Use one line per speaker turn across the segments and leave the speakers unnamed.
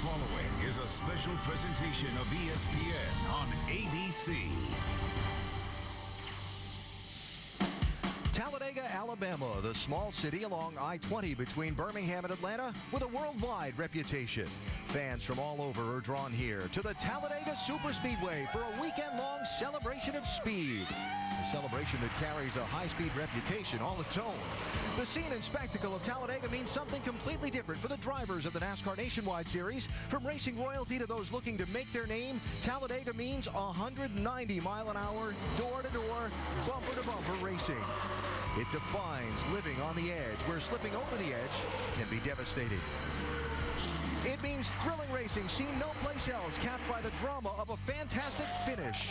following is a special presentation of ESPN on ABC.
Talladega, Alabama, the small city along I-20 between Birmingham and Atlanta with a worldwide reputation. Fans from all over are drawn here to the Talladega Superspeedway for a weekend-long celebration of speed. A celebration that carries a high-speed reputation all its own. The scene and spectacle of Talladega means something completely different for the drivers of the NASCAR Nationwide Series. From racing royalty to those looking to make their name, Talladega means 190 mile an hour, door-to-door, bumper-to-bumper racing. It defines living on the edge, where slipping over the edge can be devastating. It means thrilling racing seen no place else, capped by the drama of a fantastic finish.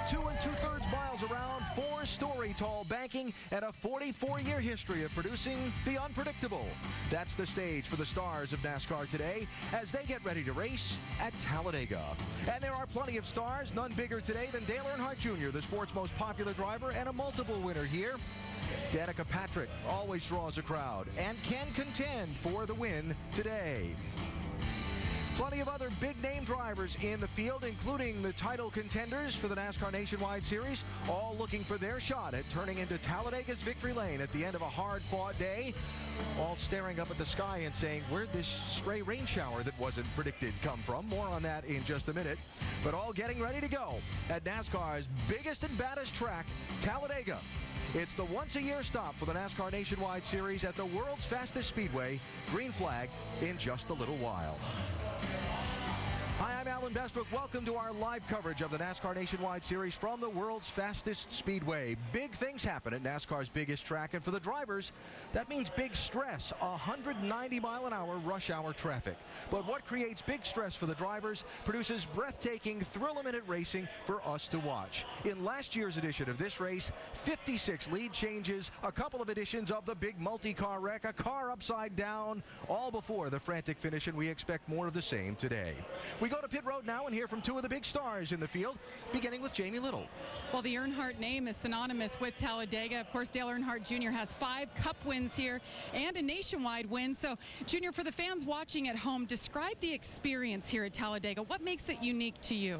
2 2/3 miles around, 4-story tall banking, and a 44-year history of producing the unpredictable. That's the stage for the stars of NASCAR today as they get ready to race at Talladega. And there are plenty of stars, none bigger today than Dale Earnhardt Jr., the sport's most popular driver and a multiple winner here. Danica Patrick always draws a crowd and can contend for the win today. Plenty of other big-name drivers in the field, including the title contenders for the NASCAR Nationwide Series, all looking for their shot at turning into Talladega's victory lane at the end of a hard-fought day, all staring up at the sky and saying, where'd this stray rain shower that wasn't predicted come from? More on that in just a minute. But all getting ready to go at NASCAR's biggest and baddest track, Talladega. It's the once-a-year stop for the NASCAR Nationwide Series at the world's fastest speedway. Green flag in just a little while. Hi, I'm Alan Bestbrook. Welcome to our live coverage of the NASCAR Nationwide Series from the world's fastest speedway. Big things happen at NASCAR's biggest track, and for the drivers, that means big stress, 190 mile an hour rush hour traffic. But what creates big stress for the drivers produces breathtaking thrill-a-minute racing for us to watch. In last year's edition of this race, 56 lead changes, a couple of editions of the big multi-car wreck, a car upside down, all before the frantic finish, and we expect more of the same today. We go to pit road now and hear from two of the big stars in the field, beginning with Jamie Little.
Well, the Earnhardt name is synonymous with Talladega. Of course, Dale Earnhardt Jr. has 5 Cup wins here and a nationwide win. So, Junior, for the fans watching at home, describe the experience here at Talladega. What makes it unique to you?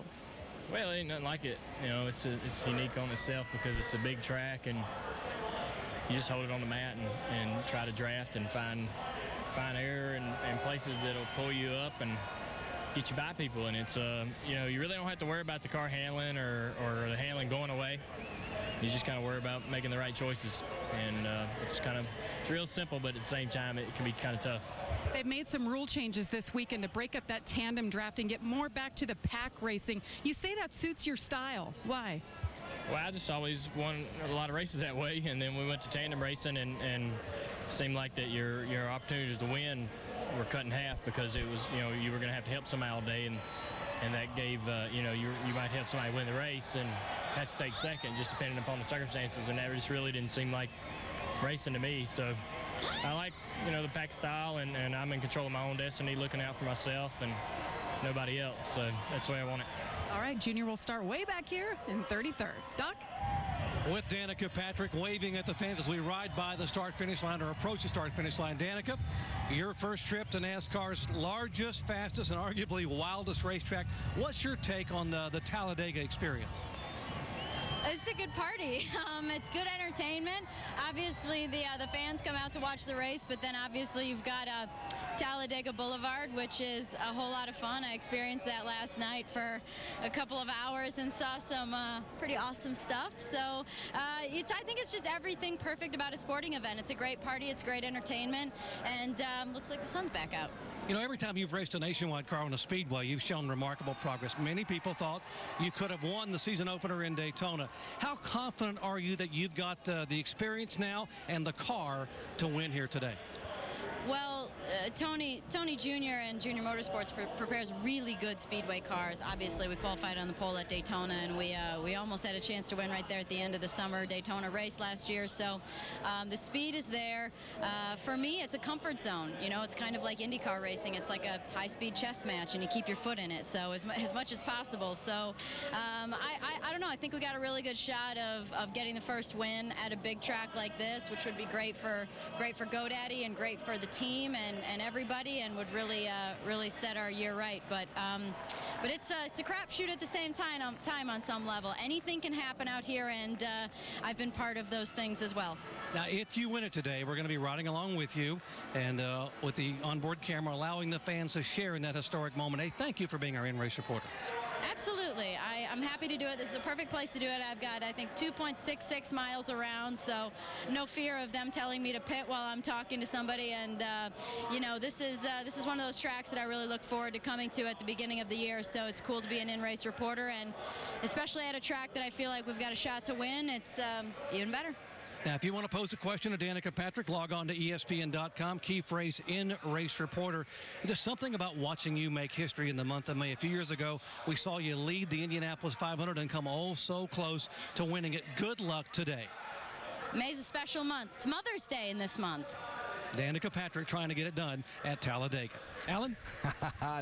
Well, ain't nothing like it. You know, it's unique on itself because it's a big track and you just hold it on the mat and try to draft and find error and places that'll pull you up and get you by people. And it's you know, you really don't have to worry about the car handling or the handling going away. You just kind of worry about making the right choices, and it's real simple, but at the same time it can be kind of tough.
They've made some rule changes this weekend to break up that tandem draft and get more back to the pack racing. You say that suits your style. Why?
Well, I just always won a lot of races that way, and then we went to tandem racing, and it seemed like that your opportunities to win were cut in half because it was, you know, you were going to have to help somebody all day, and that gave, you know, you might help somebody win the race and have to take second just depending upon the circumstances, and that just really didn't seem like racing to me. So I like, you know, the pack style, and I'm in control of my own destiny, looking out for myself and nobody else. So that's the way I want it.
All right, Junior will start way back here in 33rd. Doc?
With Danica Patrick waving at the fans as we ride by the start-finish line or approach the start-finish line. Danica, your first trip to NASCAR's largest, fastest, and arguably wildest racetrack. What's your take on the Talladega experience?
It's a good party. It's good entertainment. Obviously, the fans come out to watch the race, but then obviously you've got Talladega Boulevard, which is a whole lot of fun. I experienced that last night for a couple of hours and saw some pretty awesome stuff. So I think it's just everything perfect about a sporting event. It's a great party, it's great entertainment, and looks like the sun's back out.
You know, every time you've raced a nationwide car on a speedway, you've shown remarkable progress. Many people thought you could have won the season opener in Daytona. How confident are you that you've got the experience now and the car to win here today?
Well, Tony Jr. and Junior Motorsports prepares really good speedway cars. Obviously, we qualified on the pole at Daytona, and we almost had a chance to win right there at the end of the summer Daytona race last year. So the speed is there. For me, it's a comfort zone. You know, it's kind of like IndyCar racing. It's like a high-speed chess match, and you keep your foot in it. So as much as possible. So I don't know. I think we got a really good shot of getting the first win at a big track like this, which would be great for GoDaddy and great for the team and and everybody, and would really set our year right. But it's a crapshoot at the same time on some level. Anything can happen out here, and I've been part of those things as well.
Now, if you win it today, we're going to be riding along with you and with the onboard camera, allowing the fans to share in that historic moment. Hey, thank you for being our in-race reporter.
Absolutely. I'm happy to do it. This is the perfect place to do it. I've got, I think, 2.66 miles around, so no fear of them telling me to pit while I'm talking to somebody. And, you know, this is one of those tracks that I really look forward to coming to at the beginning of the year, so it's cool to be an in-race reporter, and especially at a track that I feel like we've got a shot to win, it's even better.
Now, if you want to pose a question to Danica Patrick, log on to ESPN.com, key phrase in-race reporter. There's something about watching you make history in the month of May. A few years ago, we saw you lead the Indianapolis 500 and come oh so close to winning it. Good luck today.
May's a special month. It's Mother's Day in this month.
Danica Patrick trying to get it done at Talladega. Alan?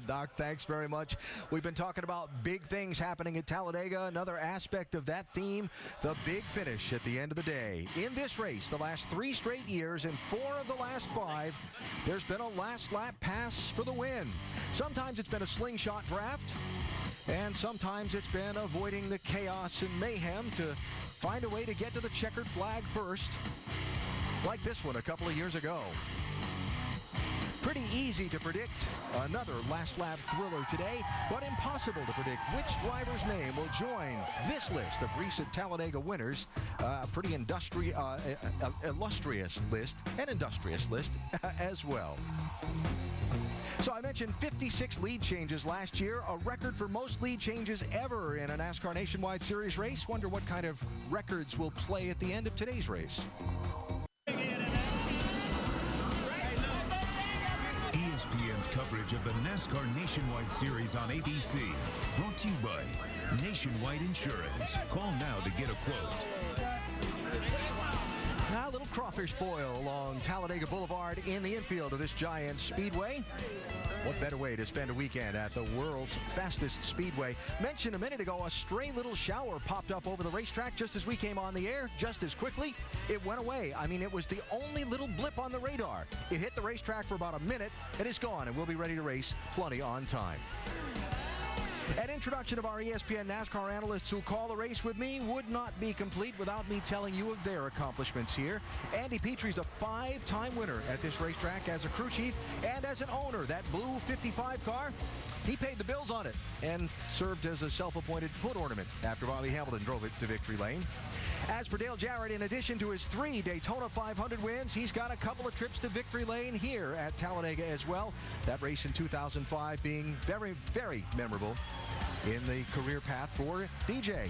Doc, thanks very much. We've been talking about big things happening at Talladega. Another aspect of that theme, the big finish at the end of the day. In this race, the last 3 straight years and 4 of the last 5, there's been a last lap pass for the win. Sometimes it's been a slingshot draft, and sometimes it's been avoiding the chaos and mayhem to find a way to get to the checkered flag first, like this one a couple of years ago. Pretty easy to predict another last lap thriller today, but impossible to predict which driver's name will join this list of recent Talladega winners. Pretty illustrious list, and industrious list as well. So I mentioned 56 lead changes last year, a record for most lead changes ever in a NASCAR Nationwide Series race. Wonder what kind of records will play at the end of today's race.
ESPN's coverage of the NASCAR Nationwide Series on ABC. Brought to you by Nationwide Insurance. Call now to get a quote.
Now, a little crawfish boil along Talladega Boulevard in the infield of this giant speedway. What better way to spend a weekend at the world's fastest speedway? Mentioned a minute ago, a stray little shower popped up over the racetrack just as we came on the air. Just as quickly, it went away. I mean, it was the only little blip on the radar. It hit the racetrack for about a minute, and it's gone, and we'll be ready to race plenty on time. An introduction of our ESPN NASCAR analysts who call the race with me would not be complete without me telling you of their accomplishments here. Andy Petrie's a 5-time winner at this racetrack as a crew chief and as an owner. That blue 55 car, he paid the bills on it and served as a self-appointed hood ornament after Bobby Hamilton drove it to victory lane. As for Dale Jarrett, in addition to his 3 Daytona 500 wins, he's got a couple of trips to victory lane here at Talladega as well. That race in 2005 being very, very memorable in the career path for DJ.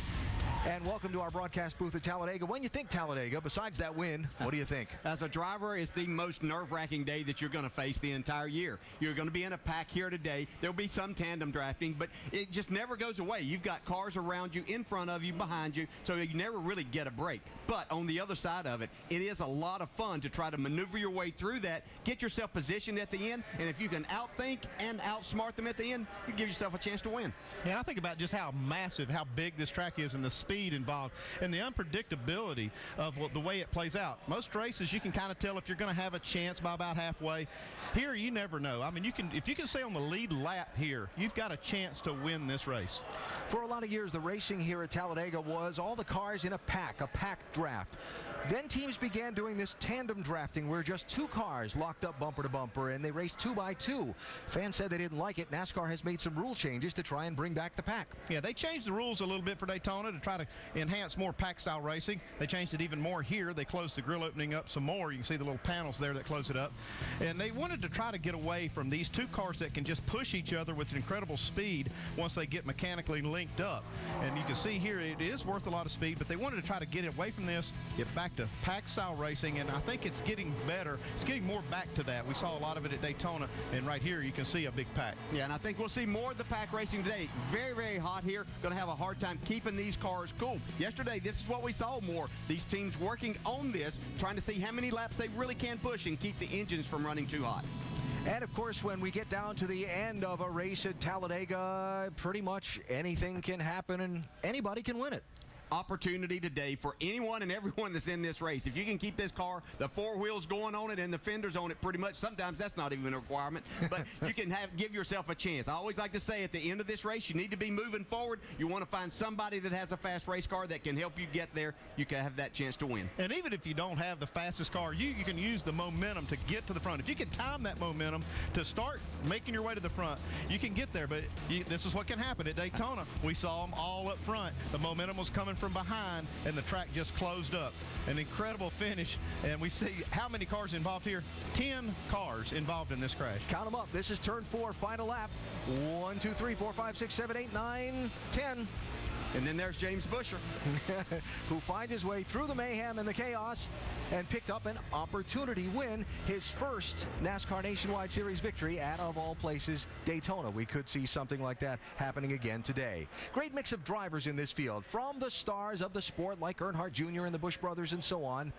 And welcome to our broadcast booth at Talladega. When you think Talladega, besides that win, what do you think?
As a driver, it's the most nerve-wracking day that you're going to face the entire year. You're going to be in a pack here today. There'll be some tandem drafting, but it just never goes away. You've got cars around you, in front of you, behind you, so you never really get a break. But on the other side of it, it is a lot of fun to try to maneuver your way through that, get yourself positioned at the end, and if you can outthink and outsmart them at the end, you give yourself a chance to win.
Yeah, I think about just how massive, how big this track is and the speed involved and the unpredictability of the way it plays out. Most races, you can kind of tell if you're going to have a chance by about halfway. Here, you never know. I mean, if you can stay on the lead lap here, you've got a chance to win this race.
For a lot of years, the racing here at Talladega was all the cars in a pack draft. Then teams began doing this tandem drafting where just 2 cars locked up bumper to bumper and they raced 2 by 2. Fans said they didn't like it. NASCAR has made some rule changes to try and bring back the pack.
Yeah, they changed the rules a little bit for Daytona to try to enhance more pack-style racing. They changed it even more here. They closed the grill opening up some more. You can see the little panels there that close it up. And they wanted to try to get away from these 2 cars that can just push each other with incredible speed once they get mechanically linked up. And you can see here it is worth a lot of speed, but they wanted to try to get away from this, get back to pack-style racing, and I think it's getting better. It's getting more back to that. We saw a lot of it at Daytona, and right here you can see a big pack.
Yeah, and I think we'll see more of the pack racing today. Very, very hot here. Going to have a hard time keeping these cars cool. Yesterday, this is what we saw more. These teams working on this, trying to see how many laps they really can push and keep the engines from running too hot.
And, of course, when we get down to the end of a race at Talladega, pretty much anything can happen and anybody can win it.
opportunity today for anyone and everyone that's in this race. If you can keep this car, the four wheels going on it and the fenders on it pretty much, sometimes that's not even a requirement, but you can give yourself a chance. I always like to say at the end of this race, you need to be moving forward. You want to find somebody that has a fast race car that can help you get there. You can have that chance to win.
And even if you don't have the fastest car, you can use the momentum to get to the front. If you can time that momentum to start making your way to the front, you can get there. But this is what can happen at Daytona. We saw them all up front. The momentum was coming from behind, and the track just closed up. An incredible finish, and we see how many cars involved here. 10 cars involved in this crash.
Count them up. This is turn 4, final lap. 1, 2, 3, 4, 5, 6, 7, 8, 9, 10.
And then there's James Busher,
who finds his way through the mayhem and the chaos and picked up an opportunity win, his first NASCAR Nationwide Series victory at, of all places, Daytona. We could see something like that happening again today. Great mix of drivers in this field, from the stars of the sport like Earnhardt Jr. and the Busch brothers and so on,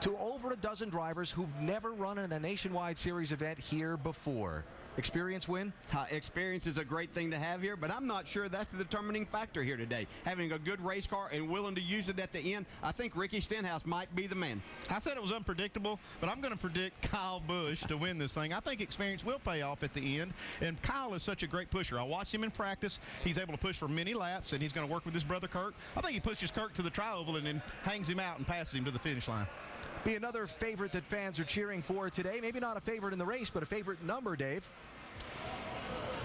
to over a dozen drivers who've never run in a Nationwide Series event here before. Experience win?
Experience is a great thing to have here, but I'm not sure that's the determining factor here today. Having a good race car and willing to use it at the end, I think Ricky Stenhouse might be the man.
I said it was unpredictable, but I'm going to predict Kyle Busch to win this thing. I think experience will pay off at the end, and Kyle is such a great pusher. I watched him in practice. He's able to push for many laps, and he's going to work with his brother Kirk. I think he pushes Kirk to the tri-oval and then hangs him out and passes him to the finish line.
Be another favorite that fans are cheering for today. Maybe not a favorite in the race, but a favorite number, Dave.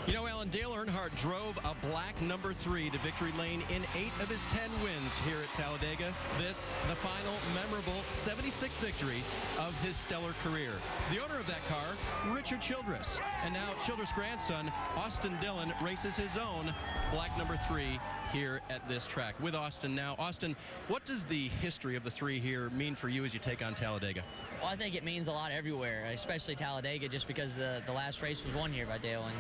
You know, Alan, Dale Earnhardt drove a black number 3 to victory lane in 8 of his 10 wins here at Talladega. This, the final memorable 76th victory of his stellar career. The owner of that car, Richard Childress. And now Childress' grandson, Austin Dillon, races his own black number 3 here at this track. With Austin now. Austin, what does the history of the 3 here mean for you as you take on Talladega?
Well, I think it means a lot everywhere, especially Talladega, just because the last race was won here by Dale. And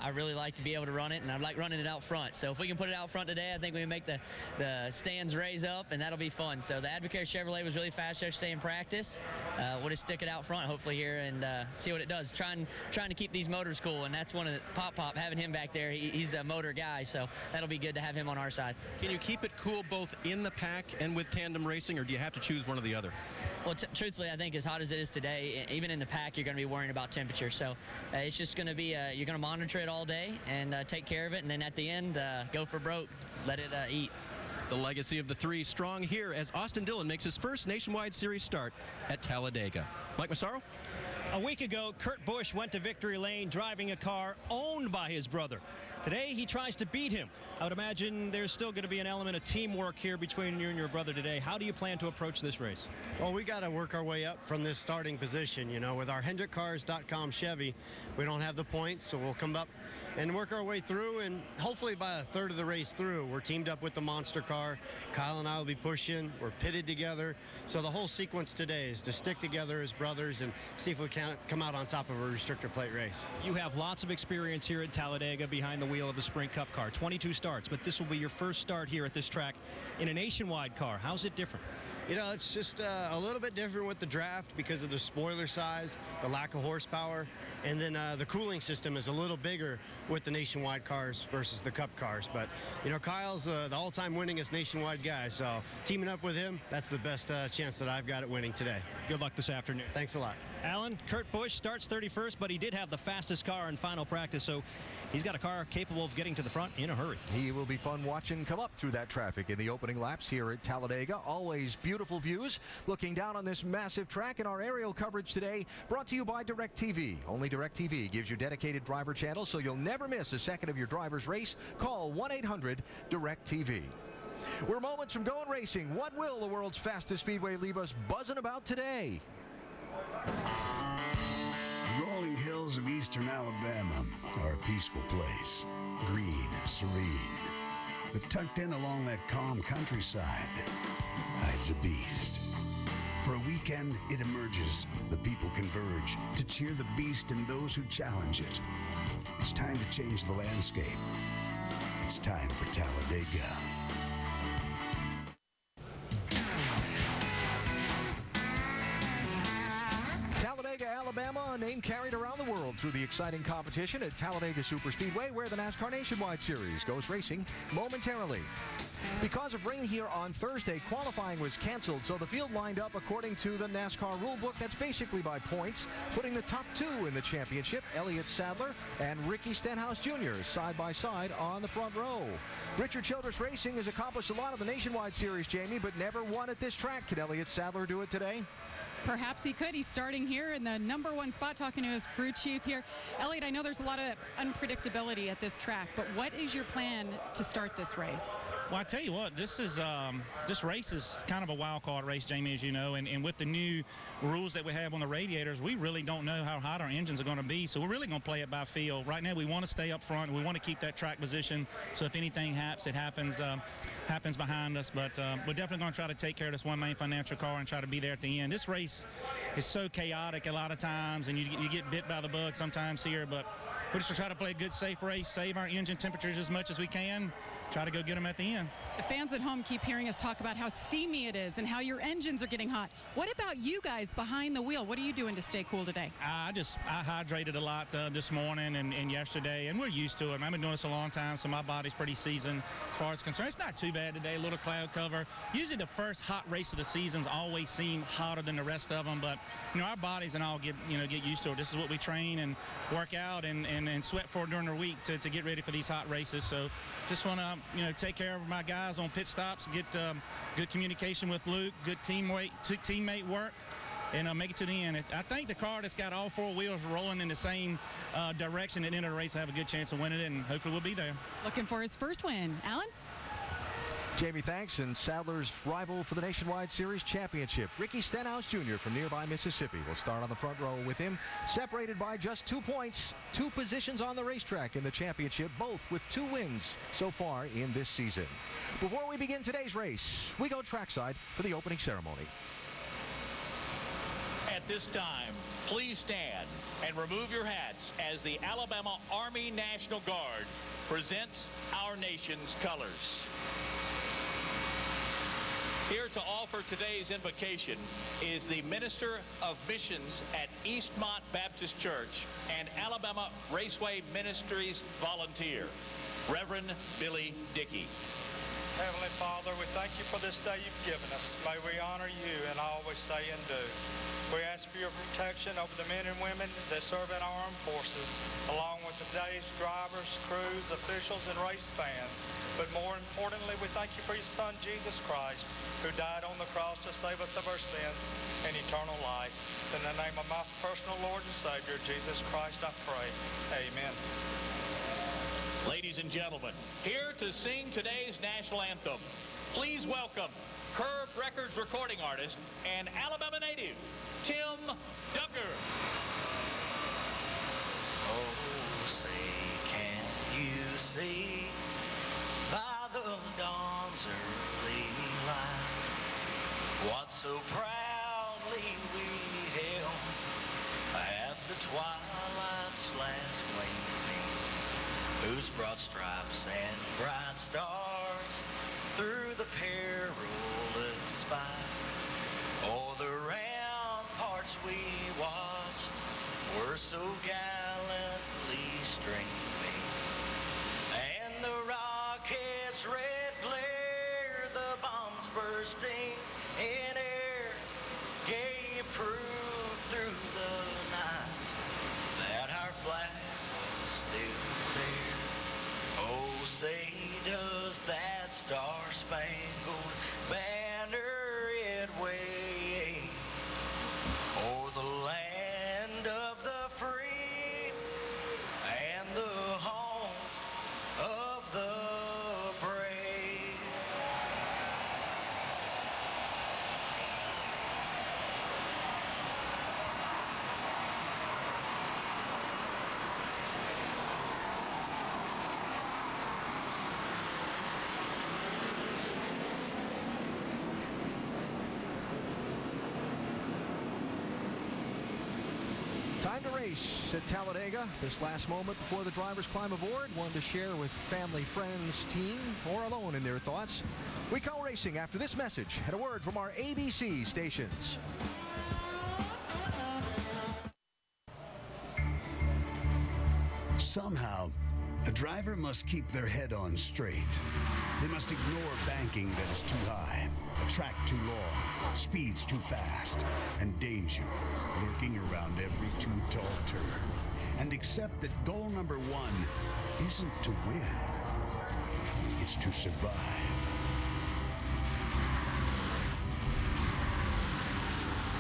I really like to be able to run it, and I like running it out front. So if we can put it out front today, I think we can make the stands raise up, and that'll be fun. So the Advocare Chevrolet was really fast yesterday in practice. We'll just stick it out front, hopefully, here and see what it does. Trying to keep these motors cool, and that's one of the Pop, having him back there. He's a motor guy, so that'll be good to have him on our side.
Can you keep it cool both in the pack and with tandem racing, or do you have to choose one or the other?
Well, truthfully, I think as hot as it is today, even in the pack, you're going to be worrying about temperature. So it's just going to be, you're going to monitor it all day and take care of it. And then at the end, go for broke, let it eat.
The legacy of the 3 strong here as Austin Dillon makes his first Nationwide Series start at Talladega. Mike Massaro?
A week ago, Kurt Busch went to victory lane driving a car owned by his brother. Today, he tries to beat him. I would imagine there's still going to be an element of teamwork here between you and your brother today. How do you plan to approach this race?
Well, we got to work our way up from this starting position. You know, with our HendrickCars.com Chevy, we don't have the points, so we'll come up and work our way through, and hopefully by a third of the race through, we're teamed up with the monster car. Kyle and I will be pushing. We're pitted together. So the whole sequence today is to stick together as brothers and see if we can come out on top of a restrictor plate race.
You have lots of experience here at Talladega behind the wheel of the Sprint Cup car. 22 starts, but this will be your first start here at this track in a Nationwide car. How's it different?
You know, it's just a little bit different with the draft because of the spoiler size, the lack of horsepower, and then the cooling system is a little bigger with the Nationwide cars versus the Cup cars. But, you know, Kyle's the all-time winningest Nationwide guy, so teaming up with him, that's the best chance that I've got at winning today.
Good luck this afternoon.
Thanks a lot.
Alan, Kurt Busch starts 31st, but he did have the fastest car in final practice, so he's got a car capable of getting to the front in a hurry.
He will be fun watching come up through that traffic in the opening laps here at Talladega. Always beautiful views looking down on this massive track, and our aerial coverage today brought to you by DirecTV. Only DirecTV gives you dedicated driver channels, so you'll never miss a second of your driver's race. Call 1-800-DirecTV. We're moments from going racing. What will the world's fastest speedway leave us buzzing about today?
The rolling hills of eastern Alabama are a peaceful place, green and serene. But tucked in along that calm countryside hides a beast. For a weekend, it emerges. The people converge to cheer the beast and those who challenge it. It's time to change the landscape. It's time for Talladega.
Talladega, Alabama, a name carried around the world through the exciting competition at Talladega Superspeedway, where the NASCAR Nationwide Series goes racing momentarily. Because of rain here on Thursday, qualifying was canceled, so the field lined up according to the NASCAR rulebook. That's basically by points, putting the top two in the championship, Elliott Sadler and Ricky Stenhouse Jr., side by side on the front row. Richard Childress Racing has accomplished a lot of the Nationwide Series, Jamie, but never won at this track. Can Elliott Sadler do it today?
Perhaps he could. He's starting here in the #1 spot, talking to his crew chief here. Elliott, I know there's a lot of unpredictability at this track, but what is your plan to start this race?
Well, I tell you what, this race is kind of a wild card race, Jamie, as you know, and with the new rules that we have on the radiators, we really don't know how hot our engines are going to be, so we're really going to play it by feel. Right now, we want to stay up front. We want to keep that track position, so if anything happens behind us, but we're definitely going to try to take care of this one main financial car and try to be there at the end. This race is so chaotic a lot of times, and you get bit by the bug sometimes here, but we're just going to try to play a good, safe race, save our engine temperatures as much as we can, try to go get them at the end.
The fans at home keep hearing us talk about how steamy it is and how your engines are getting hot. What about you guys behind the wheel? What are you doing to stay cool today?
I hydrated a lot this morning and yesterday, and we're used to it. I've been doing this a long time, so my body's pretty seasoned as far as concerned. It's not too bad today, a little cloud cover. Usually the first hot race of the seasons always seem hotter than the rest of them, but our bodies and all get used to it. This is what we train and work out and sweat for during the week to get ready for these hot races. So just want to take care of my guys on pit stops, get good communication with Luke, good teammate work, and make it to the end. I think the car that's got all four wheels rolling in the same direction at the end of the race will have a good chance of winning it, and hopefully we'll be there.
Looking for his first win. Alan?
Jamie, thanks. And Sadler's rival for the Nationwide Series championship, Ricky Stenhouse Jr. from nearby Mississippi, will start on the front row with him, separated by just 2 points, 2 positions on the racetrack in the championship, both with 2 wins so far in this season. Before we begin today's race, we go trackside for the opening ceremony.
At this time, please stand and remove your hats as the Alabama Army National Guard presents our nation's colors. Here to offer today's invocation is the Minister of Missions at Eastmont Baptist Church and Alabama Raceway Ministries volunteer, Reverend Billy Dickey.
Heavenly Father, we thank you for this day you've given us. May we honor you in all we say and do. We ask for your protection over the men and women that serve in our armed forces, along with today's drivers, crews, officials, and race fans. But more importantly, we thank you for your Son, Jesus Christ, who died on the cross to save us of our sins and eternal life. It's in the name of my personal Lord and Savior, Jesus Christ, I pray. Amen.
Ladies and gentlemen, here to sing today's national anthem, please welcome Curb Records recording artist and Alabama native, Tim Ducker.
Oh, say, can you see by the dawn's early light what so proudly we held at the twilight's last gleaming, whose broad stripes and bright stars through the perilous fight, oh, the ramparts we watched were so gallantly streaming, and the rockets' red glare, the bombs bursting in air, gave proof through the night that our flag was still there. Oh, say, does that star-spangled banner yet wave o'er the land of the free and the home of the brave?
Time to race at Talladega. This last moment before the drivers climb aboard, one to share with family, friends, team, or alone in their thoughts. We go racing after this message and a word from our ABC stations.
Somehow, a driver must keep their head on straight. They must ignore banking that is too high, a track too long, speeds too fast, and danger lurking around every too tall turn. And accept that goal number one isn't to win, it's to survive.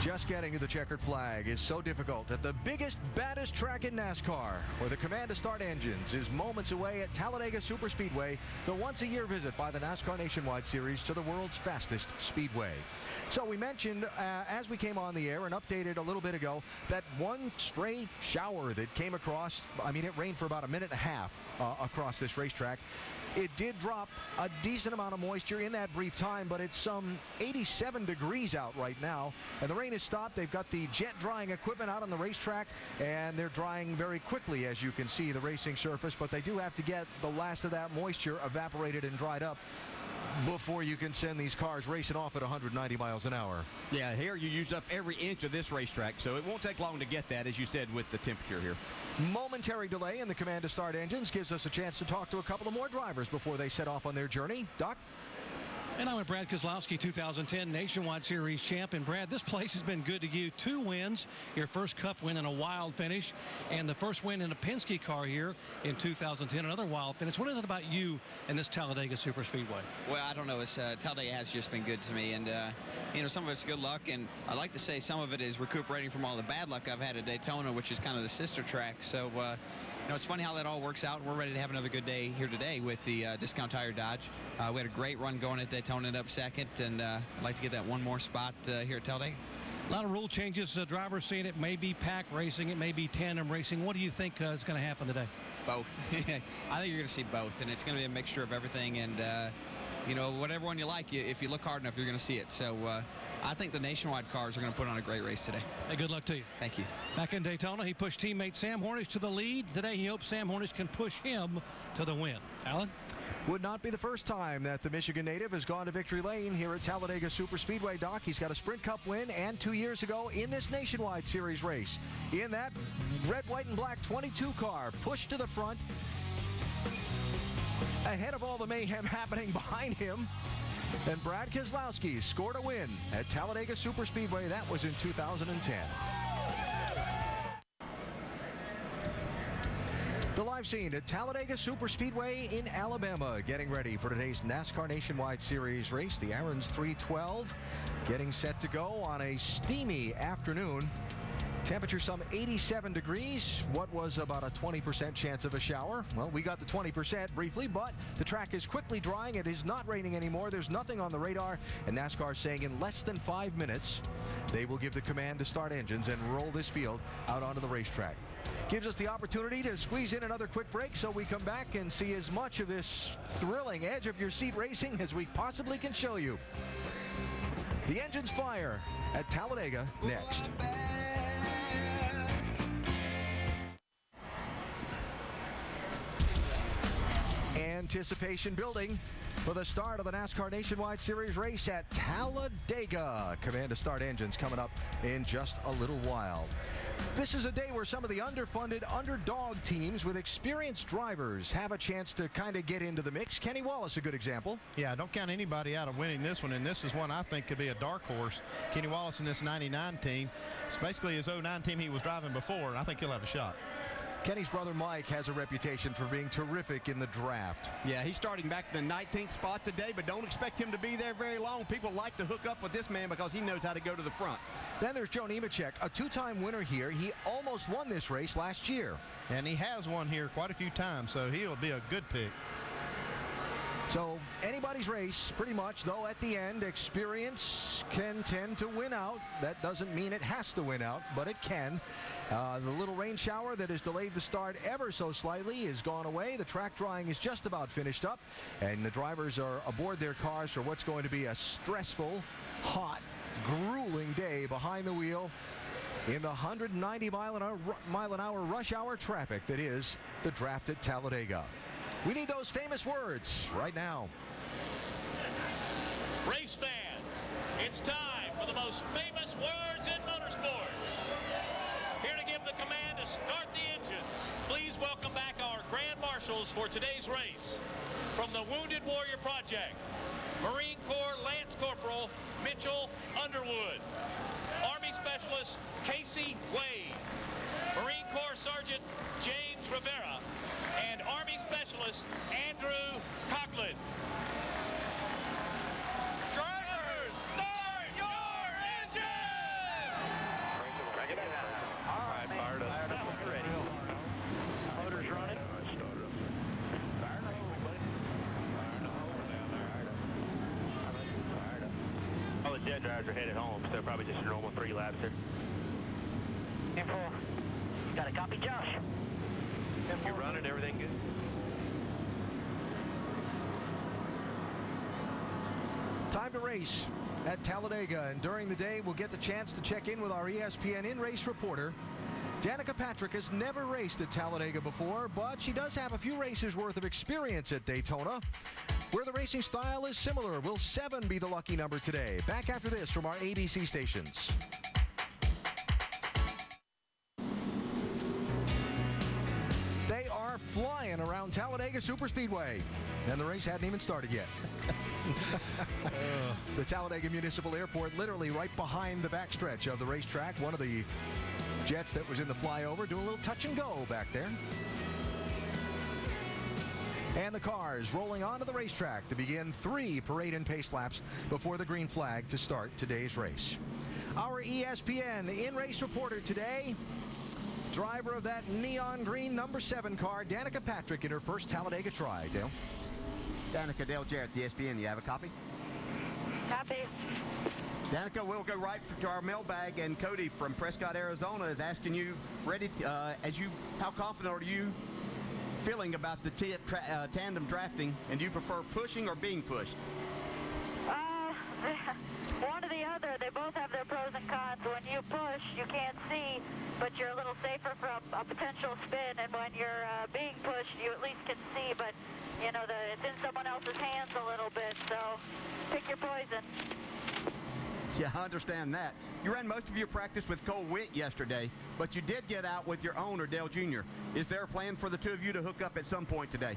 Just getting to the checkered flag is so difficult at the biggest, baddest track in NASCAR, where the command to start engines is moments away at Talladega Superspeedway, the once-a-year visit by the NASCAR Nationwide Series to the world's fastest speedway. So we mentioned, as we came on the air and updated a little bit ago, that one stray shower that came across, it rained for about a minute and a half across this racetrack. It did drop a decent amount of moisture in that brief time, but it's some 87 degrees out right now, and the rain has stopped. They've got the jet drying equipment out on the racetrack, and they're drying very quickly, as you can see, the racing surface, but they do have to get the last of that moisture evaporated and dried up before you can send these cars racing off at 190 miles an hour.
Yeah, here you use up every inch of this racetrack, so it won't take long to get that, as you said, with the temperature here.
Momentary delay in the command to start engines gives us a chance to talk to a couple of more drivers before they set off on their journey. Doc?
And I'm with Brad Keselowski, 2010 Nationwide Series champ. And Brad, this place has been good to you. 2 wins, your first Cup win in a wild finish, and the first win in a Penske car here in 2010, another wild finish. What is it about you and this Talladega Superspeedway?
Well, I don't know. Talladega has just been good to me, and some of it's good luck, and I like to say some of it is recuperating from all the bad luck I've had at Daytona, which is kind of the sister track. So it's funny how that all works out. We're ready to have another good day here today with the Discount Tire Dodge. We had a great run going at Daytona, ended up second, and I'd like to get that one more spot here at Talladega.
A lot of rule changes. Drivers saying it may be pack racing, it may be tandem racing. What do you think is going to happen today?
Both. I think you're going to see both, and it's going to be a mixture of everything. And whatever one you like, if you look hard enough, you're going to see it. So I think the Nationwide cars are going to put on a great race today.
Hey, good luck to you.
Thank you.
Back in Daytona, he pushed teammate Sam Hornish to the lead. Today, he hopes Sam Hornish can push him to the win. Alan?
Would not be the first time that the Michigan native has gone to victory lane here at Talladega Superspeedway. Doc, he's got a Sprint Cup win, and 2 years ago in this Nationwide Series race. In that red, white, and black 22 car, pushed to the front, ahead of all the mayhem happening behind him. And Brad Keselowski scored a win at Talladega Superspeedway. That was in 2010. The live scene at Talladega Superspeedway in Alabama, getting ready for today's NASCAR Nationwide Series race. The Aaron's 312 getting set to go on a steamy afternoon. Temperature some 87 degrees. What was about a 20% chance of a shower? Well, we got the 20% briefly, but the track is quickly drying. It is not raining anymore. There's nothing on the radar. And NASCAR is saying in less than 5 minutes, they will give the command to start engines and roll this field out onto the racetrack. Gives us the opportunity to squeeze in another quick break so we come back and see as much of this thrilling edge of your seat racing as we possibly can show you. The engines fire at Talladega next. Anticipation building for the start of the NASCAR Nationwide Series race at Talladega. Command to start engines coming up in just a little while. This is a day where some of the underfunded underdog teams with experienced drivers have a chance to kind of get into the mix. Kenny Wallace, a good example.
Yeah, don't count anybody out of winning this one, and this is one I think could be a dark horse. Kenny Wallace in this 99 team. It's basically his 09 team he was driving before, and I think he'll have a shot.
Kenny's brother Mike has a reputation for being terrific in the draft.
Yeah, he's starting back in the 19th spot today, but don't expect him to be there very long. People like to hook up with this man because he knows how to go to the front.
Then there's Joe Nemechek, a 2-time winner here. He almost won this race last year.
And he has won here quite a few times, so he'll be a good pick.
So anybody's race, pretty much, though at the end, experience can tend to win out. That doesn't mean it has to win out, but it can. The little rain shower that has delayed the start ever so slightly is gone away. The track drying is just about finished up, and the drivers are aboard their cars for what's going to be a stressful, hot, grueling day behind the wheel in the 190 mile an hour rush hour traffic that is the draft at Talladega. We need those famous words right now.
Race fans, it's time for the most famous words in motorsports. Here to give the command to start the engines, please welcome back our marshals for today's race. From the Wounded Warrior Project, Marine Corps Lance Corporal Mitchell Underwood, Army Specialist Casey Wade, Marine Corps Sergeant James Rivera, and Army Specialist Andrew Coughlin. Drivers, start your engine!
Bring it in. All right, fired up. Ready. Motor's running. All the jet drivers are headed home, so probably just a normal 3 laps here. 10-4. Got a copy, Josh? You're running, everything good?
Time to race at Talladega, and during the day we'll get the chance to check in with our ESPN in-race reporter. Danica Patrick has never raced at Talladega before, but she does have a few races worth of experience at Daytona, where the racing style is similar. Will 7 be the lucky number today? Back after this from our ABC stations. They are flying around Talladega Superspeedway, and the race hadn't even started yet. The Talladega Municipal Airport, literally right behind the backstretch of the racetrack. One of the jets that was in the flyover doing a little touch and go back there. And the cars rolling onto the racetrack to begin 3 parade and pace laps before the green flag to start today's race. Our ESPN in-race reporter today, driver of that neon green number 7 car, Danica Patrick, in her first Talladega try. Dale?
Danica, Dale Jarrett, the ESPN. You have a copy?
Copy.
Danica, we'll go right to our mailbag, and Cody from Prescott, Arizona is asking you, how confident are you feeling about the tandem drafting, and do you prefer pushing or being pushed?
One or the other. They both have their pros and cons. When you push, you can't see, but you're a little safer from a potential spin, and when you're being pushed, you at least can see, but you know, it's in someone else's hands a little bit, so pick your poison.
Yeah, I understand that. You ran most of your practice with Cole Witt yesterday, but you did get out with your owner, Dale Jr. Is there a plan for the two of you to hook up at some point today?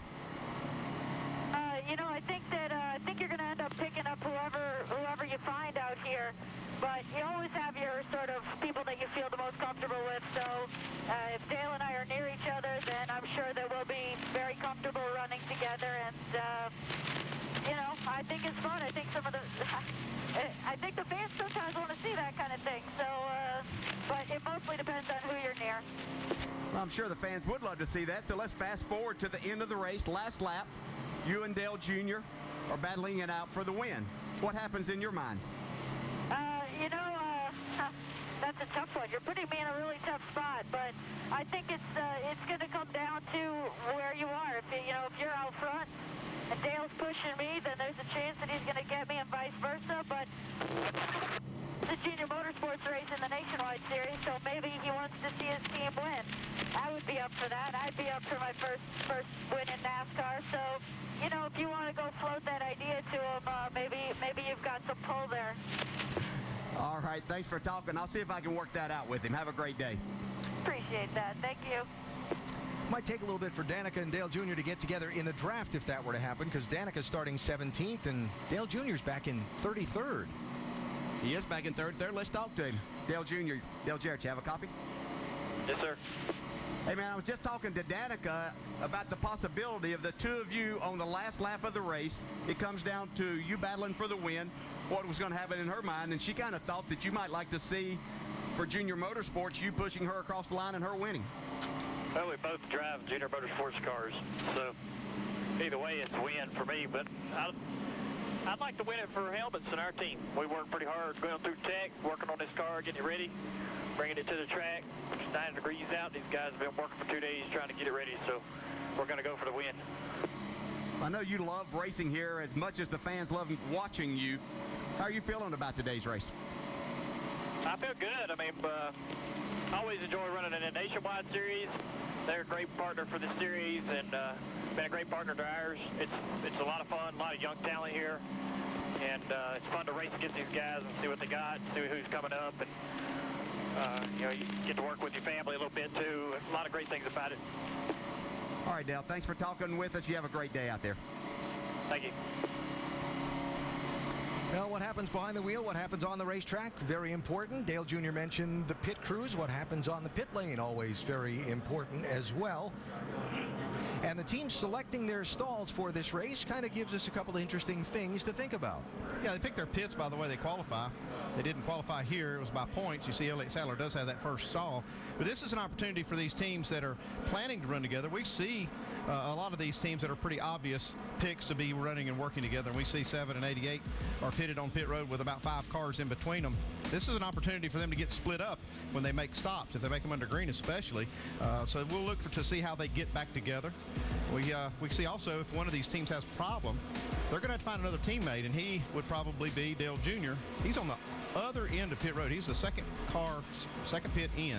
You know, I think you're going to end up picking up whoever you find out here, but you always have your sort of people that you feel the most comfortable with. So if Dale and I are near each other, then I'm sure that we'll be very comfortable running together. And you know, I think it's fun. I think I think the fans sometimes want to see that kind of thing. So, but it mostly depends on who you're near.
Well, I'm sure the fans would love to see that. So let's fast forward to the end of the race, last lap. You and Dale Jr. are battling it out for the win. What happens in your mind?
You know, that's a tough one. You're putting me in a really tough spot, but I think it's going to come down to where you are. If you're out front and Dale's pushing me, then there's a chance that he's going to get me, and vice versa. But it's a junior motorsports race in the Nationwide Series, so maybe he wants to see his team win. I would be up for that. I'd be up for my first win in NASCAR. So, you know, if you want to go float that idea to him, maybe you've got some pull there.
All right, thanks for talking. I'll see if I can work that out with him. Have a great day.
Appreciate that. Thank you.
Might take a little bit for Danica and Dale Jr. to get together in the draft if that were to happen, because Danica's starting 17th and Dale Jr.'s back in 33rd.
He is back in third. Let's talk to him. Dale Jr., Dale Jarrett, you have a copy?
Yes, sir.
Hey, man, I was just talking to Danica about the possibility of the two of you on the last lap of the race. It comes down to you battling for the win, what was going to happen in her mind, and she kind of thought that you might like to see, for Junior Motorsports, you pushing her across the line and her winning.
Well, we both drive Junior Motorsports cars, so either way it's a win for me, but I'd like to win it for Helmets and our team. We worked pretty hard going through tech, working on this car, getting it ready, bringing it to the track. It's 90 degrees out. These guys have been working for 2 days trying to get it ready, so we're going to go for the win.
I know you love racing here as much as the fans love watching you. How are you feeling about today's race?
I feel good. I mean, I always enjoy running in the Nationwide Series. They're a great partner for the series, and been a great partner to ours. It's a lot of fun, a lot of young talent here, and it's fun to race against these guys and see what they got, see who's coming up, and you get to work with your family a little bit too. A lot of great things about it.
All right, Dale, thanks for talking with us. You have a great day out there.
Thank you.
Well, what happens behind the wheel, what happens on the racetrack, very important. Dale Jr. mentioned the pit crews. What happens on the pit lane, always very important as well. And the team selecting their stalls for this race kind of gives us a couple of interesting things to think about.
Yeah, they picked their pits by the way they qualify. They didn't qualify here. It was by points. You see Elliott Sadler does have that first stall. But this is an opportunity for these teams that are planning to run together. We see a lot of these teams that are pretty obvious picks to be running and working together. And we see 7 and 88 are pitted on pit road with about 5 cars in between them. This is an opportunity for them to get split up when they make stops, if they make them under green especially. So we'll look to see how they get back together. We see also if one of these teams has a problem, they're going to have to find another teammate, and he would probably be Dale Jr. He's on the other end of pit road. He's the second pit in,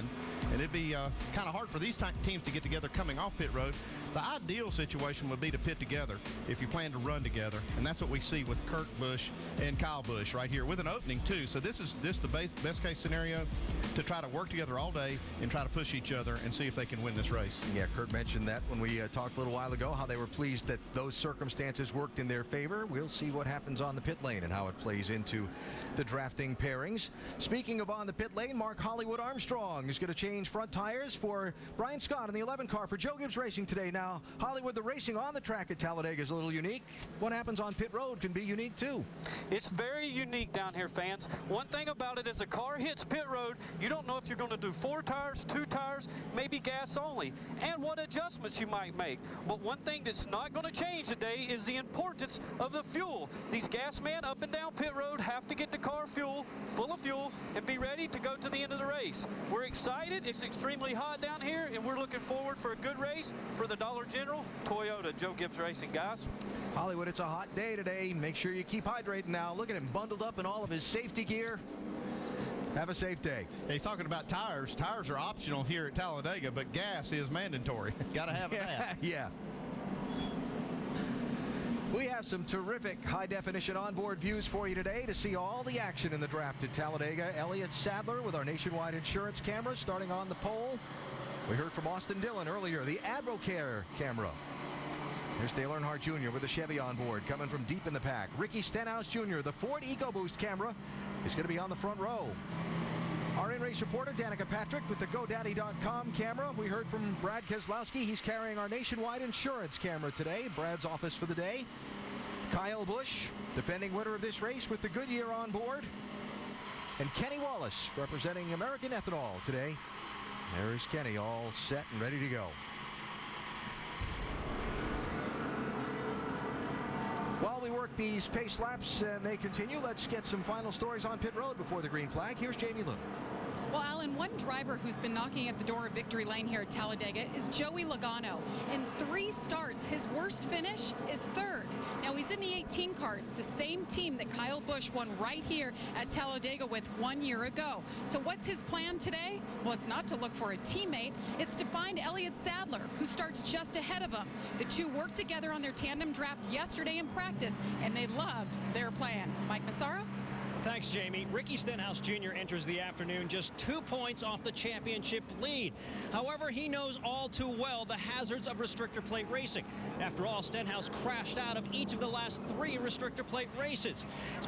and it'd be kind of hard for these teams to get together coming off pit road. The ideal situation would be to pit together if you plan to run together, and that's what we see with Kurt Busch and Kyle Busch right here with an opening too. So this is the best case scenario to try to work together all day and try to push each other and see if they can win this race.
Yeah, Kurt mentioned that when we talked a little while ago, how they were pleased that those circumstances worked in their favor. We'll see what happens on the pit lane and how it plays into the drafting pairings. Speaking of on the pit lane, Mark Hollywood Armstrong is going to change front tires for Brian Scott in the 11 car for Joe Gibbs Racing today. Now, Hollywood, the racing on the track at Talladega is a little unique. What happens on pit road can be unique too.
It's very unique down here, fans. One thing about it is a car hits pit road, you don't know if you're going to do 4 tires, 2 tires, maybe gas only, and what adjustments you might make. But one thing that's not going to change today is the importance of the fuel. These gas men up and down pit road have to get the car full of fuel and be ready to go to the end of the race. We're excited. It's extremely hot down here, and we're looking forward for a good race for the Dollar General Toyota Joe Gibbs Racing, guys.
Hollywood, it's a hot day today. Make sure you keep hydrating now. Look at him bundled up in all of his safety gear. Have a safe day.
He's talking about tires. Tires are optional here at Talladega, but gas is mandatory. Got to have that.
Yeah. We have some terrific high-definition onboard views for you today to see all the action in the draft at Talladega. Elliott Sadler with our Nationwide Insurance camera starting on the pole. We heard from Austin Dillon earlier, the AdvoCare camera. Here's Dale Earnhardt Jr. with the Chevy on board, coming from deep in the pack. Ricky Stenhouse Jr., the Ford EcoBoost camera, is going to be on the front row. Our in-race reporter, Danica Patrick, with the GoDaddy.com camera. We heard from Brad Keselowski. He's carrying our Nationwide Insurance camera today, Brad's office for the day. Kyle Busch, defending winner of this race with the Goodyear on board. And Kenny Wallace, representing American Ethanol today. There's Kenny, all set and ready to go. While we work these pace laps and they continue, let's get some final stories on pit road before the green flag. Here's Jamie Little.
Well, Alan, one driver who's been knocking at the door of victory lane here at Talladega is Joey Logano. In 3 starts, his worst finish is 3rd. Now, he's in the 18 car. It's the same team that Kyle Busch won right here at Talladega with 1 year ago. So what's his plan today? Well, it's not to look for a teammate. It's to find Elliott Sadler, who starts just ahead of him. The two worked together on their tandem draft yesterday in practice, and they loved their plan. Mike Massaro?
Thanks, Jamie. Ricky Stenhouse Jr. enters the afternoon just 2 points off the championship lead. However, he knows all too well the hazards of restrictor plate racing. After all, Stenhouse crashed out of each of the last 3 restrictor plate races.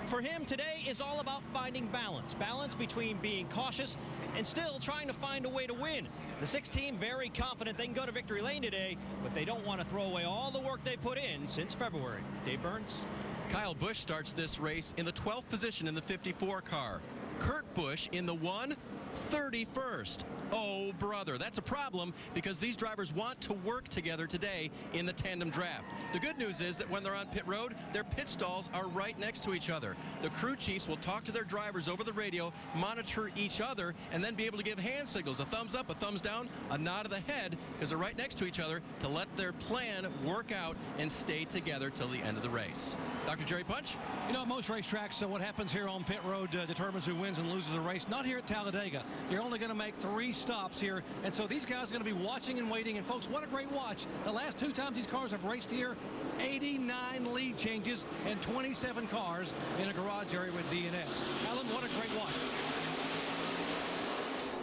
For him, today is all about finding balance. Balance between being cautious and still trying to find a way to win. The 6 team very confident they can go to victory lane today, but they don't want to throw away all the work they put in since February. Dave Burns.
Kyle Busch starts this race in the 12th position in the 54 car. Kurt Busch in the 131st. Oh, brother, that's a problem because these drivers want to work together today in the tandem draft. The good news is that when they're on pit road, their pit stalls are right next to each other. The crew chiefs will talk to their drivers over the radio, monitor each other, and then be able to give hand signals, a thumbs up, a thumbs down, a nod of the head, because they're right next to each other to let their plan work out and stay together till the end of the race. Dr. Jerry Punch?
You know, most racetracks, what happens here on pit road determines who wins and loses a race. Not here at Talladega. You're only going to make 3 stops here, and so these guys are going to be watching and waiting. And folks, what a great watch. The last 2 times these cars have raced here, 89 lead changes and 27 cars in a garage area with DNS. Alan, what a great watch.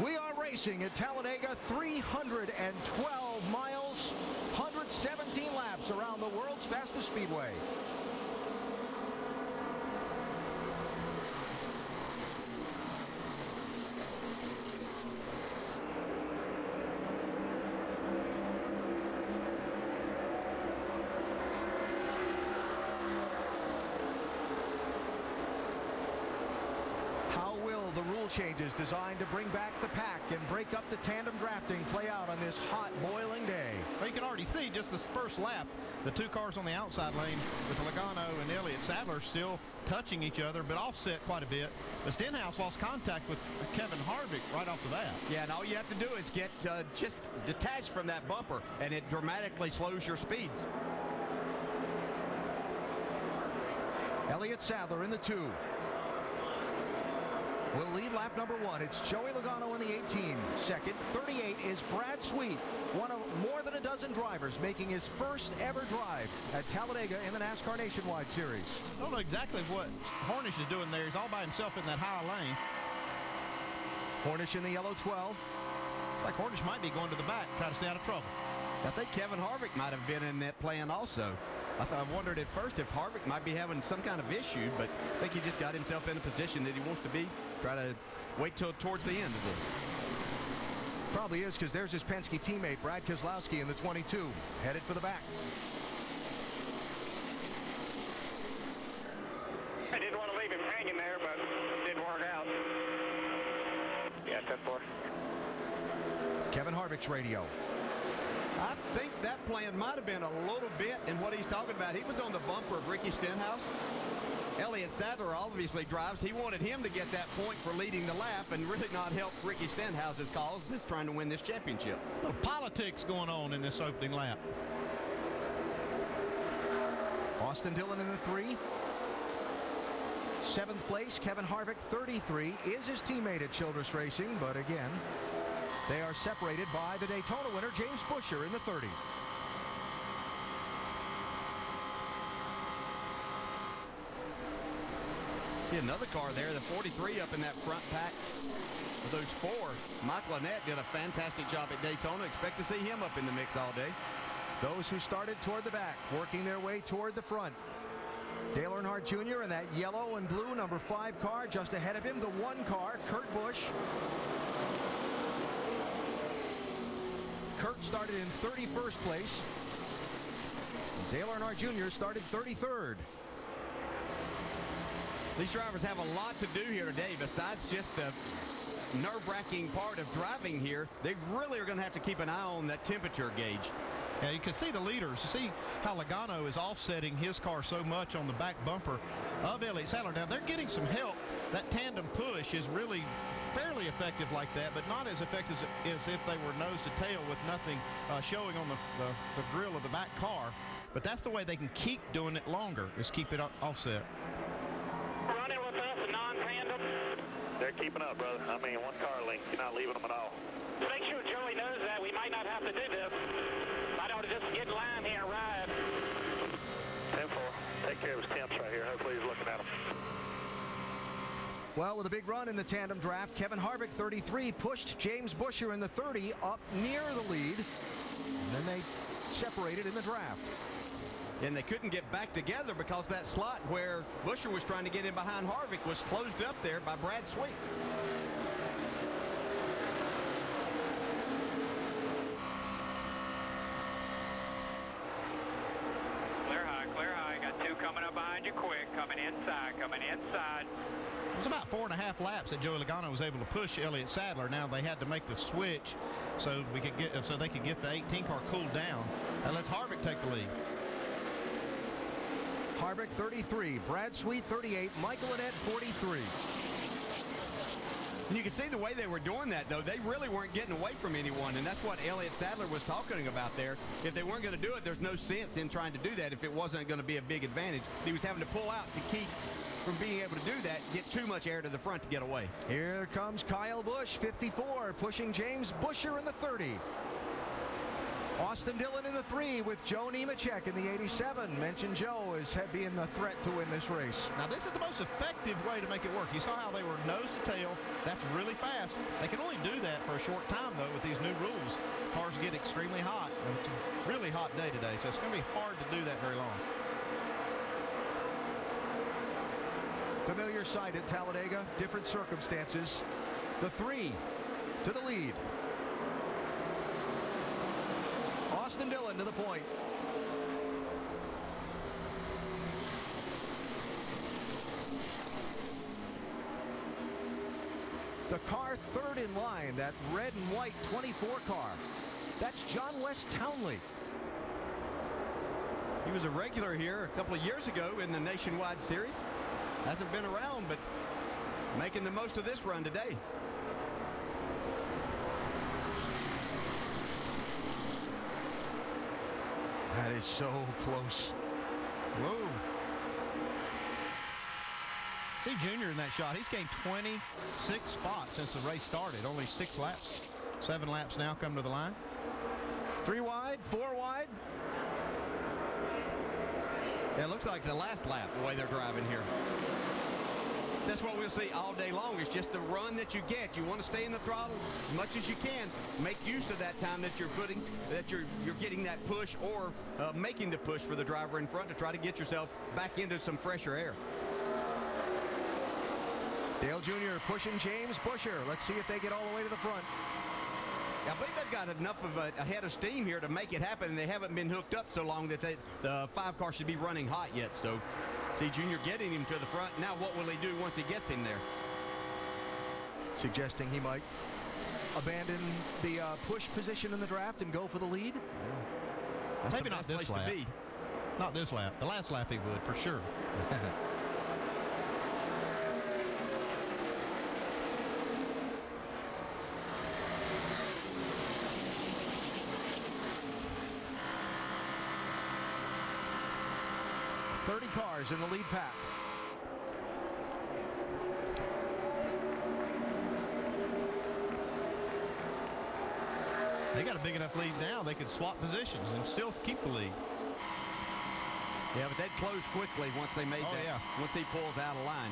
We are racing at Talladega, 312 miles, 100 laps around the world's fastest speedway. The rule changes designed to bring back the pack and break up the tandem drafting play out on this hot, boiling day.
Well, you can already see just this first lap, the two cars on the outside lane with Logano and Elliott Sadler still touching each other, but offset quite a bit. But Stenhouse lost contact with Kevin Harvick right off the bat.
Yeah, and all you have to do is get just detached from that bumper, and it dramatically slows your speeds.
Elliott Sadler in the 2. Will lead lap number 1. It's Joey Logano in the 18. Second, 38 is Brad Sweet, one of more than a dozen drivers making his first ever drive at Talladega in the NASCAR Nationwide Series.
I don't know exactly what Hornish is doing there. He's all by himself in that high lane.
Hornish in the yellow 12.
Looks like Hornish might be going to the back, try to stay out of trouble.
I think Kevin Harvick might have been in that plan also. I wondered at first if Harvick might be having some kind of issue, but I think he just got himself in a position that he wants to be. Try to wait till towards the end of this.
Probably is, because there's his Penske teammate, Brad Keselowski, in the 22, headed for the back.
I didn't want to leave him hanging there, but it didn't work out. Yeah, 10-4.
Kevin Harvick's radio.
I think that plan might have been a little bit in what he's talking about. He was on the bumper of Ricky Stenhouse. Elliott Sadler obviously drives. He wanted him to get that point for leading the lap and really not help Ricky Stenhouse's cause. He's trying to win this championship.
A little politics going on in this opening lap.
Austin Dillon in the 3. 7th place, Kevin Harvick, 33, is his teammate at Childress Racing, but again, they are separated by the Daytona winner, James Buescher, in the 30.
See another car there, the 43 up in that front pack. Of those 4, Michael Annett did a fantastic job at Daytona. Expect to see him up in the mix all day.
Those who started toward the back, working their way toward the front. Dale Earnhardt Jr. in that yellow and blue number 5 car. Just ahead of him, the 1 car, Kurt Busch. Kurt started in 31st place. Dale Earnhardt Jr. started 33rd.
These drivers have a lot to do here today besides just the nerve-wracking part of driving here. They really are going to have to keep an eye on that temperature gauge.
Yeah, you can see the leaders. You see how Logano is offsetting his car so much on the back bumper of Elliott Sadler. Now, they're getting some help. That tandem push is really fairly effective like that, but not as effective as if they were nose to tail with nothing showing on the grill of the back car. But that's the way they can keep doing it longer, is keep it offset.
Running with us, a non-tandem. They're keeping up, brother. I mean, 1 car length. You're not leaving them at all. Make sure Joey knows that. We might not have to do this. I ought to just get in line here and ride. 10-4. Take care of his temps right here. Hopefully he's looking at them.
Well, with a big run in the tandem draft, Kevin Harvick, 33, pushed James Buescher in the 30 up near the lead. And then they separated in the draft.
And they couldn't get back together because that slot where Buescher was trying to get in behind Harvick was closed up there by Brad Sweet.
Clear high. Got 2 coming up behind you quick. Coming inside.
It was about 4.5 laps that Joey Logano was able to push Elliott Sadler. Now they had to make the switch so they could get the 18 car cooled down. That lets Harvick take the lead.
Harvick 33, Brad Sweet 38, Michael Annett 43.
And you can see the way they were doing that, though. They really weren't getting away from anyone, and that's what Elliott Sadler was talking about there. If they weren't going to do it, there's no sense in trying to do that if it wasn't going to be a big advantage. He was having to pull out to keep from being able to do that, get too much air to the front to get away.
Here comes Kyle Busch, 54, pushing James Buescher in the 30. Austin Dillon in the 3 with Joe Nemechek in the 87. Mentioned Joe as being the threat to win this race.
Now, this is the most effective way to make it work. You saw how they were nose to tail. That's really fast. They can only do that for a short time, though, with these new rules. Cars get extremely hot. And it's a really hot day today, so it's going to be hard to do that very long.
Familiar sight at Talladega, different circumstances. The 3 to the lead. Austin Dillon to the point. The car third in line, that red and white 24 car. That's John West Townley.
He was a regular here a couple of years ago in the Nationwide Series. Hasn't been around, but making the most of this run today.
That is so close.
Whoa. See Junior in that shot. He's gained 26 spots since the race started. Only 6 laps. 7 laps now come to the line.
3 wide, 4 wide.
Yeah, it looks like the last lap, the way they're driving here. That's what we'll see all day long. It's just the run that you get. You want to stay in the throttle as much as you can. Make use of that time that you're putting, that you're getting that push or making the push for the driver in front to try to get yourself back into some fresher air.
Dale Jr. pushing James Busher. Let's see if they get all the way to the front.
I believe they've got enough of a head of steam here to make it happen, and they haven't been hooked up so long that the 5 car should be running hot yet. So see Junior getting him to the front. Now what will he do once he gets him there?
Suggesting he might abandon the push position in the draft and go for the lead.
That's
maybe
the
not
best
this
place
lap.
to be.
Not this lap. The last lap he would, for sure.
30 cars in the lead pack.
They got a big enough lead now they could swap positions and still keep the lead.
Yeah, but they'd close quickly once they made that.
Yeah.
Once he pulls out of line.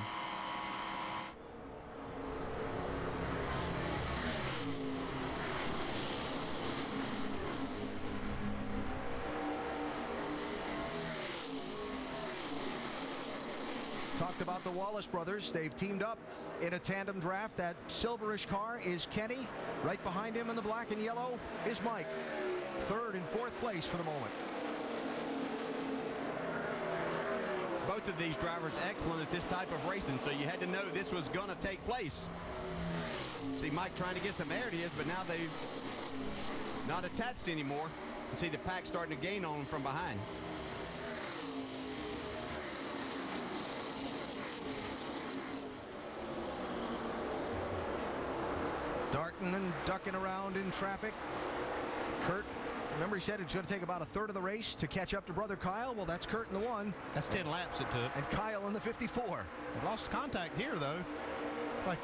Talked about the Wallace brothers. They've teamed up in a tandem draft. That silverish car is Kenny. Right behind him in the black and yellow is Mike. 3rd and 4th place for the moment.
Both of these drivers excellent at this type of racing, so you had to know this was going to take place. See Mike trying to get some air to his, but now they've not attached anymore. You see the pack starting to gain on them from behind.
Darting and ducking around in traffic. Kurt, remember he said it's going to take about a third of the race to catch up to brother Kyle? Well, that's Kurt in the 1.
That's 10 laps it took.
And Kyle in the 54.
They lost contact here, though. Like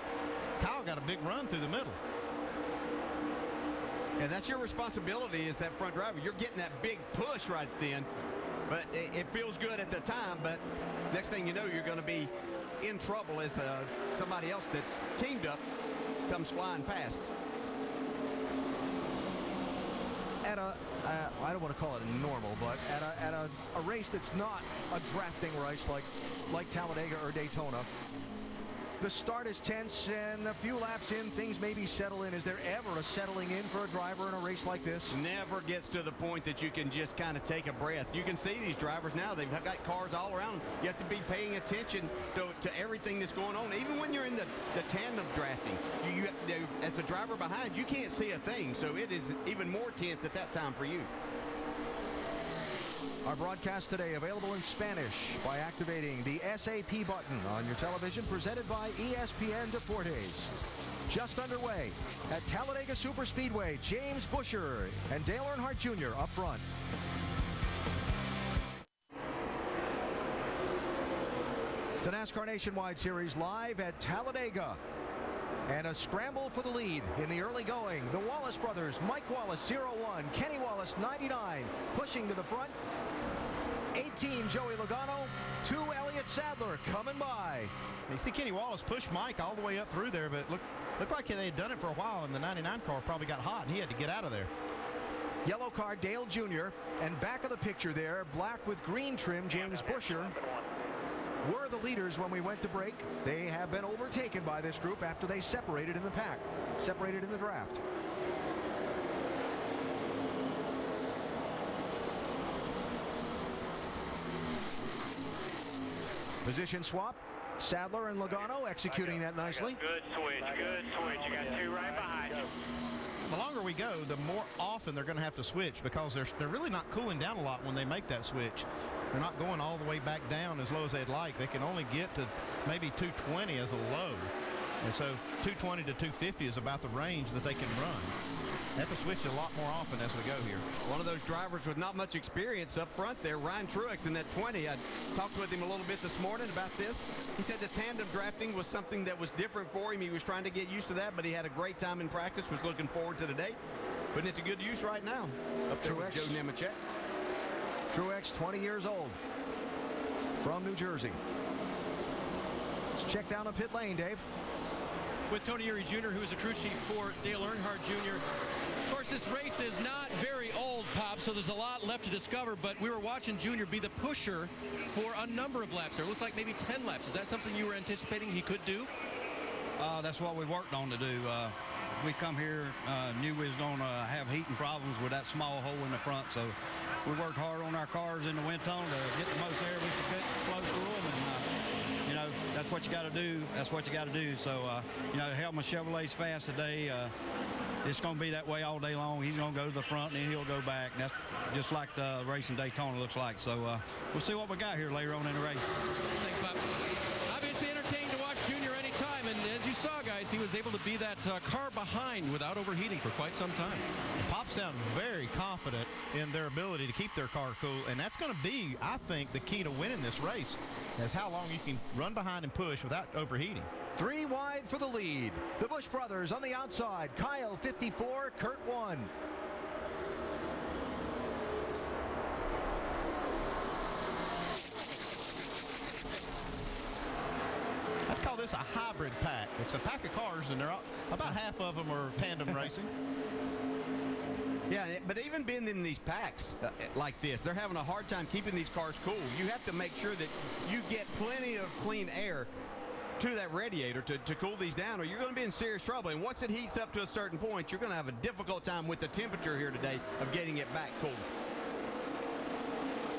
Kyle got a big run through the middle.
Yeah, that's your responsibility as that front driver. You're getting that big push right then, but it feels good at the time, but next thing you know, you're going to be in trouble as somebody else that's teamed up comes flying past.
At a, I don't want to call it a normal, but at a race that's not a drafting race like Talladega or Daytona, the start is tense, and a few laps in, things maybe settle in. Is there ever a settling in for a driver in a race like this?
Never gets to the point that you can just kind of take a breath. You can see these drivers now. They've got cars all around. You have to be paying attention to everything that's going on. Even when you're in the tandem drafting, you as the driver behind, you can't see a thing. So it is even more tense at that time for you.
Our broadcast today available in Spanish by activating the SAP button on your television, presented by ESPN Deportes. Just underway at Talladega Superspeedway, James Busher and Dale Earnhardt Jr. up front. The NASCAR Nationwide Series live at Talladega. And a scramble for the lead in the early going. The Wallace brothers, Mike Wallace 01, Kenny Wallace 99, pushing to the front. 18 Joey Logano, 2 Elliott Sadler coming by.
You see Kenny Wallace push Mike all the way up through there, but looked like they had done it for a while, and the 99 car probably got hot, and he had to get out of there.
Yellow car, Dale Jr., and back of the picture there, black with green trim, James Busher, were the leaders when we went to break. They have been overtaken by this group after they separated in the pack, separated in the draft. Position swap. Sadler and Logano executing that nicely.
Good switch, good switch. You got 2 right behind you.
The longer we go, the more often they're going to have to switch, because they're really not cooling down a lot when they make that switch. They're not going all the way back down as low as they'd like. They can only get to maybe 220 as a low. And so 220 to 250 is about the range that they can run. They have to switch a lot more often as we go here.
One of those drivers with not much experience up front there, Ryan Truex in that 20. I talked with him a little bit this morning about this. He said the tandem drafting was something that was different for him. He was trying to get used to that, but he had a great time in practice, was looking forward to today. Putting it to good use right now. Up there with Joe Nemechek.
Truex, 20 years old, from New Jersey. Let's check down a pit lane, Dave.
With Tony Eury Jr., who is a crew chief for Dale Earnhardt Jr. Of course, this race is not very old, Pop, so there's a lot left to discover, but we were watching Jr. be the pusher for a number of laps. There looked like maybe 10 laps. Is that something you were anticipating he could do?
That's what we worked on to do. We come here, knew we was going to have heating problems with that small hole in the front, so we worked hard on our cars in the wind tunnel to get the most air we could get close to them, and you know, that's what you got to do. That's what you got to do. So, you know, Helmut Chevrolet's fast today. It's going to be that way all day long. He's going to go to the front, and then he'll go back. And that's just like the race in Daytona looks like. So, we'll see what we got here later on in the race.
Thanks, Bob. Obviously entertaining to watch Junior anytime, and as you saw, guys, he was able to be that car behind without overheating for quite some time.
Pop sound very confident in their ability to keep their car cool, and that's going to be, I think, the key to winning this race, is how long you can run behind and push without overheating.
3 wide for the lead. The Busch brothers on the outside. Kyle 54, Kurt 1.
I'd call this a hybrid pack. It's a pack of cars, and they're about half of them are tandem racing.
Yeah, but even being in these packs like this, they're having a hard time keeping these cars cool. You have to make sure that you get plenty of clean air to that radiator to cool these down, or you're going to be in serious trouble. And once it heats up to a certain point, you're going to have a difficult time with the temperature here today of getting it back cool.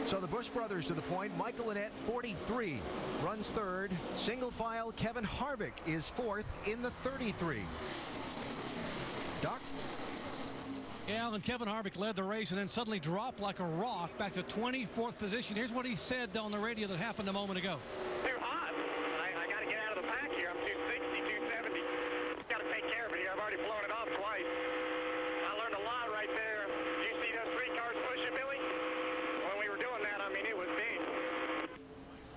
So the Busch brothers to the point. Michael Annett, 43, runs third. Single file, Kevin Harvick is fourth in the 33. Doc?
Yeah, and Kevin Harvick led the race and then suddenly dropped like a rock back to 24th position. Here's what he said on the radio that happened a moment ago.
Too hot. I got to get out of the pack here. I'm 260, 270. Got to take care of it here. I've already blown it off twice. I learned a lot right there. Did you see those 3 cars pushing, Billy? When we were doing that, I mean, it was big.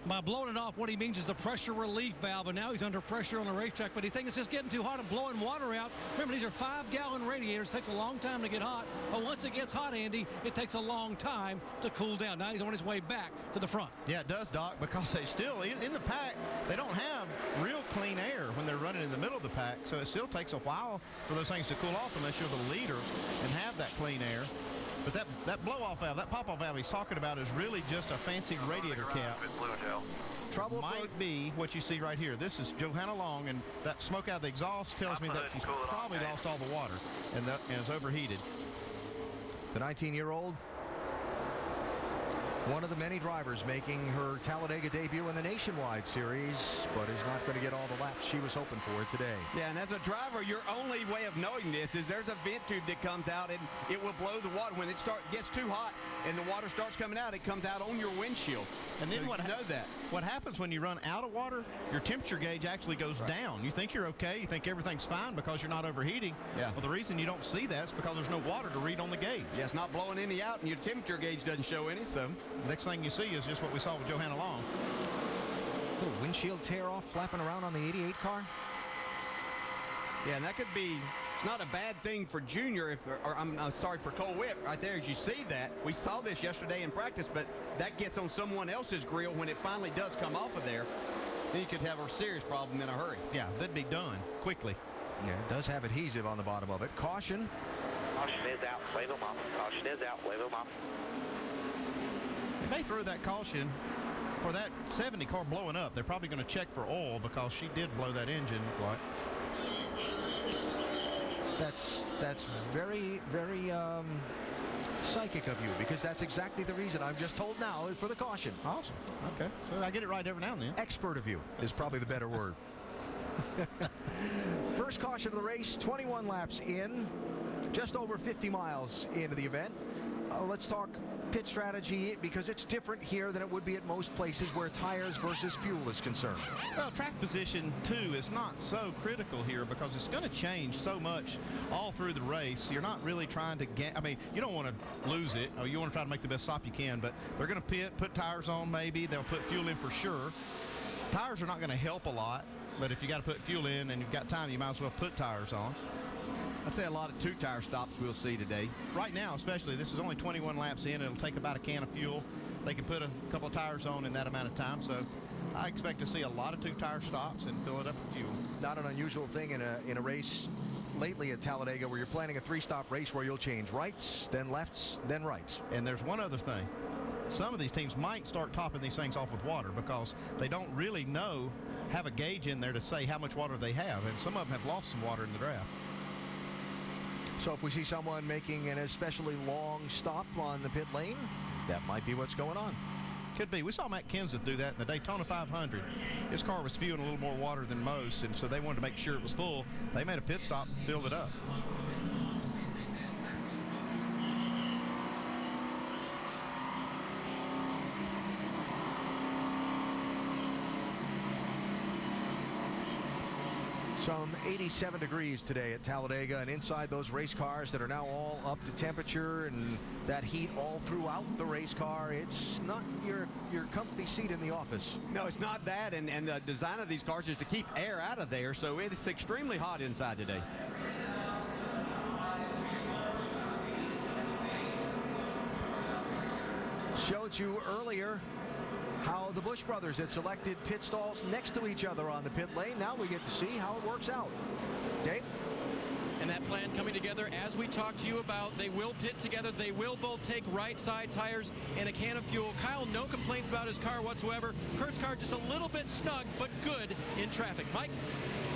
By blowing it off, what he means is the pressure relief valve, and now he's under pressure on the racetrack, but he thinks it's just getting too hot and blowing water out. Remember, these are 5-gallon radiators. It takes a long time to get hot, but once it gets hot, Andy, it takes a long time to cool down. Now he's on his way back to the front.
Yeah, it does, Doc, because they still, in the pack, they don't have real clean air when they're running in the middle of the pack, so it still takes a while for those things to cool off unless you're the leader and have that clean air. But that blow-off valve, that pop-off valve he's talking about is really just a fancy radiator cap.
Trouble
might be what you see right here. This is Johanna Long, and that smoke out of the exhaust tells me that she's probably lost all the water and is overheated.
The 19-year-old, one of the many drivers making her Talladega debut in the Nationwide Series, but is not going to get all the laps she was hoping for today.
Yeah, and as a driver, your only way of knowing this is there's a vent tube that comes out, and it will blow the water. When it gets too hot and the water starts coming out, it comes out on your windshield.
And then
so
what happens when you run out of water, your temperature gauge actually goes down. You think you're okay. You think everything's fine because you're not overheating.
Yeah.
Well, the reason you don't see that is because there's no water to read on the gauge.
Yeah, it's not blowing any out, and your temperature gauge doesn't show any, so.
The next thing you see is just what we saw with Johanna Long.
Little windshield tear off flapping around on the 88 car.
Yeah, and that could be, it's not a bad thing for Junior, or I'm sorry, for Cole Whitt right there as you see that. We saw this yesterday in practice, but that gets on someone else's grill when it finally does come off of there. Then you could have a serious problem in a hurry.
Yeah, that'd be done quickly.
Yeah, it does have adhesive on the bottom of it. Caution.
Caution is out. Wave them off. Caution is out. Wave them off.
If they threw that caution for that 70 car blowing up, they're probably going to check for oil because she did blow that engine, look like.
That's very, very psychic of you, because that's exactly the reason I'm just told now for the caution.
Awesome. Okay. So I get it right every now and then.
Expert of you is probably the better word. First caution of the race, 21 laps in, just over 50 miles into the event. Let's talk pit strategy, because it's different here than it would be at most places where tires versus fuel is concerned.
Well, track position 2 is not so critical here because it's going to change so much all through the race. You're not really trying to get, I mean, you don't want to lose it, or you want to try to make the best stop you can, but they're going to pit, put tires on maybe. They'll put fuel in for sure. Tires are not going to help a lot, but if you got to put fuel in and you've got time, you might as well put tires on.
I'd say a lot of two-tire stops we'll see today.
Right now, especially, this is only 21 laps in. It'll take about a can of fuel. They can put a couple of tires on in that amount of time, so I expect to see a lot of two-tire stops and fill it up with fuel.
Not an unusual thing in a race lately at Talladega where you're planning a 3-stop race where you'll change rights, then lefts, then rights.
And there's one other thing. Some of these teams might start topping these things off with water because they don't really have a gauge in there to say how much water they have, and some of them have lost some water in the draft.
So if we see someone making an especially long stop on the pit lane, that might be what's going on.
Could be. We saw Matt Kenseth do that in the Daytona 500. His car was spewing a little more water than most, and so they wanted to make sure it was full. They made a pit stop and filled it up.
Some 87 degrees today at Talladega, and inside those race cars that are now all up to temperature and that heat all throughout the race car, it's not your comfy seat in the office.
No, it's not that, and the design of these cars is to keep air out of there, so it's extremely hot inside today.
Showed you earlier how the Busch brothers had selected pit stalls next to each other on the pit lane. Now we get to see how it works out. Dave?
And that plan coming together as we talked to you about. They will pit together. They will both take right side tires and a can of fuel. Kyle, no complaints about his car whatsoever. Kurt's car just a little bit snug, but good in traffic. Mike?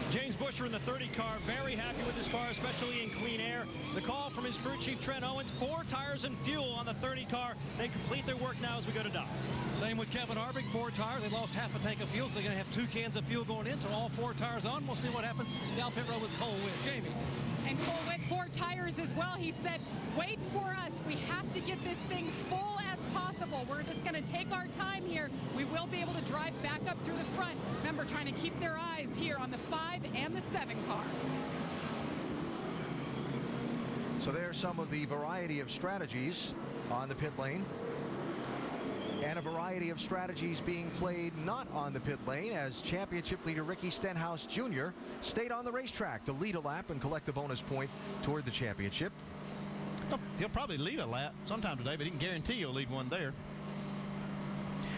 James Buescher in the 30 car, very happy with his car, especially in clean air. The call from his crew chief, Trent Owens, 4 tires and fuel on the 30 car. They complete their work now as we go to dock.
Same with Kevin Harvick, 4 tires. They lost half a tank of fuel, so they're going to have 2 cans of fuel going in, so all 4 tires on. We'll see what happens down pit road with Cole Whitt. Jamie.
And Cole Whitt, 4 tires as well. He said, wait for us. We have to get this thing full as possible. We're just going to take our time here. We will be able to drive back up through the front. Remember, trying to keep their eyes here on the 5 and the 7 car.
So there's some of the variety of strategies on the pit lane. And a variety of strategies being played not on the pit lane, as championship leader Ricky Stenhouse Jr. stayed on the racetrack to lead a lap and collect the bonus point toward the championship.
He'll probably lead a lap sometime today, but he can guarantee he'll lead one there.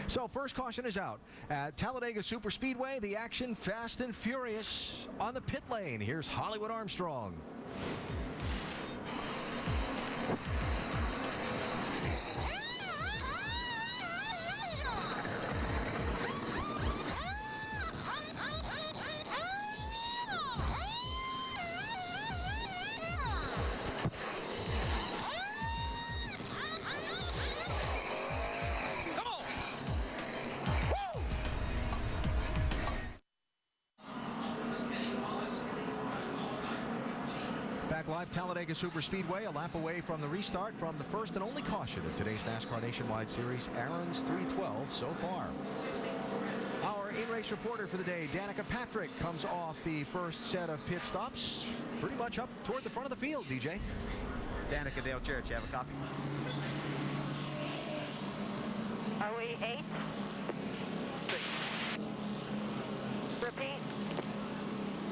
So first caution is out. At Talladega Superspeedway, the action fast and furious on the pit lane. Here's Hollywood Armstrong. Live Talladega Superspeedway, a lap away from the restart from the first and only caution of today's NASCAR Nationwide Series, Aaron's 312 so far. Our in-race reporter for the day, Danica Patrick, comes off the first set of pit stops, pretty much up toward the front of the field, DJ.
Danica Dale Church, you have a copy?
Are we 8?
6.
Repeat.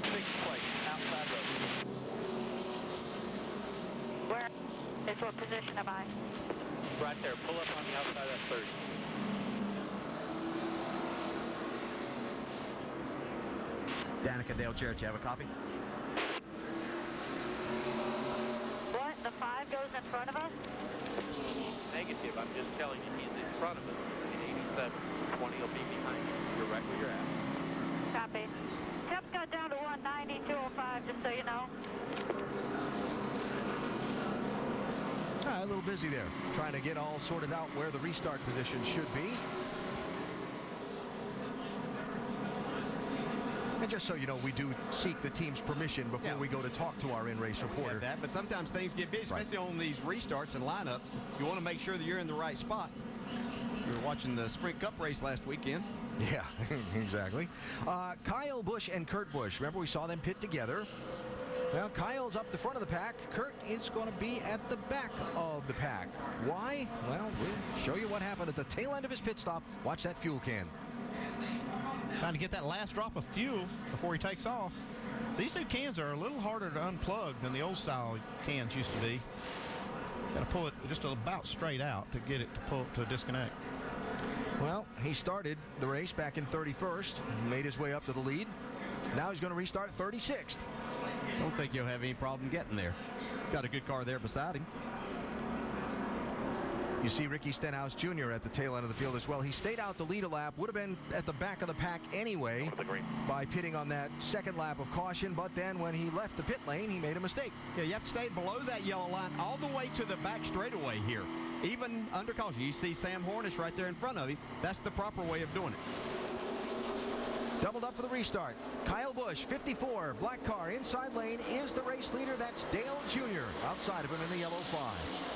6th place, outside road.
Where is what position am I?
Right there. Pull up on the outside of that 30.
Danica, Dale Church, you have a copy?
What? The 5 goes in front of us?
Negative. I'm just telling you, he's in front of us in 87. 20 will be behind you. You're right where you're at.
Copy. Temps got down to 190, 205, just so you know.
A little busy there, trying to get all sorted out where the restart position should be. And just so you know, we do seek the team's permission before we go to talk to our in-race reporter.
That, but sometimes things get busy, especially on these restarts and lineups. You want to make sure that you're in the right spot. We were watching the Sprint Cup race last weekend.
Yeah, exactly. Kyle Busch and Kurt Busch. Remember, we saw them pit together. Well, Kyle's up the front of the pack. Kurt is going to be at the back of the pack. Why? Well, we'll show you what happened at the tail end of his pit stop. Watch that fuel can.
Trying to get that last drop of fuel before he takes off. These new cans are a little harder to unplug than the old style cans used to be. Got to pull it just about straight out to get it to disconnect.
Well, he started the race back in 31st, made his way up to the lead. Now he's going to restart 36th.
Don't think you'll have any problem getting there. Got a good car there beside him.
You see Ricky Stenhouse Jr. at the tail end of the field as well. He stayed out to lead a lap, would have been at the back of the pack anyway by pitting on that second lap of caution, but then when he left the pit lane, he made a mistake.
Yeah, you have to stay below that yellow line all the way to the back straightaway here. Even under caution. You see Sam Hornish right there in front of him. That's the proper way of doing it.
Doubled up for the restart. Kyle Busch, 54, black car, inside lane is the race leader. That's Dale Jr. outside of him in the yellow 5.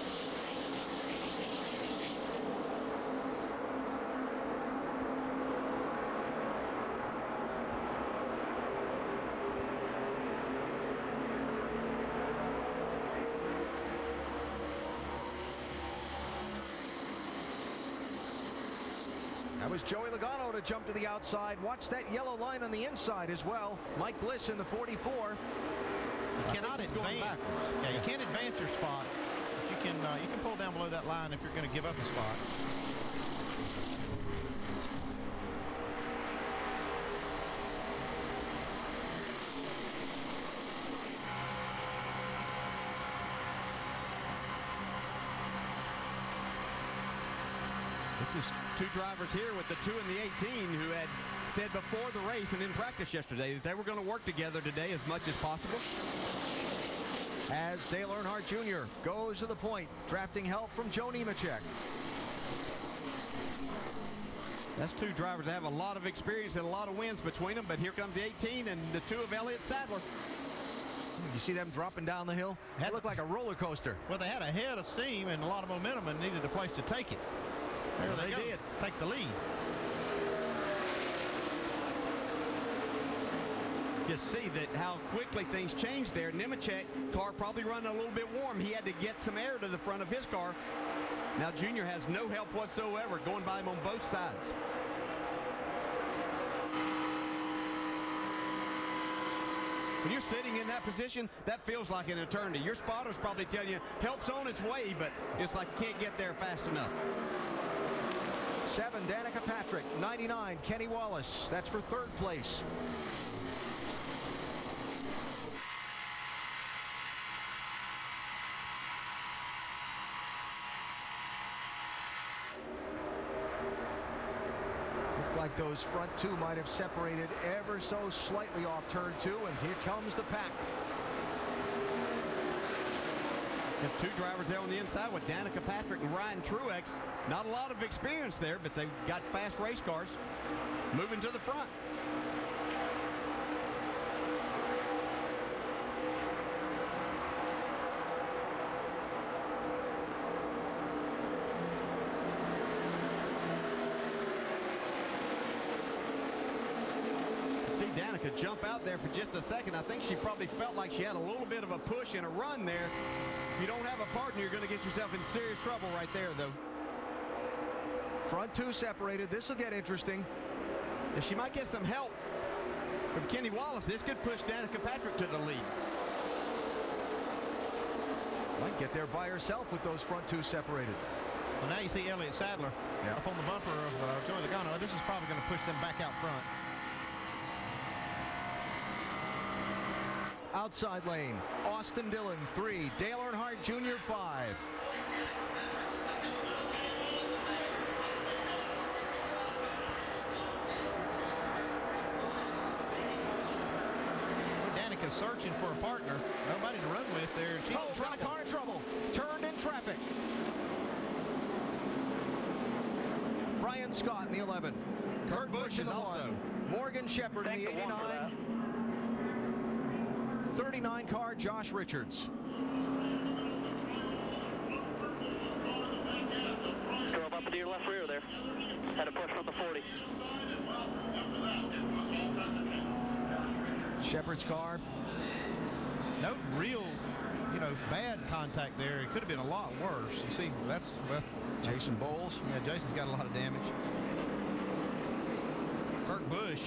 That was Joey Logano to jump to the outside. Watch that yellow line on the inside as well. Mike Bliss in the 44.
You cannot advance. Yeah, you can't advance your spot. But you can pull down below that line if you're going to give up a spot.
This is two drivers here with the 2 and the 18 who had said before the race and in practice yesterday that they were going to work together today as much as possible.
As Dale Earnhardt Jr. goes to the point, drafting help from Joe Nemechek.
That's two drivers that have a lot of experience and a lot of wins between them, but here comes the 18 and the 2 of Elliott Sadler.
You see them dropping down the hill? That looked like a roller coaster.
Well, they had a head of steam and a lot of momentum and needed a place to take it. There they did. Take the lead.
You see that how quickly things changed there. Nemechek car probably running a little bit warm. He had to get some air to the front of his car. Now Junior has no help whatsoever going by him on both sides. When you're sitting in that position, that feels like an eternity. Your spotter's probably telling you help's on its way, but it's like you can't get there fast enough.
7, Danica Patrick. 99, Kenny Wallace. That's for 3rd place. Looked like those front 2 might have separated ever so slightly off turn 2, and here comes the pack.
Have 2 drivers there on the inside with Danica Patrick and Ryan Truex. Not a lot of experience there, but they've got fast race cars moving to the front. See Danica jump out there for just a second. I think she probably felt like she had a little bit of a push and a run there. If you don't have a partner, you're going to get yourself in serious trouble right there, though.
Front 2 separated. This will get interesting.
And she might get some help from Kenny Wallace. This could push Danica Patrick to the lead.
Might get there by herself with those front two separated.
Well, now you see Elliott Sadler up on the bumper of Joey Logano. This is probably going to push them back out front.
Outside lane, Austin Dillon 3, Dale Earnhardt Jr. 5.
Danica's searching for a partner. Nobody to run with there. She's
got a car in trouble. Turned in traffic. Brian Scott in the 11. Kurt Busch in the 1. Morgan Shepherd in the 89. 39 car, Josh Richards.
Drove up into your left rear there. Had a push from the 40.
Shepherd's car.
No real, bad contact there. It could have been a lot worse. You see, that's, well.
Jason Bowles.
Yeah, Jason's got a lot of damage. Kurt Busch,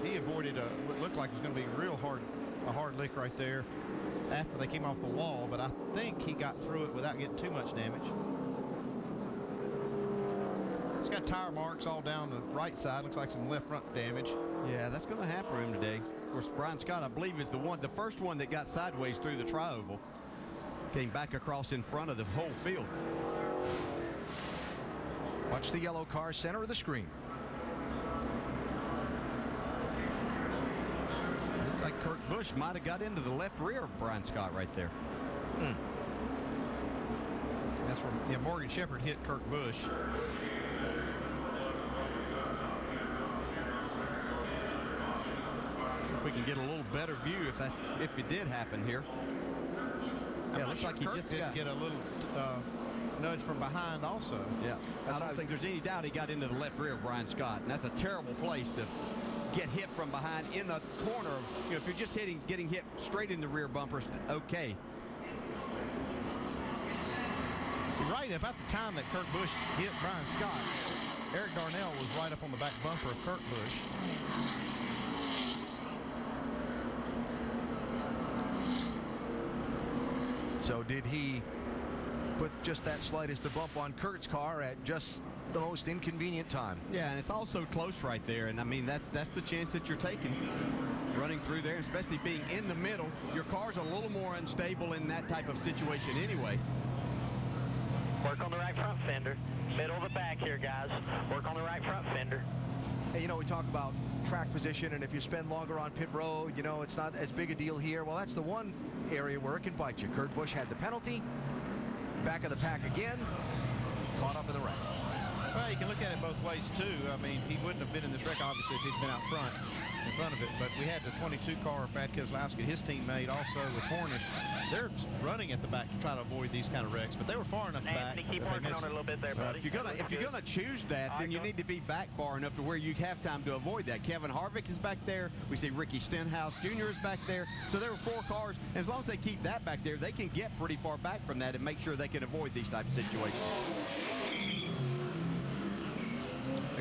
he avoided what looked like it was going to be a hard lick right there after they came off the wall, but I think he got through it without getting too much damage. It's got tire marks all down the right side. Looks like some left front damage.
Yeah, that's going to happen for him today. Of course, Brian Scott, I believe, is the first one that got sideways through the tri-oval. Came back across in front of the whole field.
Watch the yellow car, center of the screen.
Looks like Kurt Busch might have got into the left rear of Brian Scott right there.
That's where Morgan Shepherd hit Kurt Busch.
See if we can get a little better view if it did happen here. Yeah, looks like he
Kurt
just
did get a little nudge from behind also.
Yeah, I don't think there's any doubt he got into the left rear of Brian Scott, and that's a terrible place to get hit from behind in the corner of, if you're just getting hit straight in the rear bumpers, okay.
See, right about the time that Kurt Busch hit Brian Scott, Eric Darnell was right up on the back bumper of Kurt Busch.
So did he put just that slightest of bump on Kurt's car at just the most inconvenient time?
Yeah, and it's also close right there, and I mean that's the chance that you're taking running through there, especially being in the middle. Your car's a little more unstable in that type of situation anyway.
Work on the right front fender. Middle of the back here, guys. Work on the right front fender.
Hey, we talk about track position, and if you spend longer on pit road, it's not as big a deal here. Well, that's the one area where it can bite you. Kurt Busch had the penalty. Back of the pack again. Caught up in the wreck.
Well, you can look at it both ways, too. I mean, he wouldn't have been in this wreck, obviously, if he'd been out front, in front of it. But we had the 22 car, Brad Keselowski, his teammate, also with Hornish. They're running at the back to try to avoid these kind of wrecks, but they were far enough back.
Keep working on it a little bit there, buddy.
If you're gonna choose that, then you need to be back far enough to where you have time to avoid that. Kevin Harvick is back there. We see Ricky Stenhouse Jr. is back there. So there were 4 cars, and as long as they keep that back there, they can get pretty far back from that and make sure they can avoid these types of situations.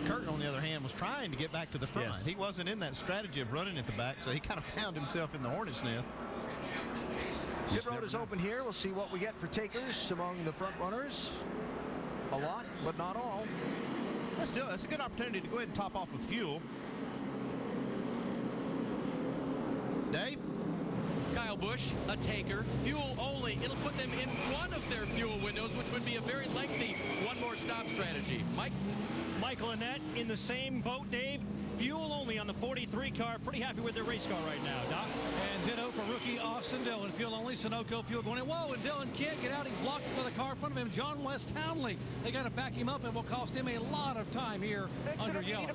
Kurt, on the other hand, was trying to get back to the front.
Yes.
He wasn't in that strategy of running at the back, so he kind of found himself in the hornet's nest.
Pit road is open here. We'll see what we get for takers among the front runners. A lot, but not all.
That's a good opportunity to go ahead and top off with fuel. Dave?
Kyle Busch, a taker, fuel only. It'll put them in one of their fuel windows, which would be a very lengthy one more stop strategy. Mike?
Michael Annette in the same boat, Dave. Fuel only on the 43 car. Pretty happy with their race car right now, Doc.
And ditto for rookie Austin Dillon. Fuel only, Sunoco fuel going in. Whoa, and Dillon can't get out. He's blocked by the car in front of him. John West Townley. They got to back him up. It will cost him a lot of time here under yellow.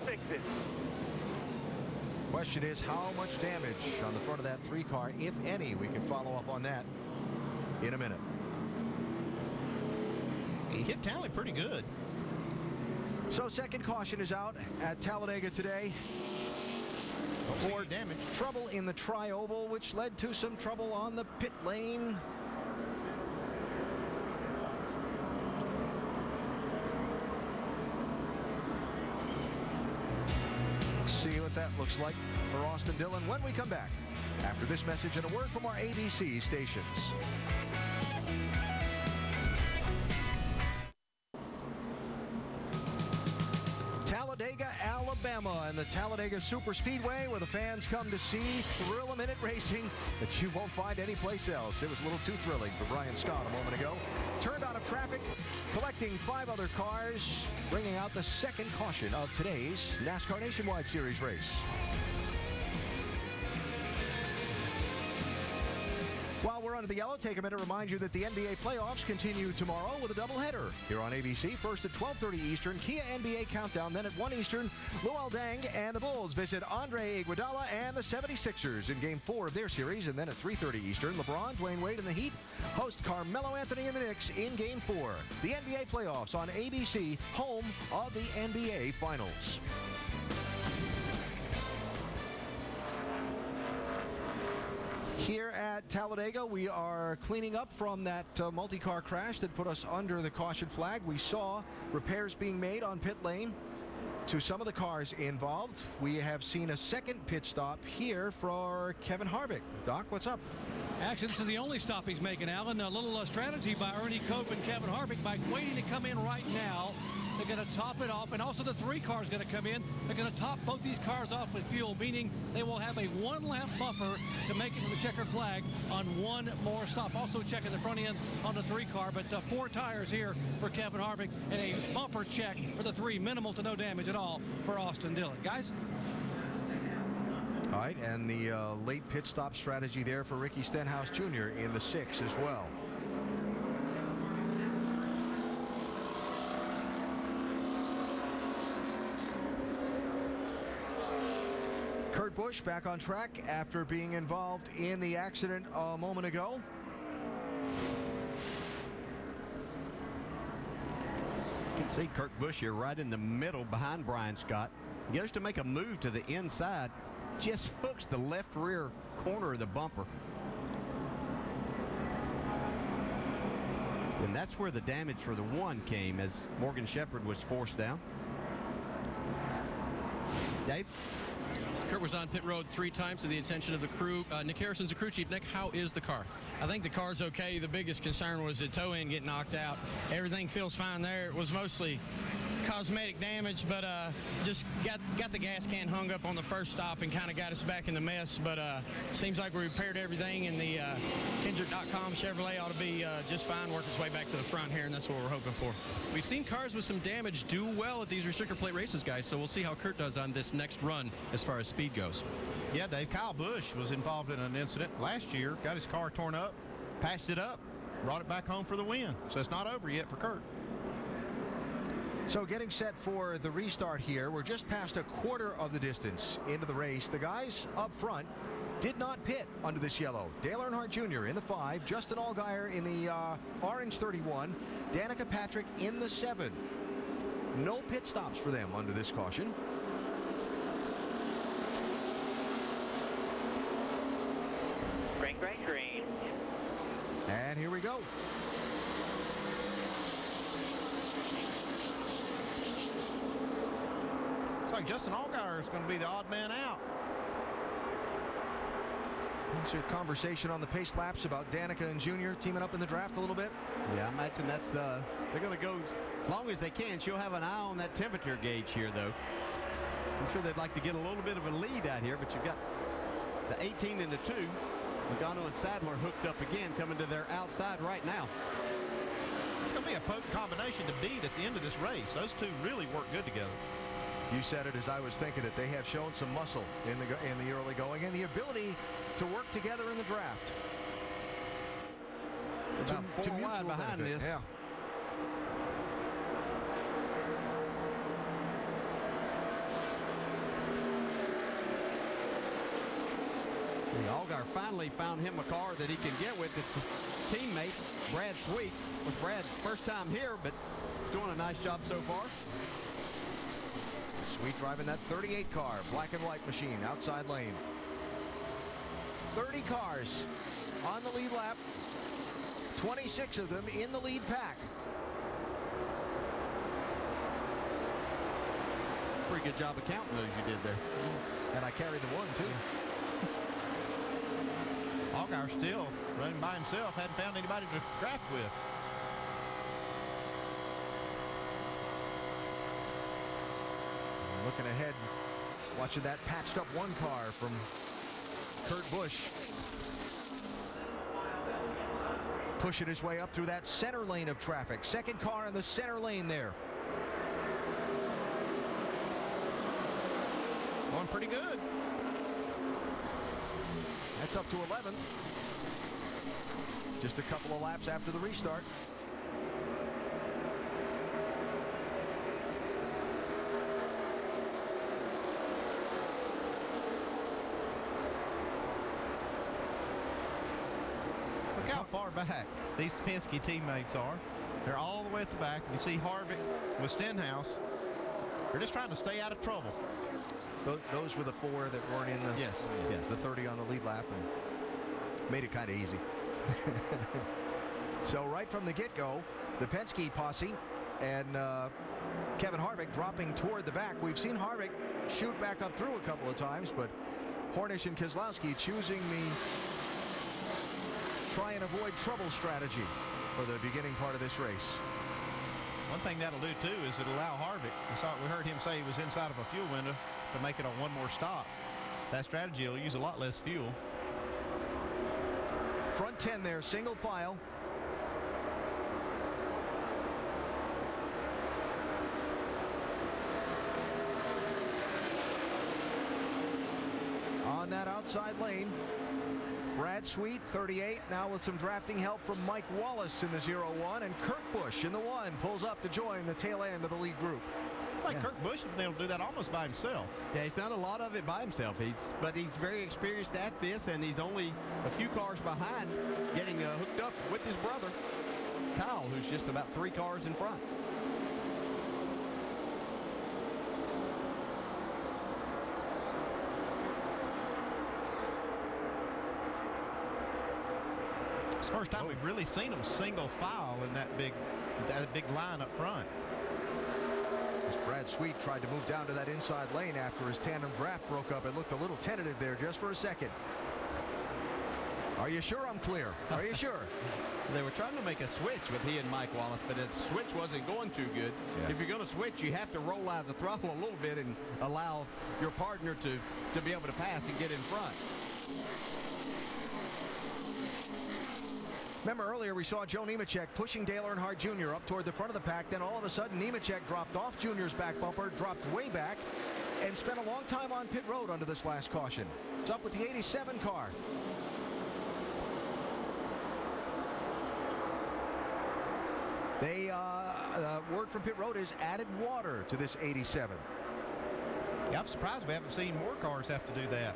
Question is, how much damage on the front of that 3 car, if any? We can follow up on that in a minute.
He hit Townley pretty good.
So second caution is out at Talladega today for
damage.
Trouble in the tri-oval, which led to some trouble on the pit lane. Let's see what that looks like for Austin Dillon when we come back after this message and a word from our ABC stations. Alabama, and the Talladega Superspeedway, where the fans come to see thrill-a-minute racing that you won't find anyplace else. It was a little too thrilling for Brian Scott a moment ago. Turned out of traffic, collecting 5 other cars, bringing out the second caution of today's NASCAR Nationwide Series race. While we're under the yellow, take a minute to remind you that the NBA playoffs continue tomorrow with a doubleheader. Here on ABC, first at 12:30 Eastern, Kia NBA Countdown. Then at 1 Eastern, Luol Deng and the Bulls visit Andre Iguodala and the 76ers in Game 4 of their series. And then at 3:30 Eastern, LeBron, Dwayne Wade, and the Heat host Carmelo Anthony and the Knicks in Game 4. The NBA playoffs on ABC, home of the NBA Finals. Here at Talladega, we are cleaning up from that multi-car crash that put us under the caution flag. We saw repairs being made on pit lane to some of the cars involved. We have seen a second pit stop here for Kevin Harvick. Doc, what's up?
Actually, this is the only stop he's making, Alan. A little strategy by Ernie Cope and Kevin Harvick by waiting to come in right now. They're going to top it off, and also the 3 cars going to come in. They're going to top both these cars off with fuel, meaning they will have a 1-lap buffer to make it to the checkered flag on one more stop. Also checking the front end on the 3 car, but 4 tires here for Kevin Harvick and a bumper check for the 3. Minimal to no damage at all for Austin Dillon. Guys?
All right, and the late pit stop strategy there for Ricky Stenhouse Jr. in the 6 as well. Kurt Busch back on track after being involved in the accident a moment ago.
You can see Kurt Busch here right in the middle behind Brian Scott. He goes to make a move to the inside, just hooks the left rear corner of the bumper. And that's where the damage for the 1 came as Morgan Shepherd was forced down. Dave?
Kurt was on pit road 3 times to the attention of the crew. Nick Harrison's the crew chief. Nick, how is the car?
I think the car's okay. The biggest concern was the toe end getting knocked out. Everything feels fine there. It was mostly cosmetic damage, but just got the gas can hung up on the first stop and kind of got us back in the mess. But seems like we repaired everything, and the Hendrick.com Chevrolet ought to be just fine, work its way back to the front here, and that's what we're hoping for.
We've seen cars with some damage do well at these restrictor plate races, guys, so we'll see how Kurt does on this next run as far as speed goes.
Yeah, Dave, Kyle Busch was involved in an incident last year, got his car torn up, patched it up, brought it back home for the win. So it's not over yet for Kurt.
So getting set for the restart here. We're just past a quarter of the distance into the race. The guys up front did not pit under this yellow. Dale Earnhardt Jr. in the 5, Justin Allgaier in the orange 31, Danica Patrick in the 7. No pit stops for them under this caution.
Green, green, green.
And here we go.
Looks like Justin Allgaier is going to be the odd man out.
There's your conversation on the pace laps about Danica and Jr. teaming up in the draft a little bit.
Yeah, I imagine that's they're going to go as long as they can. She'll have an eye on that temperature gauge here, though. I'm sure they'd like to get a little bit of a lead out here, but you've got the 18 and the 2. Logano and Sadler hooked up again, coming to their outside right now.
It's going to be a potent combination to beat at the end of this race. Those 2 really work good together.
You said it as I was thinking it. They have shown some muscle in the early going and the ability to work together in the draft.
About 4 wide behind this.
Yeah.
Allgaier finally found him a car that he can get with his teammate, Brad Sweet. It was Brad's first time here, but he's doing a nice job so far.
Sweet driving that 38 car, black and white machine, outside lane. 30 cars on the lead lap, 26 of them in the lead pack.
Pretty good job of counting those you did there.
And I carried the 1, too.
Allgaier still running by himself, hadn't found anybody to draft with.
looking ahead, watching that patched up one car from Kurt Busch. Pushing his way up through that center lane of traffic. Second car in the center lane there.
Going pretty good.
That's up to 11. Just a couple of laps after the restart.
Look how far back these Penske teammates are. They're all the way at the back. You see Harvick with Stenhouse. They're just trying to stay out of trouble.
Those were the four that weren't in the, the 30 on the lead lap, and made it kind of easy. So right from the get-go, the Penske posse and Kevin Harvick dropping toward the back. We've seen Harvick shoot back up through a couple of times, but Hornish and Keselowski choosing the try and avoid trouble strategy for the beginning part of this race.
One thing that'll do too is it'll allow Harvick, we heard him say he was inside of a fuel window, to make it on one more stop. That strategy will use a lot less fuel.
Front 10 there, single file. On that outside lane, Brad Sweet, 38, now with some drafting help from Mike Wallace in the 0-1, and Kurt Busch in the 1 pulls up to join the tail end of the lead group.
It's like Kurt Busch has been able to do that almost by himself.
Yeah, he's done a lot of it by himself. But he's very experienced at this, and he's only a few cars behind, getting hooked up with his brother, Kyle, who's just about 3 cars in front.
It's the first time we've really seen them single file in that big line up front.
As Brad Sweet tried to move down to that inside lane after his tandem draft broke up, it looked a little tentative there just for a second. Are you sure I'm clear? Are you sure?
They were trying to make a switch with he and Mike Wallace, but the switch wasn't going too good. Yeah. If you're going to switch, you have to roll out of the throttle a little bit and allow your partner to be able to pass and get in front.
Remember earlier we saw Joe Nemechek pushing Dale Earnhardt Jr. up toward the front of the pack. Then all of a sudden Nemechek dropped off Jr.'s back bumper, dropped way back, and spent a long time on pit road under this last caution. It's up with the 87 car. They word from pit road is added water to this 87.
Yeah, I'm surprised we haven't seen more cars have to do that.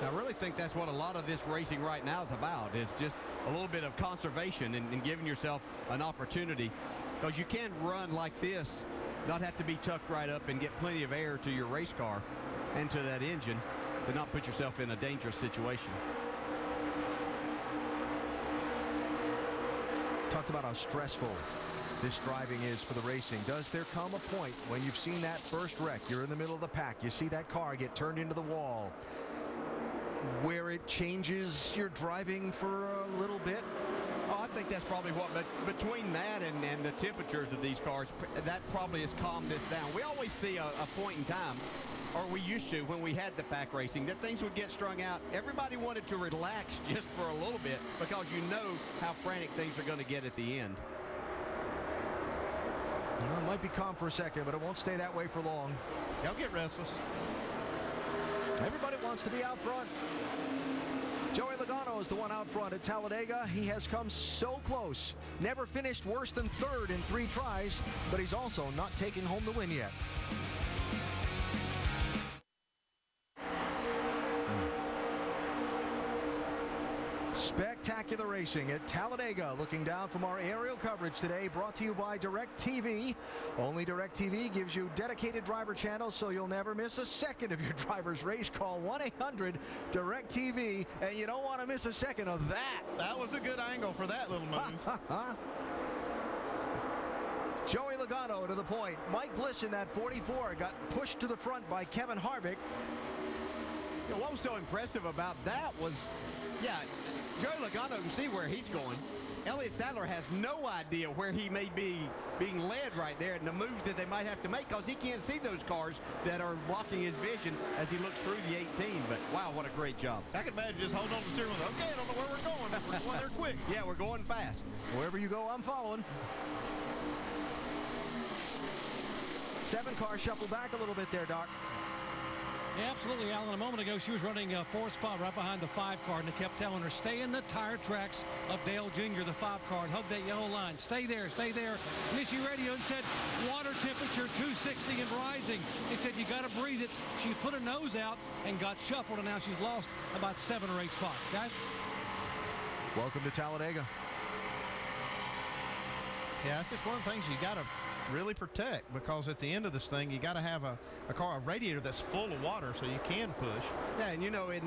I really think that's what a lot of this racing right now is about, is just a little bit of conservation and giving yourself an opportunity, because you can't run like this, not have to be tucked right up and get plenty of air to your race car and to that engine to not put yourself in a dangerous situation.
Talked about how stressful this driving is for the racing. Does there come a point when you've seen that first wreck, you're in the middle of the pack, you see that car get turned into the wall, where it changes your driving for a little bit?
Oh, I think that's probably what, but between that and the temperatures of these cars, that probably has calmed this down. We always see a point in time, or we used to when we had the pack racing, that things would get strung out. Everybody wanted to relax just for a little bit because you know how frantic things are going to get at the end.
Well, it might be calm for a second, but it won't stay that way for long.
They'll get restless.
Everybody wants to be out front. Joey Logano is the one out front at Talladega. He has come so close. Never finished worse than third in 3 tries, but he's also not taking home the win yet. Spectacular racing at Talladega. Looking down from our aerial coverage today, brought to you by DirecTV. Only DirecTV gives you dedicated driver channels, so you'll never miss a second of your driver's race. Call 1-800-DirecTV, and you don't want to miss a second of that.
That was a good angle for that little move.
Joey Logano to the point. Mike Bliss in that 44 got pushed to the front by Kevin Harvick.
You know, what was so impressive about that was, yeah, Joey Logano can see where he's going. Elliott Sadler has no idea where he may be being led right there and the moves that they might have to make, because he can't see those cars that are blocking his vision as he looks through the 18. But wow, what a great job.
I can imagine just holding on to the steering wheel. Okay, I don't know where we're going, but we're going there quick.
Yeah, we're going fast.
Wherever you go, I'm following. 7 cars shuffle back a little bit there, Doc.
Yeah, absolutely, Alan. A moment ago, she was running a 4th spot right behind the 5 car, and they kept telling her, stay in the tire tracks of Dale Jr., the 5 car, and hug that yellow line. Stay there, stay there. And then she radioed and said, water temperature 260 and rising. They said, you got to breathe it. She put her nose out and got shuffled, and now she's lost about 7 or 8 spots. Guys?
Welcome to Talladega.
Yeah, that's just one of the things you got to really protect, because at the end of this thing, you got to have a radiator that's full of water so you can push.
Yeah, and you know, in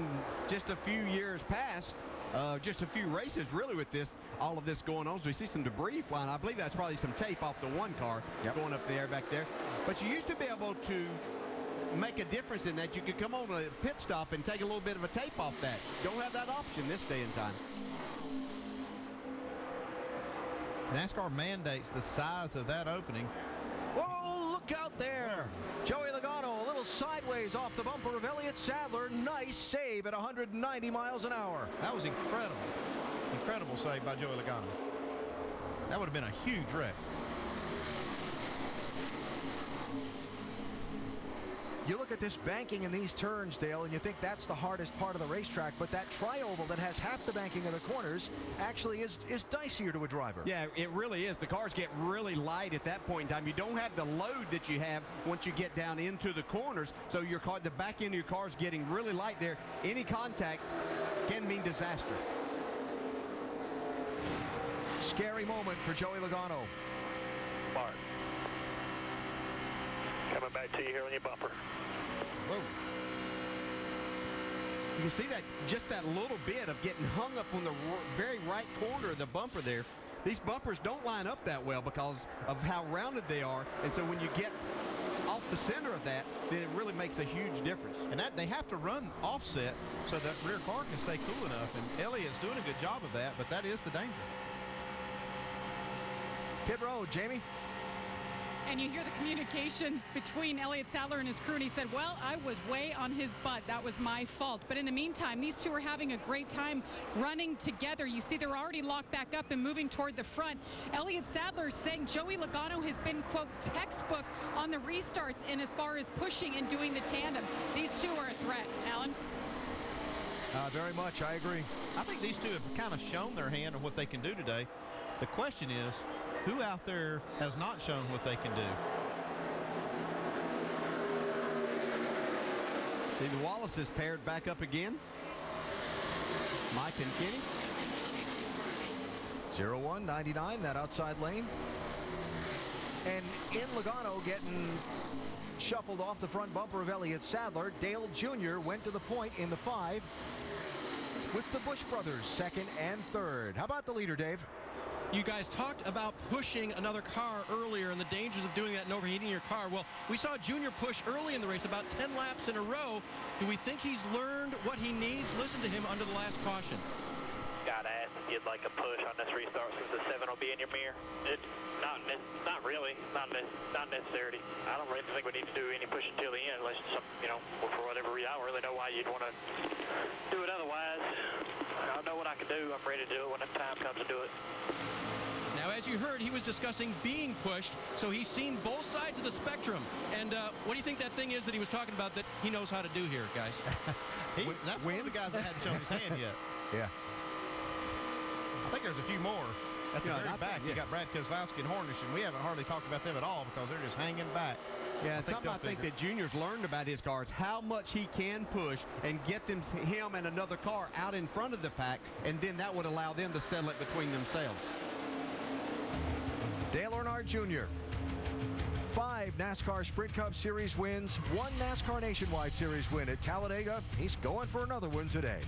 just a few years past, just a few races really with all of this going on, so we see some debris flying. I believe that's probably some tape off the 1 car going up there back there. But you used to be able to make a difference in that. You could come on a pit stop and take a little bit of a tape off that. Don't have that option this day and time.
NASCAR mandates the size of that opening.
Whoa, look out there. Joey Logano a little sideways off the bumper of Elliott Sadler. Nice save at 190 miles an hour.
That was incredible. Incredible save by Joey Logano. That would have been a huge wreck.
You look at this banking in these turns, Dale, and you think that's the hardest part of the racetrack, but that tri-oval that has half the banking of the corners actually is dicier to a driver.
Yeah, it really is. The cars get really light at that point in time. You don't have the load that you have once you get down into the corners, so your car, the back end of your car is getting really light there. Any contact can mean disaster.
Scary moment for Joey Logano.
Mark. Coming back to you here on your bumper.
Whoa. You can see that, just that little bit of getting hung up on the very right corner of the bumper there. These bumpers don't line up that well because of how rounded they are, and so when you get off the center of that, then it really makes a huge difference.
And that they have to run offset so that rear car can stay cool enough, and Elliott's doing a good job of that, but that is the danger.
Pit road, Jamie.
And you hear the communications between Elliott Sadler and his crew, and he said, well, I was way on his butt. That was my fault. But in the meantime, these two are having a great time running together. You see they're already locked back up and moving toward the front. Elliott Sadler saying Joey Logano has been, quote, textbook on the restarts and as far as pushing and doing the tandem. These two are a threat. Alan?
Very much. I agree.
I think these two have kind of shown their hand on what they can do today. The question is, who out there has not shown what they can do?
See the Wallaces paired back up again. Mike and Kenny.
0199, that outside lane. And in Logano getting shuffled off the front bumper of Elliott Sadler. Dale Jr. went to the point in the 5 with the Busch brothers, 2nd and 3rd. How about the leader, Dave?
You guys talked about pushing another car earlier and the dangers of doing that and overheating your car. Well, we saw Junior push early in the race, about 10 laps in a row. Do we think he's learned what he needs? Listen to him under the last caution.
Gotta ask if you'd like a push on this restart since the 7 will be in your mirror. Not really. Not necessarily. I don't really think we need to do any pushing till the end unless, for whatever reason. I don't really know why you'd want to do it otherwise. I know what I can do. I'm ready to do it when the time comes to do it.
Now, as you heard, he was discussing being pushed, so he's seen both sides of the spectrum. And what do you think that thing is that he was talking about that he knows how to do here, guys?
That's one of the guys that hadn't shown his hand yet.
Yeah.
I think there's a few more. At the very back, you got Brad Keselowski and Hornish, and we haven't hardly talked about them at all because they're just hanging back.
Yeah, it's something I think that Junior's learned about his cars, how much he can push and get him and another car out in front of the pack, and then that would allow them to settle it between themselves.
Dale Earnhardt Jr. 5 NASCAR Sprint Cup Series wins, 1 NASCAR Nationwide Series win at Talladega. He's going for another one today.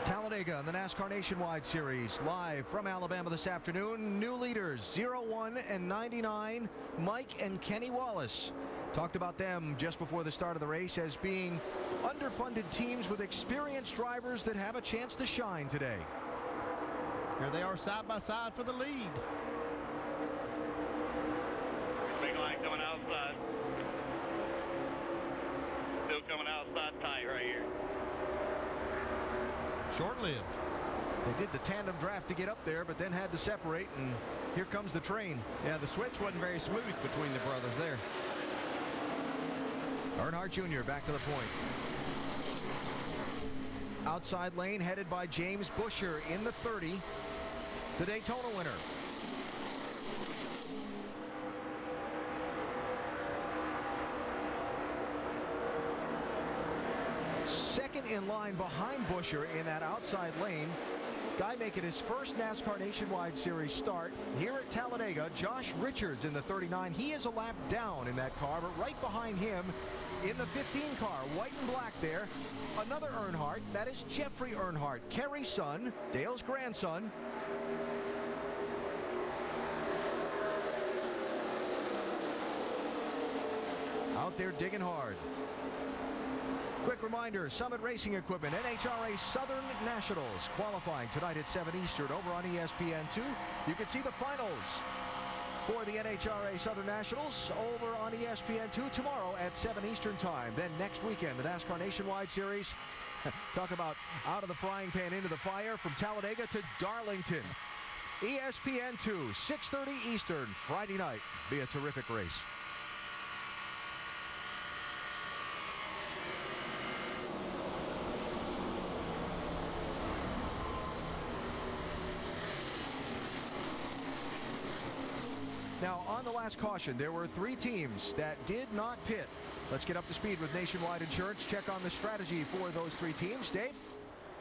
Talladega Talladega in the NASCAR Nationwide Series. Live from Alabama this afternoon. New leaders, 01 and 99, Mike and Kenny Wallace. Talked about them just before the start of the race as being underfunded teams with experienced drivers that have a chance to shine today.
Here they are side by side for the lead.
Big line coming outside. Still coming outside tight right here.
Short-lived.
They did the tandem draft to get up there, but then had to separate, and here comes the train.
Yeah, the switch wasn't very smooth between the brothers there.
Earnhardt Jr. back to the point. Outside lane headed by James Busher in the 30. The Daytona winner. Second in line behind Busher in that outside lane. Guy making his first NASCAR Nationwide Series start here at Talladega. Josh Richards in the 39. He is a lap down in that car, but right behind him in the 15 car, white and black there, another Earnhardt. That is Jeffrey Earnhardt, Kerry's son, Dale's grandson. Out there digging hard. Quick reminder, Summit Racing Equipment, NHRA Southern Nationals, qualifying tonight at 7 Eastern over on ESPN2. You can see the finals for the NHRA Southern Nationals over on ESPN2 tomorrow at 7 Eastern time. Then next weekend, the NASCAR Nationwide Series. Talk about out of the frying pan into the fire, from Talladega to Darlington. ESPN2, 6:30 Eastern, Friday night. Be a terrific race. Now, on the last caution, there were 3 teams that did not pit. Let's get up to speed with Nationwide Insurance. Check on the strategy for those 3 teams. Dave?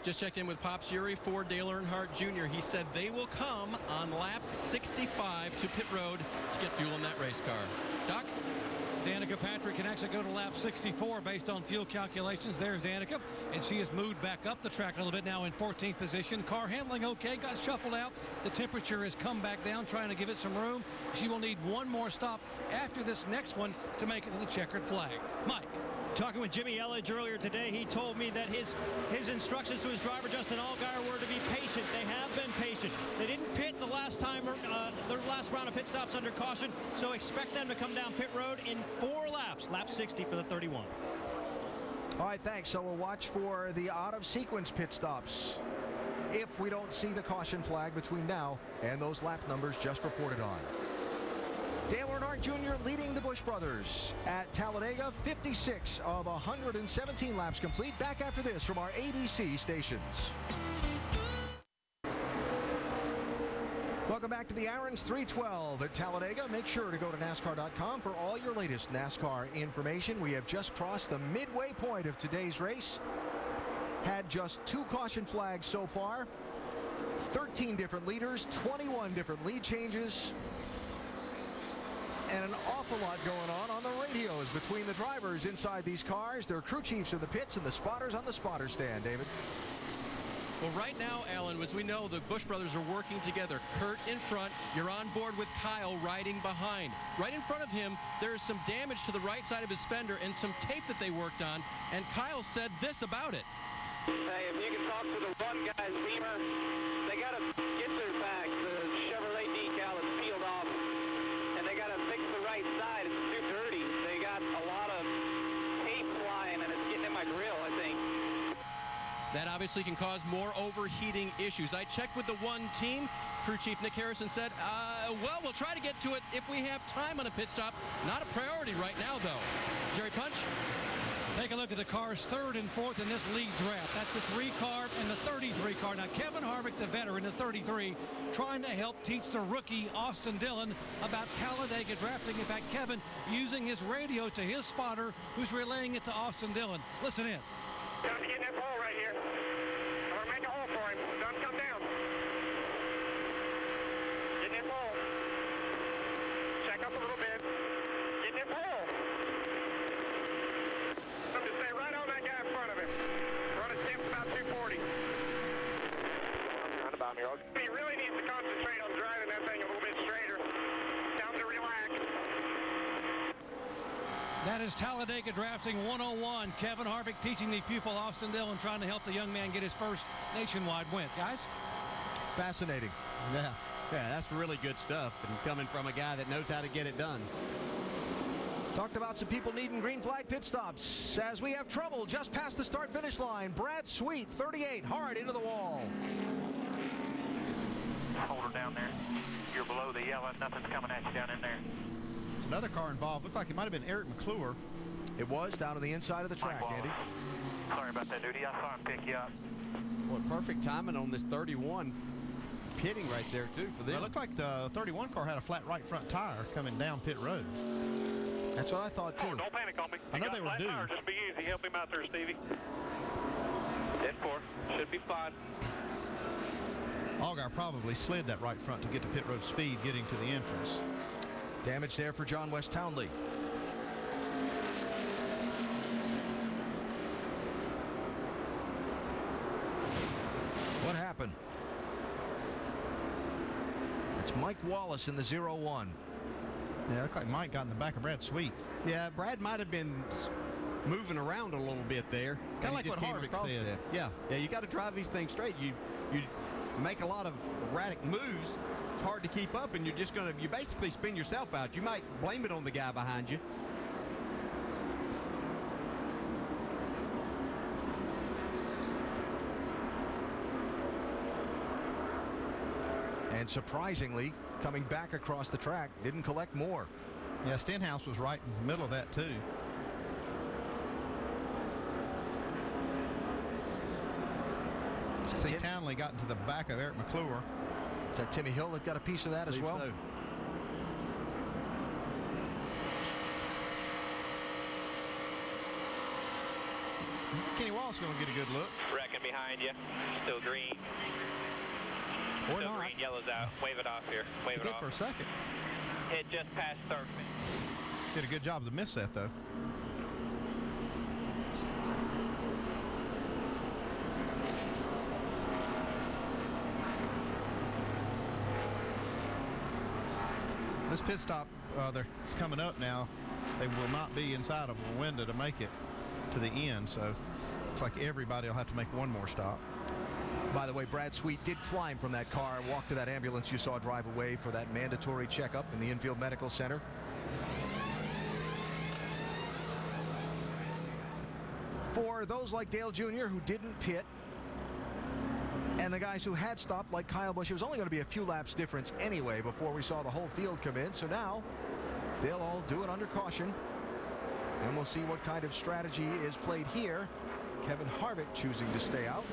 Just checked in with Pops Uri for Dale Earnhardt Jr. He said they will come on lap 65 to pit road to get fuel in that race car. Doc?
Danica Patrick can actually go to lap 64 based on fuel calculations. There's Danica, and she has moved back up the track a little bit now in 14th position. Car handling okay, got shuffled out. The temperature has come back down, trying to give it some room. She will need one more stop after this next one to make it to the checkered flag. Mike.
Talking with Jimmy Elledge earlier today, he told me that his instructions to his driver, Justin Allgaier, were to be patient. They have been patient. They didn't pit the last time, their last round of pit stops under caution, so expect them to come down pit road in 4 laps, lap 60 for the 31.
All right, thanks. So we'll watch for the out-of-sequence pit stops if we don't see the caution flag between now and those lap numbers just reported on. Dale Earnhardt Jr. leading the Busch brothers at Talladega, 56 of 117 laps complete. Back after this from our ABC stations. Welcome back to the Aaron's 312 at Talladega. Make sure to go to NASCAR.com for all your latest NASCAR information. We have just crossed the midway point of today's race. Had just 2 caution flags so far. 13 different leaders, 21 different lead changes. And an awful lot going on the radios between the drivers inside these cars, their crew chiefs in the pits, and the spotters on the spotter stand. David?
Well, right now, Alan, as we know, the Busch brothers are working together. Kurt in front. You're on board with Kyle riding behind. Right in front of him, there is some damage to the right side of his fender and some tape that they worked on. And Kyle said this about it.
Hey, if you can talk to the one guy's Beamer, they got to get their back. The Chevrolet decal is peeled off. They got to fix the right side. It's too dirty. They got a lot of tape flying, and it's getting in my grill, I think.
That obviously can cause more overheating issues. I checked with the one team. Crew Chief Nick Harrison said, well, we'll try to get to it if we have time on a pit stop. Not a priority right now, though. Jerry Punch?
Take a look at the cars 3rd and 4th in this lead draft. That's the 3 car and the 33 car. Now, Kevin Harvick, the veteran, the 33, trying to help teach the rookie Austin Dillon about Talladega drafting. In fact, Kevin using his radio to his spotter, who's relaying it to Austin Dillon. Listen in.
Time to get in that hole right here. I'm going to make a hole for him. Don't come down. Get in that hole. Check up a little bit. Get in that hole. I'm just stay right on that guy in front of him. Run a temp about 240.
He really needs to concentrate on driving that thing a little bit straighter. Down to relax.
That is Talladega Drafting 101. Kevin Harvick teaching the pupil Austin Dillon, trying to help the young man get his first nationwide win. Guys?
Fascinating.
Yeah, that's really good stuff, and coming from a guy that knows how to get it done.
Talked about some people needing green flag pit stops as we have trouble just past the start-finish line. Brad Sweet, 38, hard into the wall.
Hold her down there. You're below the yellow. Nothing's coming at you down in there.
Another car involved. Looked like it might have been Eric McClure.
It was down to the inside of the track, Andy.
Sorry about that, Duty. I saw him pick you up.
Well, perfect timing on this 31 pitting right there, too, for them.
It looked like the 31 car had a flat right front tire coming down pit road.
That's what I thought, too.
Oh, don't panic on me.
I know they were due.
Just be easy. Help him out there, Stevie. 10-4. Should be fine.
Allgaier probably slid that right front to get to pit road speed getting to the entrance.
Damage there for John West Townley. What happened? It's Mike Wallace in the 0-1.
Yeah, it looked like Mike got in the back of Brad Sweet.
Yeah, Brad might have been moving around a little bit there.
Kind of like what Harvick said.
Yeah, you got to drive these things straight. You make a lot of erratic moves. It's hard to keep up, and you basically spin yourself out. You might blame it on the guy behind you.
And surprisingly, coming back across the track, didn't collect more.
Yeah, Stenhouse was right in the middle of that, too. See, Townley got into the back of Eric McClure.
Is that Timmy Hill that got a piece of that as well?
So.
Kenny Wallace going to get a good look.
Wrecking behind you. Still green.
Or
Still
not.
green, yellow's out. Wave it off here. Wave
He
it
did
off.
for a second.
Hit just past third base.
Did a good job to miss that, though. This pit stop that's coming up now, they will not be inside of a window to make it to the end, so looks like everybody will have to make one more stop.
By the way, Brad Sweet did climb from that car, walk to that ambulance you saw drive away for that mandatory checkup in the infield medical center. For those like Dale Jr. who didn't pit, and the guys who had stopped, like Kyle Busch, it was only going to be a few laps difference anyway before we saw the whole field come in. So now they'll all do it under caution, and we'll see what kind of strategy is played here. Kevin Harvick choosing to stay out.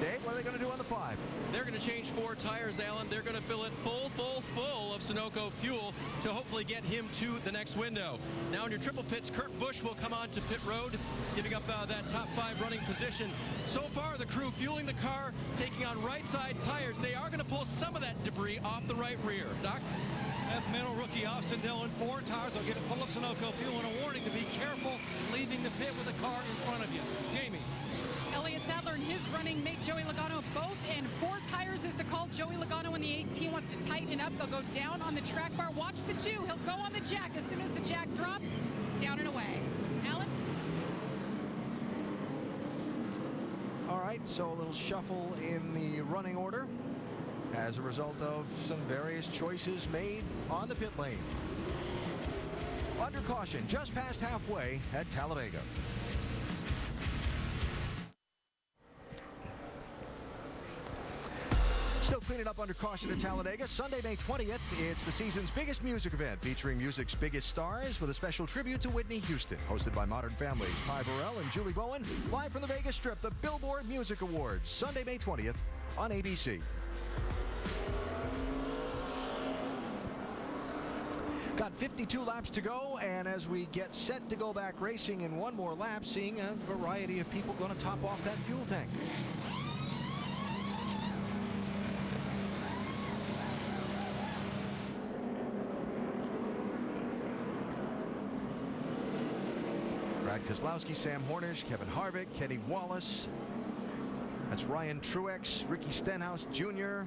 Dave, what are they going to do on the 5?
They're going to change 4 tires, Alan. They're going to fill it full of Sunoco fuel to hopefully get him to the next window. Now in your triple pits, Kurt Busch will come on to pit road, giving up that top 5 running position. So far, the crew fueling the car, taking on right side tires. They are going to pull some of that debris off the right rear. Doc?
Middle rookie Austin Dillon, 4 tires. They'll get it full of Sunoco fuel, and a warning to be careful leaving the pit with a car in front of you. Jamie.
Elliott Sadler and his running mate Joey Logano both in 4 tires is the call. Joey Logano in the 18 wants to tighten up. They'll go down on the track bar. Watch the 2. He'll go on the jack. As soon as the jack drops, down and away. Alan?
All right, so a little shuffle in the running order as a result of some various choices made on the pit lane. Under caution, just past halfway at Talladega. Still cleaning up under caution at Talladega. Sunday, May 20th, it's the season's biggest music event featuring music's biggest stars with a special tribute to Whitney Houston. Hosted by Modern Family's Ty Burrell and Julie Bowen. Live from the Vegas Strip, the Billboard Music Awards. Sunday, May 20th on ABC. Got 52 laps to go, and as we get set to go back racing in one more lap, seeing a variety of people going to top off that fuel tank. Brad Keselowski, Sam Hornish, Kevin Harvick, Kenny Wallace, That's Ryan Truex, Ricky Stenhouse Jr.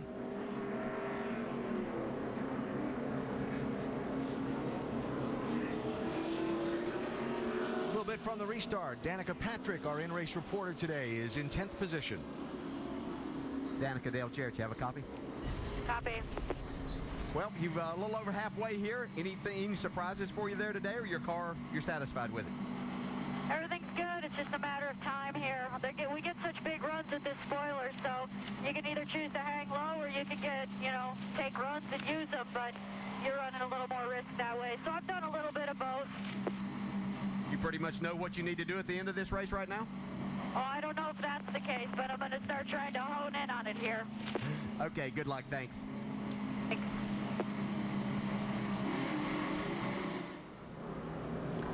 A little bit from the restart. Danica Patrick, our in-race reporter today, is in 10th position.
Danica, Dale Jarrett, you have a copy?
Copy.
Well, you've a little over halfway here. Any surprises for you there today, or your car, you're satisfied with it?
Everything's good. It's just a matter of time here. We get such big runs with this spoiler, so you can either choose to hang low or you can get, take runs and use them, but you're running a little more risk that way. So I've done a little bit of both.
You pretty much know what you need to do at the end of this race right now?
Oh, I don't know if that's the case, but I'm going to start trying to hone in on it here.
Okay, good luck. Thanks.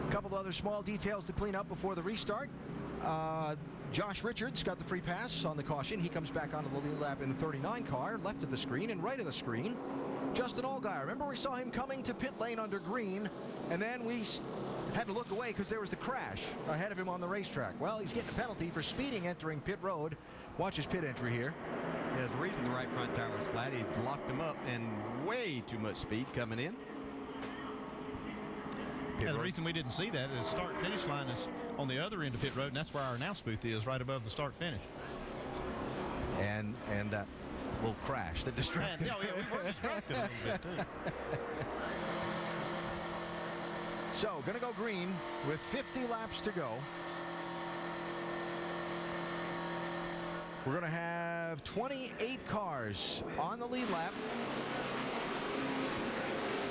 A couple other small details to clean up before the restart. Josh Richards got the free pass on the caution. He comes back onto the lead lap in the 39 car, left of the screen and right of the screen. Justin Allgaier, remember we saw him coming to pit lane under green, and then we had to look away because there was the crash ahead of him on the racetrack. Well, he's getting a penalty for speeding entering pit road. Watch his pit entry here.
Yeah, there's a reason the right front tire was flat. He locked him up and way too much speed coming in.
Yeah, the reason we didn't see that is start-finish line is on the other end of pit road, and that's where our announce booth is, right above the start-finish.
And that little crash that distracted.
Yeah, we were distracted a little bit, too.
So, going to go green with 50 laps to go. We're going to have 28 cars on the lead lap.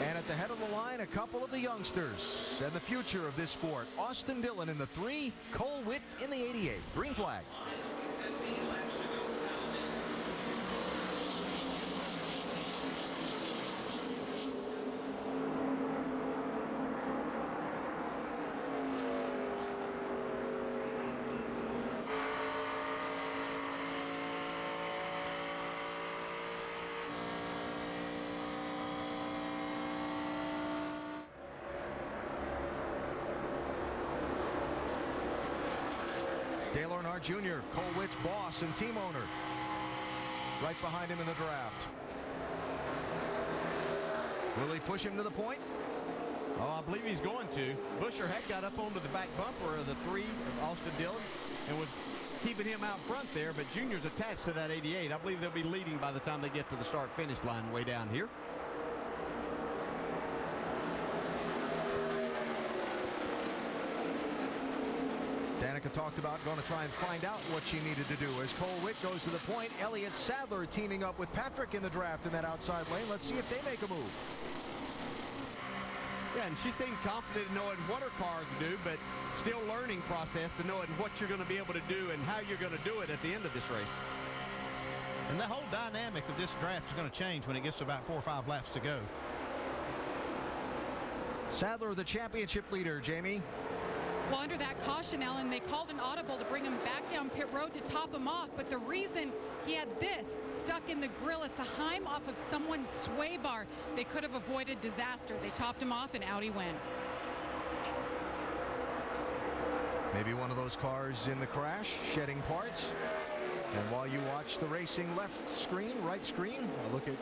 And at the head of the line, a couple of the youngsters and the future of this sport. Austin Dillon in the 3, Cole Witt in the 88. Green flag. Dale Earnhardt Jr., Cole Witt's boss and team owner, right behind him in the draft. Will he push him to the point?
Oh, I believe he's going to. Busher had got up onto the back bumper of the 3 of Austin Dillon and was keeping him out front there, but Junior's attached to that 88. I believe they'll be leading by the time they get to the start-finish line way down here.
Danica talked about going to try and find out what she needed to do as Cole Witt goes to the point. Elliott Sadler teaming up with Patrick in the draft in that outside lane. Let's see if they make a move.
Yeah, and she seemed confident in knowing what her car can do, but still learning process to knowing what you're going to be able to do and how you're going to do it at the end of this race.
And the whole dynamic of this draft is going to change when it gets to about 4 or 5 laps to go.
Sadler, the championship leader, Jamie.
Well, under that caution, Ellen, they called an audible to bring him back down pit road to top him off. But the reason he had this stuck in the grill, it's a Heim off of someone's sway bar. They could have avoided disaster. They topped him off and out he went.
Maybe one of those cars in the crash, shedding parts. And while you watch the racing left screen, right screen, I look at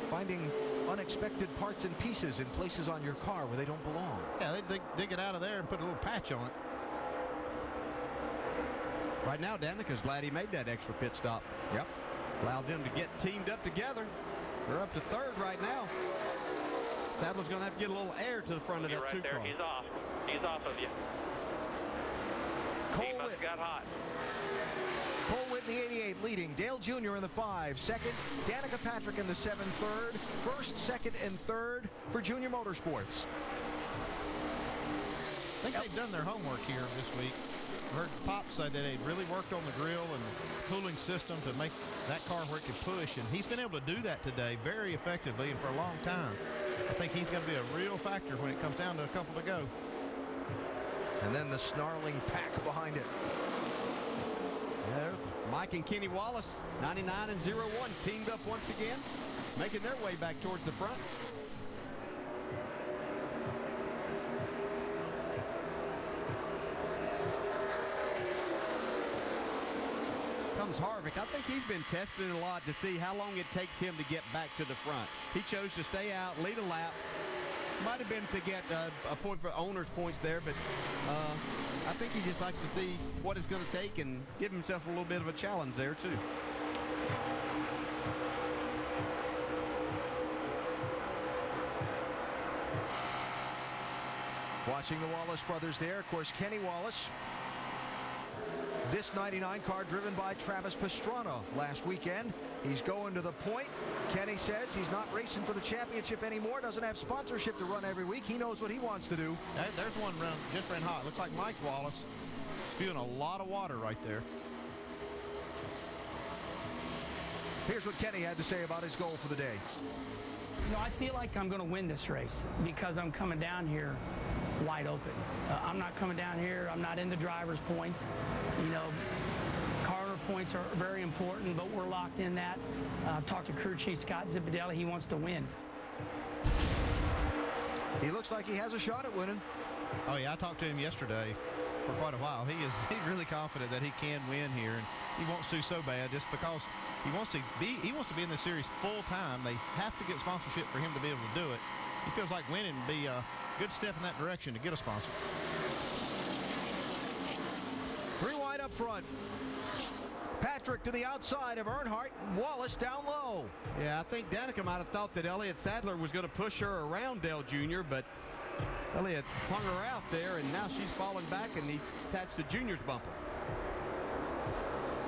finding unexpected parts and pieces in places on your car where they don't belong.
Yeah, they dig it out of there and put a little patch on it.
Right now, Danica's glad he made that extra pit stop.
Yep.
Allowed them to get teamed up together. They're up to 3rd right now. Sadler's going to have to get a little air to the front of that
right
2
there.
car.
He's off. He's off of you. He must have got hot.
Cole Witt in the 88 leading. Dale Jr. in the 5. Second, Danica Patrick in the 7 third. First, second, and third for Junior Motorsports.
I think they've done their homework here this week. I heard Pop say that they really worked on the grill and the cooling system to make that car where it could push, and he's been able to do that today very effectively and for a long time. I think he's going to be a real factor when it comes down to a couple to go.
And then the snarling pack behind it.
Yeah, Mike and Kenny Wallace, 99 and 01, teamed up once again, making their way back towards the front. comes Harvick. I think he's been tested a lot to see how long it takes him to get back to the front. He chose to stay out, lead a lap. Might have been to get a point for owner's points there, but I think he just likes to see what it's going to take and give himself a little bit of a challenge there, too.
Watching the Wallace brothers there, of course, Kenny Wallace. This 99 car driven by Travis Pastrana last weekend. He's going to the point. Kenny says he's not racing for the championship anymore, doesn't have sponsorship to run every week. He knows what he wants to do.
There's one run, just ran hot. Looks like Mike Wallace spewing a lot of water right there.
Here's what Kenny had to say about his goal for the day.
You know, I feel like I'm going to win this race because I'm coming down here wide open. I'm not coming down here. I'm not in the driver's points. You know, car points are very important, but we're locked in that. I've talked to crew chief Scott Zipadelli. He wants to win.
He looks like he has a shot at winning.
Oh, yeah, I talked to him yesterday for quite a while. He's really confident that he can win here, and he wants to so bad just because he wants to be in this series full time. They have to get sponsorship for him to be able to do it. He feels like winning would be a good step in that direction to get a sponsor.
3 wide up front. Patrick to the outside of Earnhardt, and Wallace down low.
Yeah, I think Danica might have thought that Elliott Sadler was going to push her around Dale Jr., but Elliott hung her out there, and now she's falling back, and he's attached to Junior's bumper.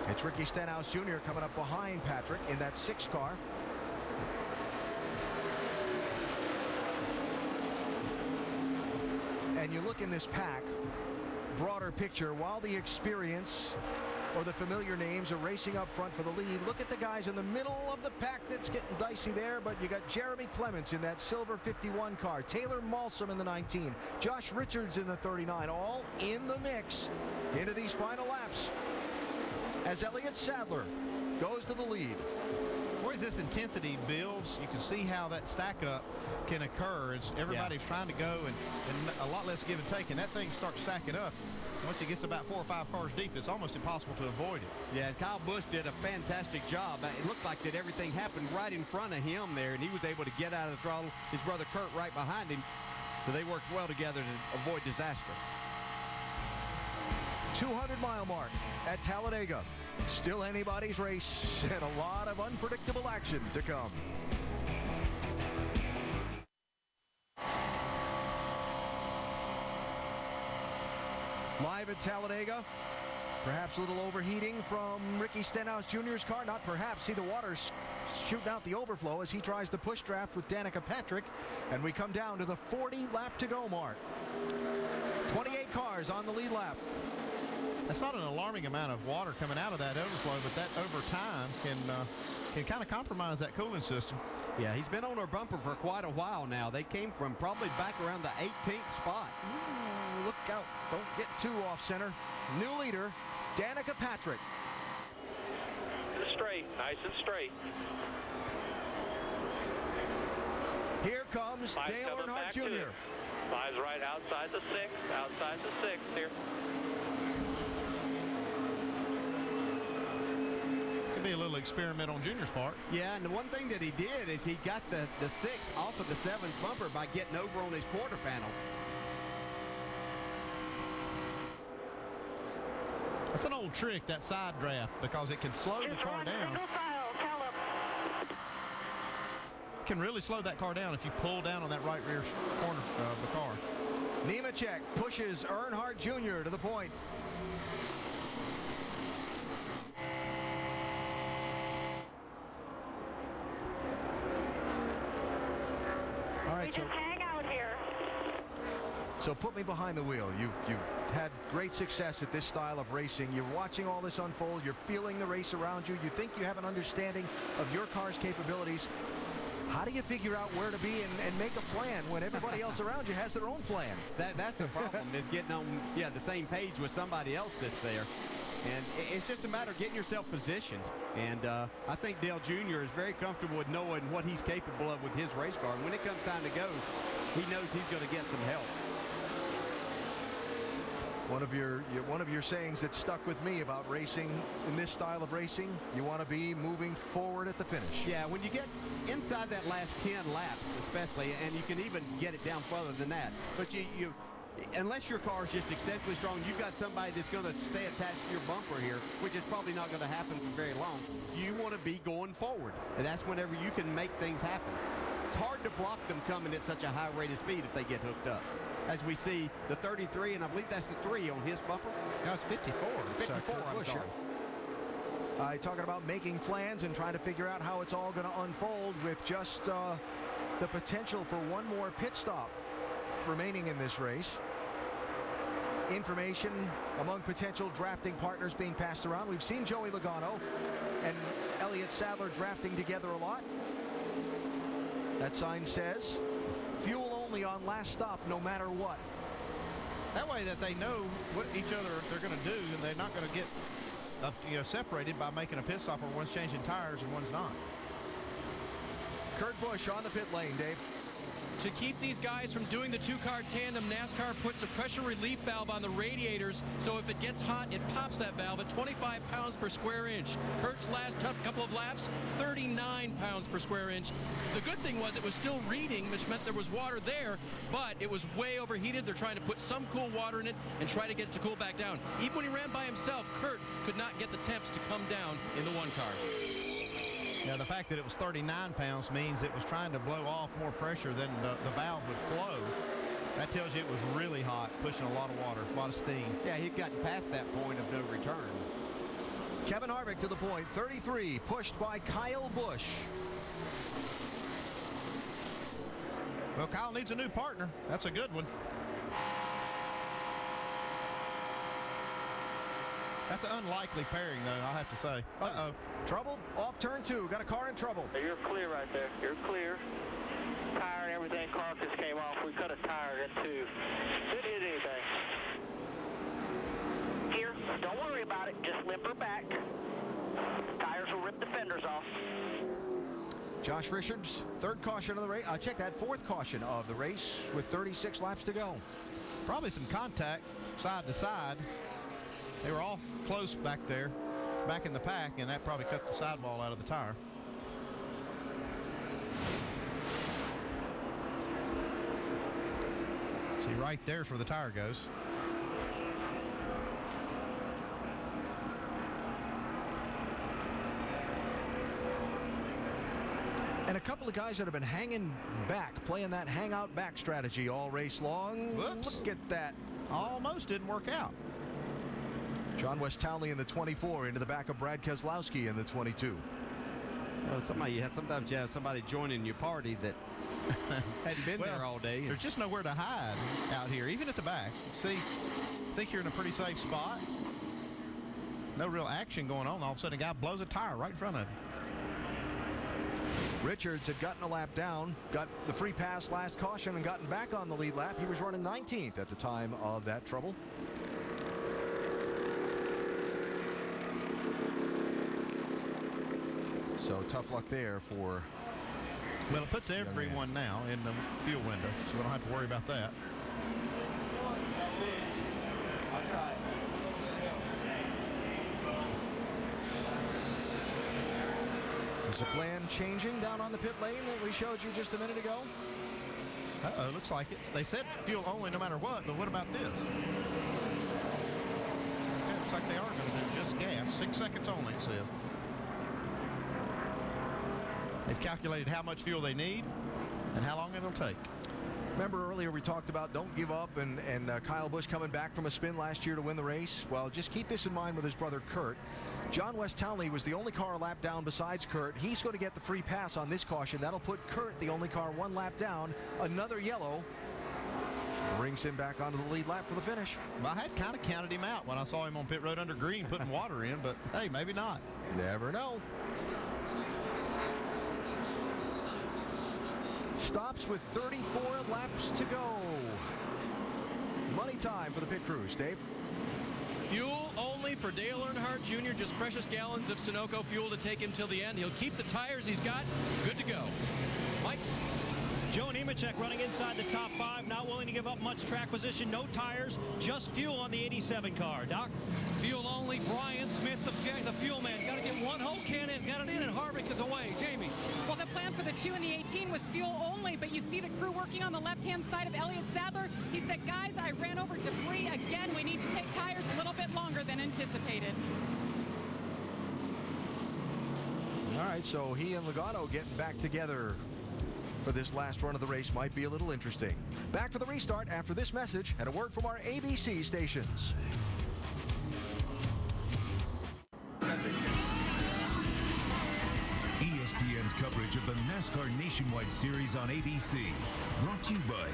It's Ricky Stenhouse Jr. coming up behind Patrick in that 6 car. And you look in this pack, broader picture, while the experience or the familiar names are racing up front for the lead, look at the guys in the middle of the pack that's getting dicey there, but you got Jeremy Clements in that silver 51 car, Taylor Malsom in the 19, Josh Richards in the 39, all in the mix into these final laps as Elliott Sadler goes to the lead.
As this intensity builds, you can see how that stack up can occur as everybody's trying to go and a lot less give and take, and that thing starts stacking up. Once it gets about 4 or 5 cars deep, it's almost impossible to avoid it.
Yeah, and Kyle Busch did a fantastic job. It looked like that everything happened right in front of him there, and he was able to get out of the throttle. His brother Kurt right behind him, so they worked well together to avoid disaster.
200-mile mark at Talladega. Still anybody's race and a lot of unpredictable action to come. Live at Talladega, perhaps a little overheating from Ricky Stenhouse Jr.'s car. Not perhaps. See the water's shooting out the overflow as he tries the push draft with Danica Patrick. And we come down to the 40 lap to go mark. 28 cars on the lead lap.
That's not an alarming amount of water coming out of that overflow, but that over time can kind of compromise that cooling system.
Yeah, he's been on our bumper for quite a while now. They came from probably back around the 18th spot.
Ooh, look out. Don't get too off center. New leader, Danica Patrick.
Straight, nice and straight.
Here comes Dale Earnhardt Jr.
5's right outside the 6 here.
Be a little experiment on Junior's part.
Yeah, and the one thing that he did is he got the 6 off of the 7's bumper by getting over on his quarter panel.
That's an old trick, that side draft, because it can slow the car down. It can really slow that car down if you pull down on that right rear corner of the car.
Nemechek pushes Earnhardt Jr. to the point. All right, so
hang out here.
So put me behind the wheel. You've had great success at this style of racing. You're watching all this unfold. You're feeling the race around you. You think you have an understanding of your car's capabilities. How do you figure out where to be and make a plan when everybody else around you has their own plan?
That's the problem, is getting on the same page with somebody else that's there. And it's just a matter of getting yourself positioned. And I think Dale Jr. is very comfortable with knowing what he's capable of with his race car. And when it comes time to go, he knows he's going to get some help.
One of your sayings that stuck with me about racing in this style of racing, you want to be moving forward at the finish.
Yeah, when you get inside that last 10 laps especially, and you can even get it down further than that, but you unless your car is just exceptionally strong, you've got somebody that's going to stay attached to your bumper here, which is probably not going to happen for very long. You want to be going forward, and that's whenever you can make things happen. It's hard to block them coming at such a high rate of speed if they get hooked up. As we see the 33, and I believe that's the 3 on his bumper.
No, it's 54.
54, I'm sorry.
Talking about making plans and trying to figure out how it's all going to unfold with just the potential for one more pit stop remaining in this race. Information among potential drafting partners being passed around. We've seen Joey Logano and Elliott Sadler drafting together a lot. That sign says fuel only on last stop no matter what.
That way that they know what each other they're going to do, and they're not going to get separated by making a pit stop where one's changing tires and one's not.
Kurt Busch on the pit lane, Dave.
To keep these guys from doing the two-car tandem, NASCAR puts a pressure relief valve on the radiators, so if it gets hot, it pops that valve at 25 pounds per square inch. Kurt's last couple of laps, 39 pounds per square inch. The good thing was it was still reading, which meant there was water there, but it was way overheated. They're trying to put some cool water in it and try to get it to cool back down. Even when he ran by himself, Kurt could not get the temps to come down in the one car.
Now, the fact that it was 39 pounds means it was trying to blow off more pressure than the valve would flow. That tells you it was really hot, pushing a lot of water, a lot of steam.
Yeah, he'd gotten past that point of no return.
Kevin Harvick to the point, 33, pushed by Kyle Busch.
Well, Kyle needs a new partner. That's a good one. That's an unlikely pairing, though, I'll have to say. Uh-oh.
Trouble off turn 2. Got a car in trouble.
You're clear right there. You're clear. Tire and everything, carcass came off. We cut a tire in two. Didn't hit anything. Here, don't worry about it. Just limp her back. Tires will rip the fenders off.
Josh Richards, third caution of the race. Check that, fourth caution of the race with 36 laps to go.
Probably some contact side to side. They were all close back there, back in the pack, and that probably cut the sidewall out of the tire. See, right there's where the tire goes.
And a couple of guys that have been hanging back, playing that hangout back strategy all race long.
Whoops.
Look at that.
Almost didn't work out.
John West Townley in the 24 into the back of Brad Keselowski in the 22.
Well, sometimes you have somebody joining your party that hadn't been there all day.
There's just nowhere to hide out here, even at the back. See, I think you're in a pretty safe spot. No real action going on. All of a sudden, a guy blows a tire right in front of him.
Richards had gotten a lap down, got the free pass last caution, and gotten back on the lead lap. He was running 19th at the time of that trouble. So tough luck there for...
Well, it puts everyone now in the fuel window, so we don't have to worry about that.
Is the plan changing down on the pit lane that we showed you just a minute ago?
Uh-oh, looks like it. They said fuel only no matter what, but what about this? Okay, looks like they are going to do just gas. 6 seconds only, it says. They've calculated how much fuel they need and how long it'll take.
Remember earlier we talked about don't give up and Kyle Busch coming back from a spin last year to win the race? Well, just keep this in mind with his brother Kurt. John West Townley was the only car a lap down besides Kurt. He's going to get the free pass on this caution. That'll put Kurt, the only car, one lap down. Another yellow brings him back onto the lead lap for the finish.
Well, I had kind of counted him out when I saw him on pit road under green putting water in, but hey, maybe not.
Never know. Stops with 34 laps to go. Money time for the pit crews, Dave.
Fuel only for Dale Earnhardt Jr. Just precious gallons of Sunoco fuel to take him till the end. He'll keep the tires he's got. Good to go. Mike?
Joe Nemechek running inside the top 5, not willing to give up much track position, no tires, just fuel on the 87 car. Doc?
Fuel only. Brian Smith, the fuel man. Got to get one whole can in. Got it in, and Harvick is away. Jamie.
Well, the plan for the 2 and the 18 was fuel only, but you see the crew working on the left-hand side of Elliott Sadler. He said, guys, I ran over debris again. We need to take tires a little bit longer than anticipated.
All right, so he and Logano getting back together for this last run of the race might be a little interesting. Back for the restart after this message and a word from our ABC stations.
ESPN's coverage of the NASCAR Nationwide Series on ABC. Brought to you by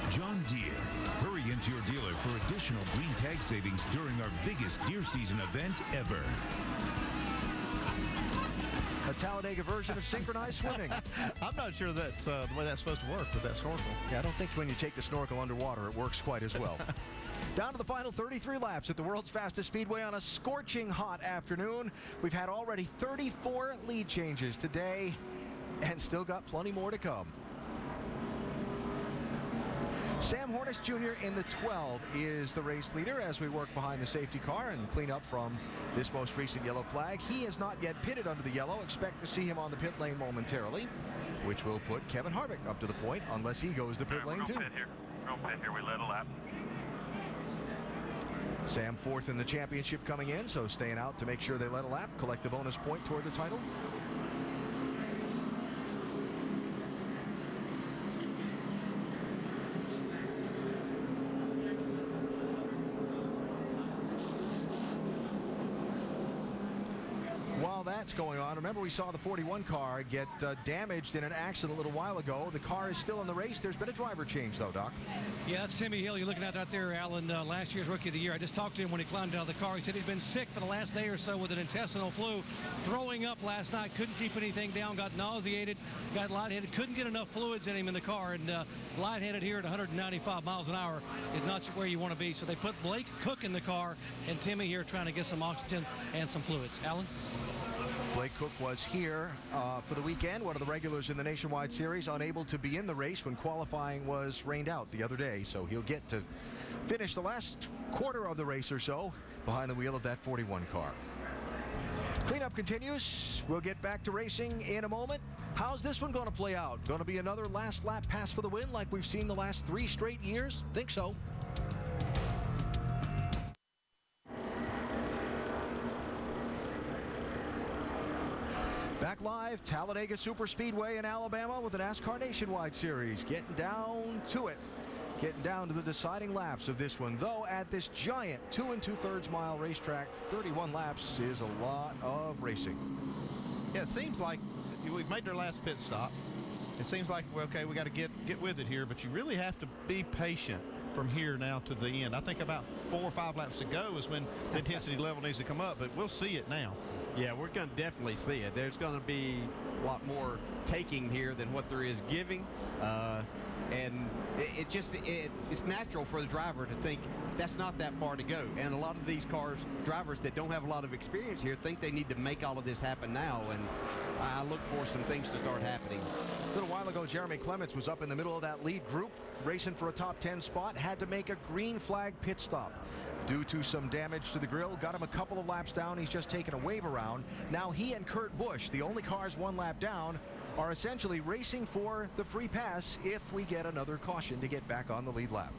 John Deere. Hurry into your dealer for additional green tag savings during our biggest deer season event ever.
A Talladega version of synchronized swimming.
I'm not sure that's the way that's supposed to work with that snorkel.
Yeah, I don't think when you take the snorkel underwater, it works quite as well. Down to the final 33 laps at the world's fastest speedway on a scorching hot afternoon. We've had already 34 lead changes today and still got plenty more to come. Sam Hornish Jr. in the 12 is the race leader as we work behind the safety car and clean up from this most recent yellow flag. He is not yet pitted under the yellow. Expect to see him on the pit lane momentarily, which will put Kevin Harvick up to the point unless he goes the pit lane too.
We're going to pit here. We led a lap.
Sam fourth in the championship coming in, so staying out to make sure they let a lap, collect a bonus point toward the title. While that's going on, remember we saw the 41 car get damaged in an accident a little while ago. The car is still in the race. There's been a driver change, though, Doc.
Yeah, that's Timmy Hill. You're looking at that there, Alan, last year's Rookie of the Year. I just talked to him when he climbed out of the car. He said he'd been sick for the last day or so with an intestinal flu, throwing up last night, couldn't keep anything down, got nauseated, got lightheaded, couldn't get enough fluids in him in the car, and lightheaded here at 195 miles an hour is not where you want to be. So they put Blake Cook in the car and Timmy here trying to get some oxygen and some fluids. Alan?
Blake Cook was here for the weekend, one of the regulars in the Nationwide Series, unable to be in the race when qualifying was rained out the other day, so he'll get to finish the last quarter of the race or so behind the wheel of that 41 car. Cleanup continues. We'll get back to racing in a moment. How's this one going to play out? Going to be another last lap pass for the win like we've seen the last 3 straight years? Think so. Back live, Talladega Superspeedway in Alabama with the NASCAR Nationwide Series. Getting down to it. Getting down to the deciding laps of this one. Though at this giant 2 2/3 mile racetrack, 31 laps is a lot of racing.
Yeah, it seems like we've made their last pit stop. It seems like, well, okay, we got to get with it here, but you really have to be patient from here now to the end. I think about 4 or 5 laps to go is when the intensity level needs to come up, but we'll see it now.
Yeah, we're going to definitely see it. There's going to be a lot more taking here than what there is giving. And it's natural for the driver to think that's not that far to go. And a lot of these drivers that don't have a lot of experience here think they need to make all of this happen now. And I look for some things to start happening.
A little while ago, Jeremy Clements was up in the middle of that lead group, racing for a top 10 spot, had to make a green flag pit stop due to some damage to the grill. Got him a couple of laps down. He's just taken a wave around. Now he and Kurt Busch, the only cars 1 lap down, are essentially racing for the free pass if we get another caution to get back on the lead lap.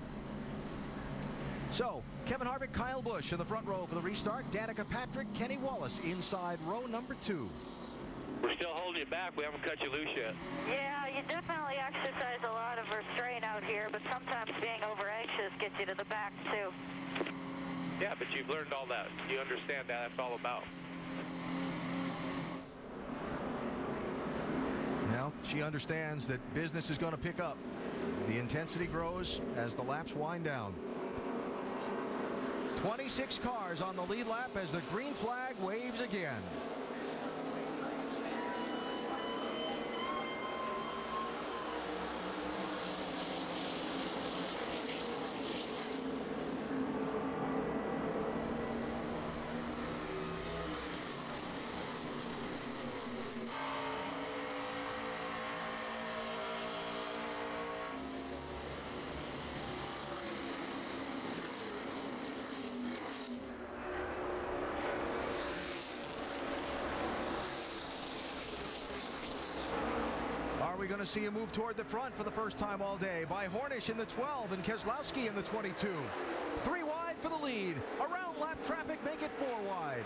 So, Kevin Harvick, Kyle Busch in the front row for the restart. Danica Patrick, Kenny Wallace inside row number 2.
We're still holding you back. We haven't cut you loose yet.
Yeah, you definitely exercise a lot of restraint out here, but sometimes being over anxious gets you to the back, too.
Yeah, but you've learned all that. You understand that. That's all about.
Well, she understands that business is going to pick up. The intensity grows as the laps wind down. 26 cars on the lead lap as the green flag waves again. going to see a move toward the front for the first time all day by Hornish in the 12 and Keselowski in the 22. 3 wide for the lead. Around lap traffic, make it 4 wide.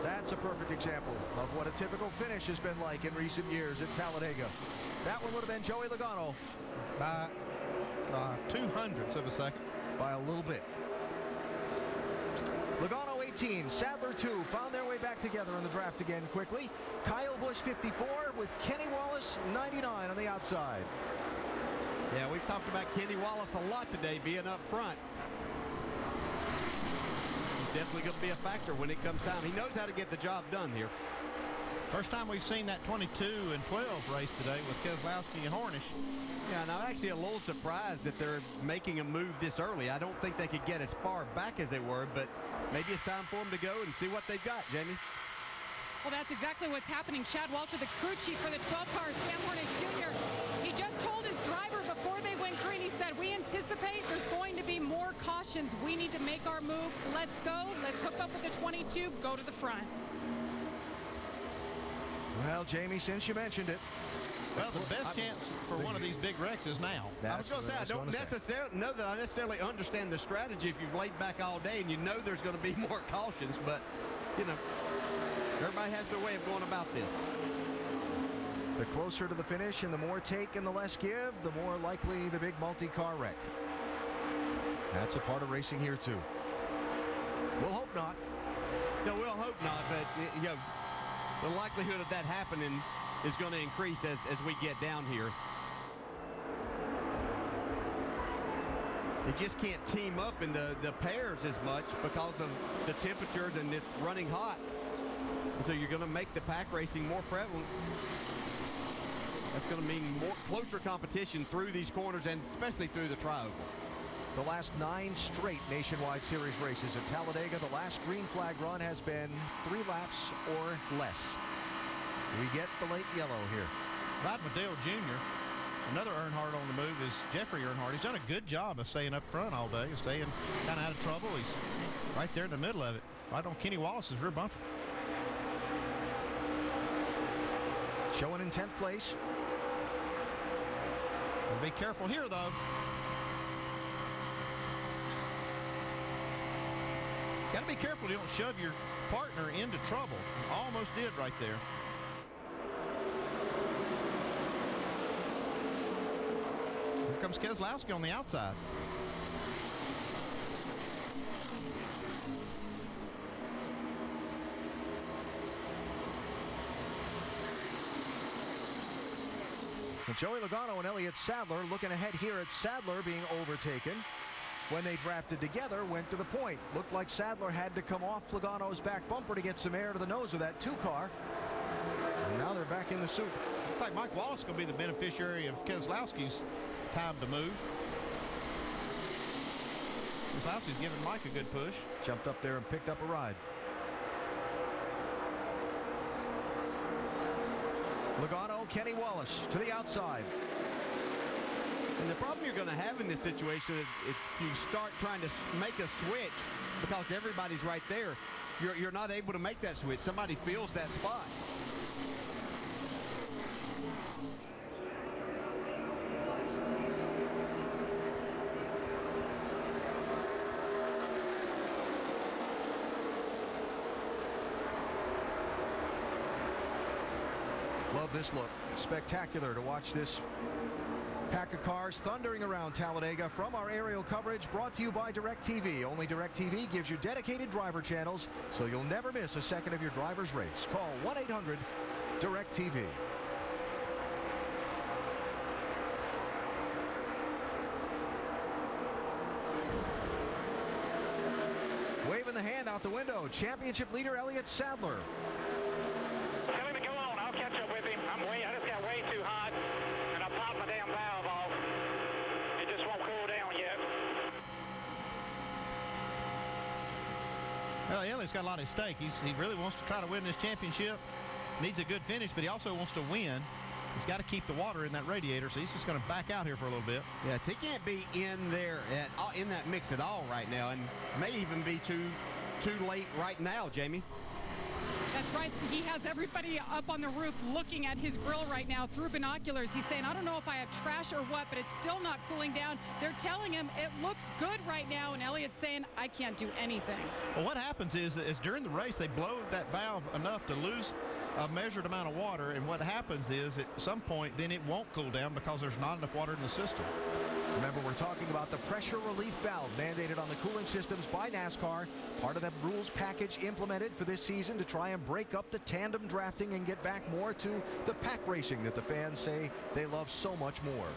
That's a perfect example of what a typical finish has been like in recent years at Talladega. That one would have been Joey Logano.
By 200ths of a second.
By a little bit. Logano 18, Sadler 2, found their way back together in the draft again quickly. Kyle Busch 54 with Kenny Wallace 99 on the outside.
Yeah, we've talked about Kenny Wallace a lot today being up front. Definitely going to be a factor when it comes time. He knows how to get the job done here.
First time we've seen that 22 and 12 race today with Keselowski and Hornish.
Yeah, and I'm actually a little surprised that they're making a move this early. I don't think they could get as far back as they were, but maybe it's time for them to go and see what they've got, Jamie.
Well, that's exactly what's happening. Chad Walter, the crew chief for the 12 car, Sam Hornish Jr., he just told his driver before they went green, he said, we anticipate there's going to be more cautions. We need to make our move. Let's go. Let's hook up with the 22, go to the front.
Well, Jamie, since you mentioned it.
Well, the best chance for one of these big wrecks is now.
I was going to say, I don't necessarily know that I necessarily understand the strategy if you've laid back all day and you know there's going to be more cautions, but, you know, everybody has their way of going about this.
The closer to the finish and the more take and the less give, the more likely the big multi-car wreck. That's a part of racing here, too. We'll hope not.
No, we'll hope not, but, you know, the likelihood of that happening is going to increase as we get down here. They just can't team up in the pairs as much because of the temperatures and it running hot. So you're going to make the pack racing more prevalent. That's going to mean more closer competition through these corners and especially through the tri-oval.
The last 9 straight Nationwide Series races at Talladega, the last green flag run has been 3 laps or less. We get the late yellow here.
Riding with Dale Jr., another Earnhardt on the move is Jeffrey Earnhardt. He's done a good job of staying up front all day, staying kind of out of trouble. He's right there in the middle of it, right on Kenny Wallace's rear bumper.
Showing in 10th place.
Gotta be careful here, though. Got to be careful you don't shove your partner into trouble. Almost did right there. Here comes Keselowski on the outside.
And Joey Logano and Elliott Sadler looking ahead here at Sadler being overtaken. When they drafted together, went to the point. Looked like Sadler had to come off Logano's back bumper to get some air to the nose of that 2 car. And now they're back in the soup.
Looks like Mike Wallace is going to be the beneficiary of Keselowski's time to move. Keselowski's giving Mike a good push.
Jumped up there and picked up a ride. Logano, Kenny Wallace to the outside.
And the problem you're going to have in this situation is if you start trying to make a switch because everybody's right there, you're not able to make that switch. Somebody fills that spot.
Love this look. Spectacular to watch this pack of cars thundering around Talladega from our aerial coverage brought to you by DirecTV. Only DirecTV gives you dedicated driver channels, so you'll never miss a second of your driver's race. Call 1-800-DirecTV. Waving the hand out the window, championship leader Elliott Sadler.
Tell him to go on. I'll catch up with him. I just got way too hot, and I popped my damn valve off. It just won't cool down yet.
Well, Elliott's got a lot at stake. He really wants to try to win this championship. Needs a good finish, but he also wants to win. He's got to keep the water in that radiator, so he's just going to back out here for a little bit.
Yes, he can't be in there in that mix at all right now, and may even be too late right now, Jamie.
That's right. He has everybody up on the roof looking at his grill right now through binoculars. He's saying, I don't know if I have trash or what, but it's still not cooling down. They're telling him it looks good right now, and Elliott's saying, I can't do anything.
Well, what happens is during the race, they blow that valve enough to lose a measured amount of water, and what happens is at some point then it won't cool down because there's not enough water in the system.
Remember, we're talking about the pressure relief valve mandated on the cooling systems by NASCAR, part of the rules package implemented for this season to try and break up the tandem drafting and get back more to the pack racing that the fans say they love so much more.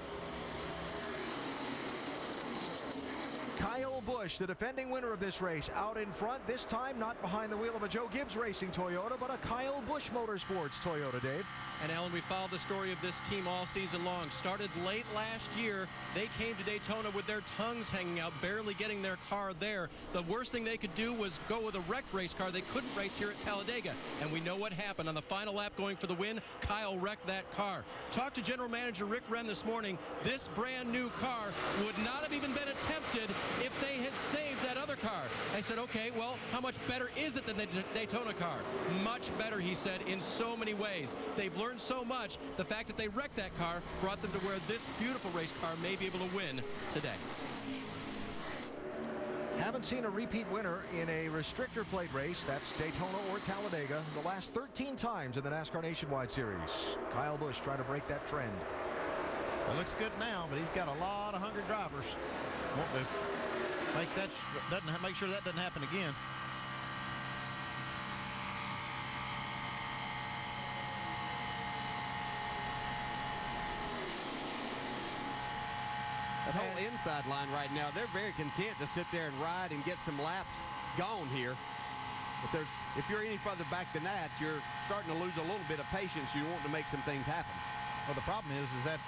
Kyle Busch, the defending winner of this race, out in front, this time not behind the wheel of a Joe Gibbs Racing Toyota, but a Kyle Busch Motorsports Toyota, Dave.
And Alan, we followed the story of this team all season long. Started late last year. They came to Daytona with their tongues hanging out, barely getting their car there. The worst thing they could do was go with a wrecked race car. They couldn't race here at Talladega. And we know what happened. On the final lap going for the win, Kyle wrecked that car. Talked to General Manager Rick Wren this morning. This brand new car would not have even been attempted if they had saved that other car. I said, okay, well, how much better is it than the Daytona car? Much better, he said, in so many ways. They've learned so much. The fact that they wrecked that car brought them to where this beautiful race car may be able to win today.
Haven't seen a repeat winner in a restrictor plate race, that's Daytona or Talladega, the last 13 times in the NASCAR Nationwide Series. Kyle Busch trying to break that trend.
It looks good now, but he's got a lot of hungry drivers. Want to make sure that doesn't happen again.
That whole inside line right now, they're very content to sit there and ride and get some laps gone here. But if you're any further back than that, you're starting to lose a little bit of patience. You want to make some things happen.
Well, the problem is that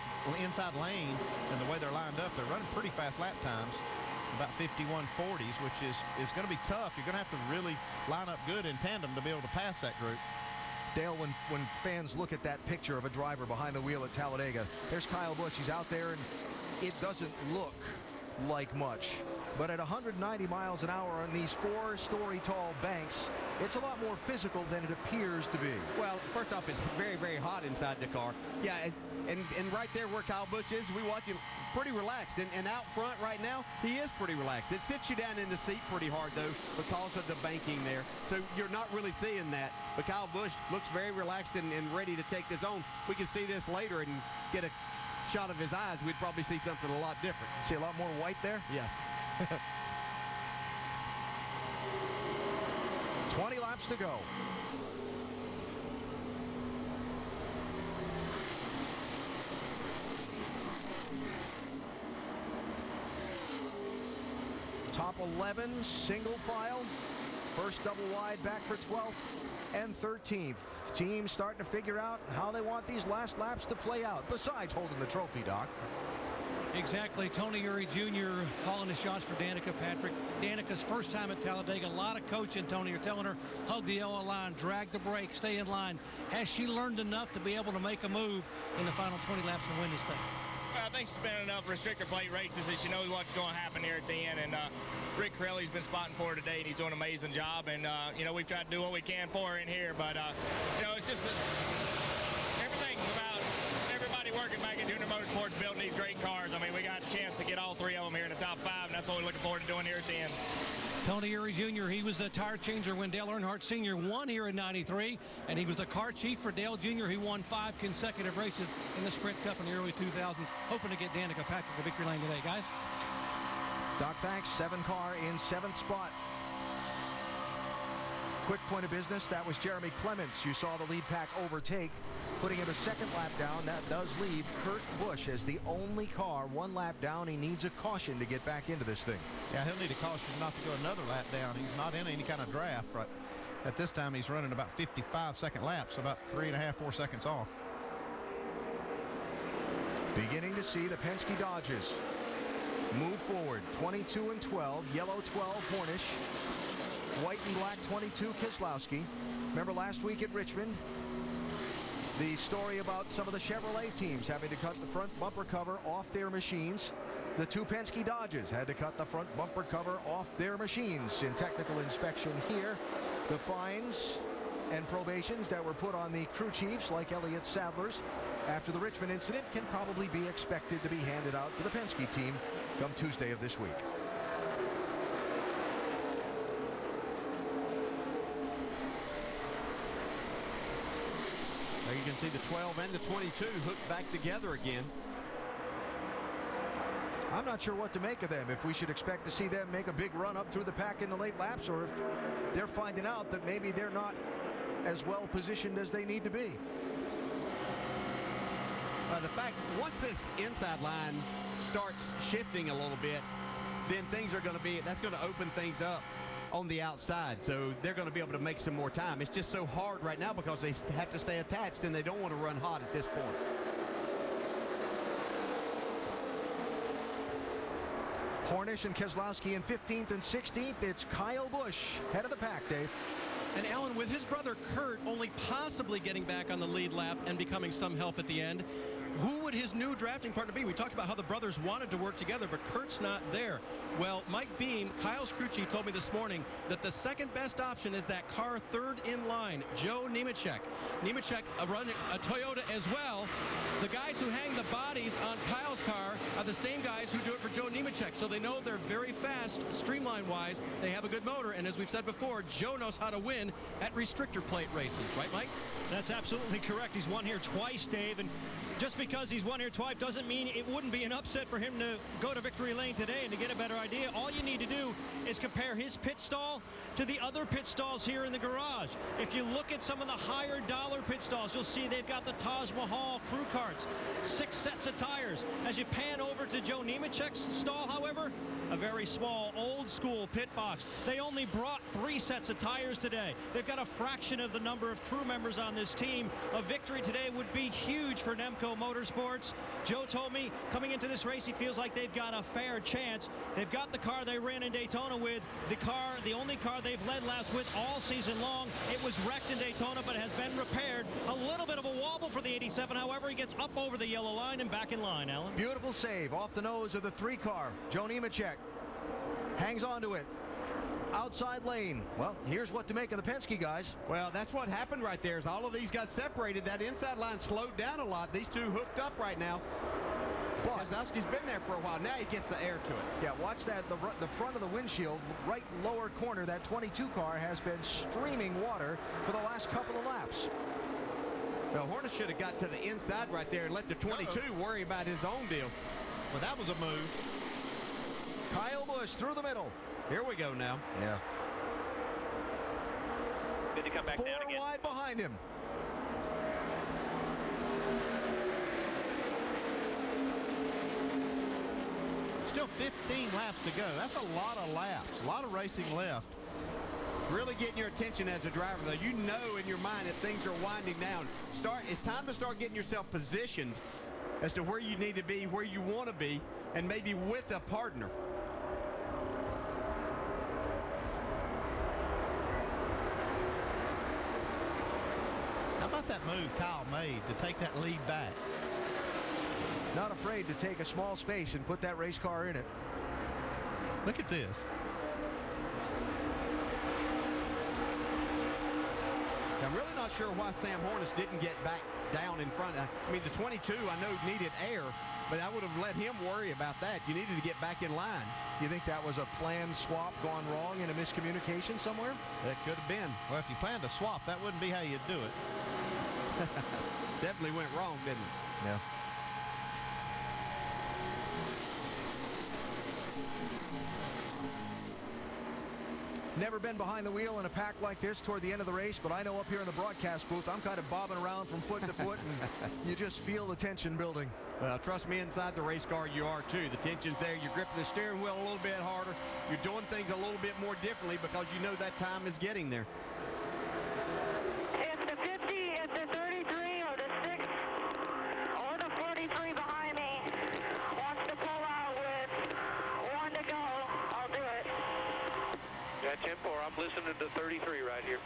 inside lane and the way they're lined up, they're running pretty fast lap times, about 51.40s, which is going to be tough. You're going to have to really line up good in tandem to be able to pass that group.
Dale, when fans look at that picture of a driver behind the wheel at Talladega, there's Kyle Busch. He's out there, and it doesn't look like much. But at 190 miles an hour on these 4-story tall banks, it's a lot more physical than it appears to be.
Well, first off, it's very, very hot inside the car. Yeah, and right there where Kyle Busch is, we watch him pretty relaxed. And out front right now, he is pretty relaxed. It sits you down in the seat pretty hard, though, because of the banking there. So you're not really seeing that. But Kyle Busch looks very relaxed and ready to take this on. We can see this later and get a shot of his eyes. We'd probably see something a lot different.
See a lot more white there?
Yes.
20 laps to go. Top 11, single file. First double wide back for 12th and 13th. Teams starting to figure out how they want these last laps to play out, besides holding the trophy, Doc.
Exactly. Tony Eury Jr. calling the shots for Danica Patrick. Danica's first time at Talladega. A lot of coaching, Tony. You're telling her, hug the yellow line, drag the brake, stay in line. Has she learned enough to be able to make a move in the final 20 laps and win this thing?
I think she's been in enough restrictor plate races that she knows what's going to happen here at the end. And Rick Corelli's been spotting for her today, and he's doing an amazing job. And, we've tried to do what we can for her in here. But, it's just everything's about everybody working back at Junior Motorsports building these great cars. I mean, we got a chance to get all three of them here in the top 5, and that's what we're looking forward to doing here at the end.
Tony Eury Jr., he was the tire changer when Dale Earnhardt Sr. won here in '93, and he was the car chief for Dale Jr. He won 5 consecutive races in the Sprint Cup in the early 2000s, hoping to get Danica Patrick to victory lane today, guys.
Doc, thanks. 7 car in 7th spot. Quick point of business, that was Jeremy Clements. You saw the lead pack overtake, putting him a second lap down. That does leave Kurt Busch as the only car 1 lap down. He needs a caution to get back into this thing.
Yeah, he'll need a caution not to go another lap down. He's not in any kind of draft, right? At this time, he's running about 55-second laps, about 3.5, 4 seconds off.
Beginning to see the Penske Dodges move forward. 22 and 12, yellow 12 Hornish. white and black 22 Keselowski. Remember last week at Richmond, the story about some of the Chevrolet teams having to cut the front bumper cover off their machines. The 2 Penske Dodges had to cut the front bumper cover off their machines in technical inspection here. The fines and probations that were put on the crew chiefs like Elliott Sadler's after the Richmond incident can probably be expected to be handed out to the Penske team come Tuesday of this week.
There you can see the 12 and the 22 hooked back together again.
I'm not sure what to make of them, if we should expect to see them make a big run up through the pack in the late laps, or if they're finding out that maybe they're not as well positioned as they need to be.
The fact, once this inside line starts shifting a little bit, then things are going to be, that's going to open things up on the outside, so they're going to be able to make some more time. It's just so hard right now because they have to stay attached and they don't want to run hot at this point.
Hornish and Keselowski in 15th and 16th. It's Kyle Busch head of the pack, Dave.
And Alan, with his brother Kurt only possibly getting back on the lead lap and becoming some help at the end, who would his new drafting partner be? We talked about how the brothers wanted to work together, but Kurt's not there. Well, Mike Beam, Kyle's crew chief, told me this morning that the second best option is that car third in line, Joe Nemechek. Nemechek running a Toyota as well. The guys who hang the bodies on Kyle's car are the same guys who do it for Joe Nemechek, so they know they're very fast, streamline-wise. They have a good motor, and as we've said before, Joe knows how to win at restrictor plate races. Right, Mike?
That's absolutely correct. He's won here twice, Dave, and just because he's won here twice doesn't mean it wouldn't be an upset for him to go to victory lane today. And to get a better idea, all you need to do is compare his pit stall to the other pit stalls here in the garage. If you look at some of the higher dollar pit stalls, you'll see they've got the Taj Mahal crew carts, 6 sets of tires. As you pan over to Joe Nemechek's stall, however, a very small, old school pit box. They only brought 3 sets of tires today. They've got a fraction of the number of crew members on this team. A victory today would be huge for Nemco Motorsports. Joe told me coming into this race he feels like they've got a fair chance. They've got the car they ran in Daytona with, the only car they've led laps with all season long. It was wrecked in Daytona but has been repaired. A little bit of a wobble for the 87, however, he gets up over the yellow line and back in line, Alan.
Beautiful save off the nose of the 3 car. Joe Nemechek hangs on to it. Outside lane. Well, here's what to make of the Penske guys.
Well, that's what happened right there is all of these got separated. That inside line slowed down a lot. These two hooked up right now. Keselowski's been there for a while. Now he gets the air to it.
Yeah, watch that. The front of the windshield, right lower corner, that 22 car has been streaming water for the last couple of laps.
Well, Horner should have got to the inside right there and let the 22 worry about his own deal.
Well, that was a move.
Kyle Busch through the middle.
Here we go now.
Yeah.
Good to come back
4
down again.
wide behind him.
Still 15 laps to go. That's a lot of laps. A lot of racing left.
Really getting your attention as a driver, though. You know in your mind that things are winding down. It's time to start getting yourself positioned as to where you need to be, where you want to be, and maybe with a partner.
How about that move Kyle made to take that lead back?
Not afraid to take a small space and put that race car in it.
Look at this.
I'm really not sure why Sam Hornish didn't get back down in front. I mean, the 22 I know needed air, but I would have let him worry about that. You needed to get back in line.
You think that was a planned swap gone wrong in a miscommunication somewhere?
That could have been.
Well, if you planned to swap, that wouldn't be how you'd do it.
Definitely went wrong, didn't it?
Yeah. Never been behind the wheel in a pack like this toward the end of the race, but I know up here in the broadcast booth, I'm kind of bobbing around from foot to foot, and you just feel the tension building.
Well, trust me, inside the race car, you are too. The tension's there. You're gripping the steering wheel a little bit harder. You're doing things a little bit more differently because you know that time is getting there.
It's the 50, it's the 33, or the 6, or the 43 behind me wants to pull out with 1 to go. I'll do it.
Got 10-4
I'm listening to 33 right here.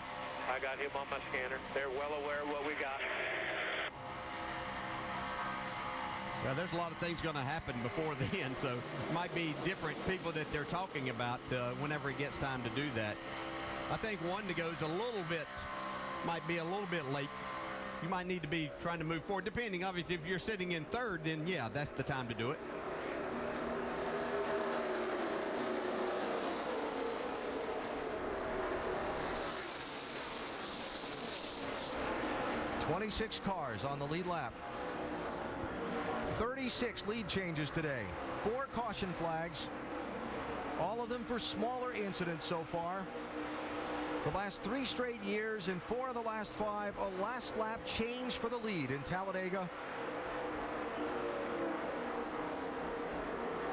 I got him on my scanner. They're well aware of what we got.
Well, there's a lot of things going to happen before the end, so it might be different people that they're talking about whenever it gets time to do that. I think 1 to go is might be a little bit late. You might need to be trying to move forward, depending, obviously, if you're sitting in third, then yeah, that's the time to do it.
"26 cars on the lead lap. 36 lead changes today. 4 caution flags. All of them for smaller incidents so far. The last 3 straight years and 4 of the last 5, a last lap change for the lead in Talladega.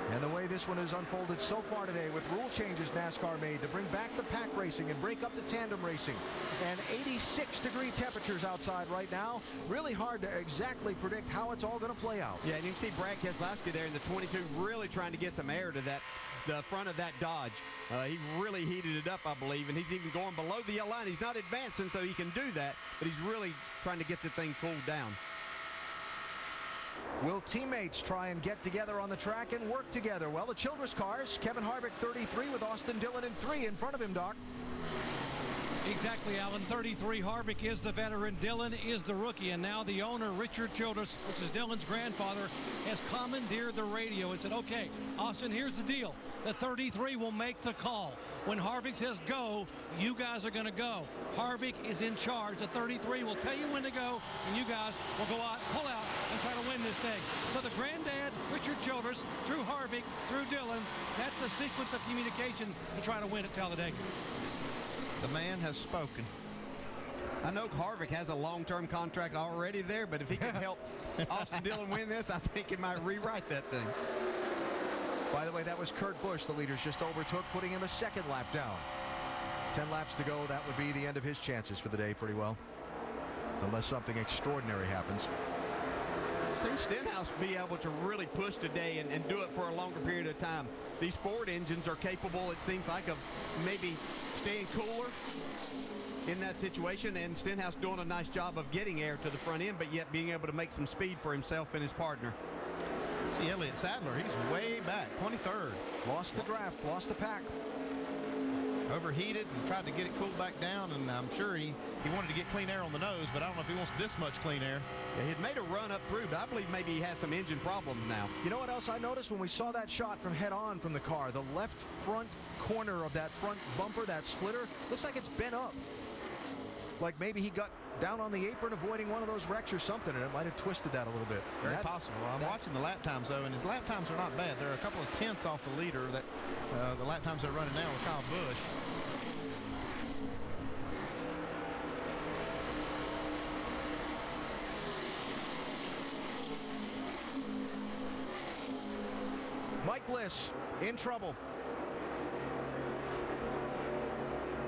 And the way this one has unfolded so far today, with rule changes NASCAR made to bring back the pack racing and break up the tandem racing, and 86-degree temperatures outside right now, really hard to exactly predict how it's all going to play out.
Yeah, and you can see Brad Keselowski there in the 22 really trying to get some air to the front of that Dodge. He really heated it up, I believe, and he's even going below the yellow line. He's not advancing, so he can do that, but he's really trying to get the thing cooled down.
Will teammates try and get together on the track and work together? Well, the Childress cars, Kevin Harvick 33 with Austin Dillon in 3 in front of him, Doc.
Exactly, Alan. 33 Harvick is the veteran. Dillon is the rookie. And now the owner, Richard Childress, which is Dillon's grandfather, has commandeered the radio and said, okay, Austin, here's the deal. The 33 will make the call. When Harvick says go, you guys are going to go. Harvick is in charge. The 33 will tell you when to go, and you guys will go out, pull out, and try to win this thing. So the granddad, Richard Childress, through Harvick, through Dillon, that's the sequence of communication to try to win at Talladega.
The man has spoken.
I know Harvick has a long-term contract already there, but if he can help Austin Dillon win this, I think it might rewrite that thing.
By the way, that was Kurt Busch, the leaders just overtook, putting him a 2nd lap down. 10 laps to go. That would be the end of his chances for the day pretty well, unless something extraordinary happens.
Seen Stenhouse be able to really push today and do it for a longer period of time. These Ford engines are capable, it seems like, of maybe staying cooler in that situation, and Stenhouse doing a nice job of getting air to the front end, but yet being able to make some speed for himself and his partner.
See Elliott Sadler, he's way back, 23rd.
Lost the draft, lost the pack.
Overheated and tried to get it cooled back down, and I'm sure he wanted to get clean air on the nose, but I don't know if he wants this much clean air.
Yeah, he'd made a run up through, but I believe maybe he has some engine problems now.
You know what else I noticed when we saw that shot from head on from the car? The left front corner of that front bumper, that splitter, looks like it's bent up. Like maybe he got down on the apron avoiding one of those wrecks or something, and it might have twisted that a little bit.
Very possible. I'm watching the lap times, though, and his lap times are not bad. They're a couple of tenths off the leader. That the lap times they're running now with Kyle Busch.
Mike Bliss in trouble.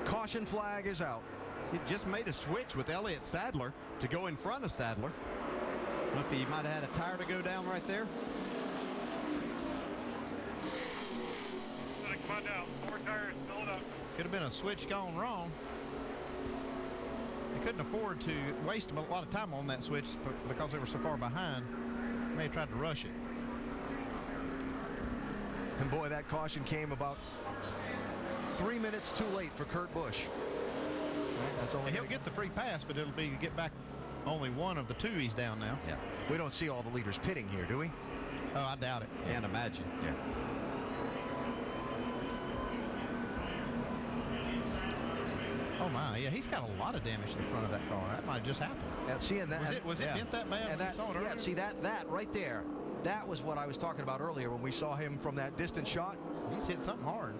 Caution flag is out.
He just made a switch with Elliott Sadler to go in front of Sadler. I don't know if he might have had a tire to go down right there.
Come on down. 4 tires filled up.
Could have been a switch gone wrong. They couldn't afford to waste a lot of time on that switch because they were so far behind. May have tried to rush it.
And boy, that caution came about 3 minutes too late for Kurt Busch. That's only
he'll get the free pass, but it'll be to get back only one of the 2 he's down now.
Yeah. We don't see all the leaders pitting here, do we?
Oh, I doubt it.
Can't imagine.
Yeah.
Oh my, yeah, he's got a lot of damage to the front of that car. That might have just happened.
Seeing that,
was it bent that bad?
And that,
saw it earlier?
see that right there. That was what I was talking about earlier when we saw him from that distant shot.
He's hit something hard.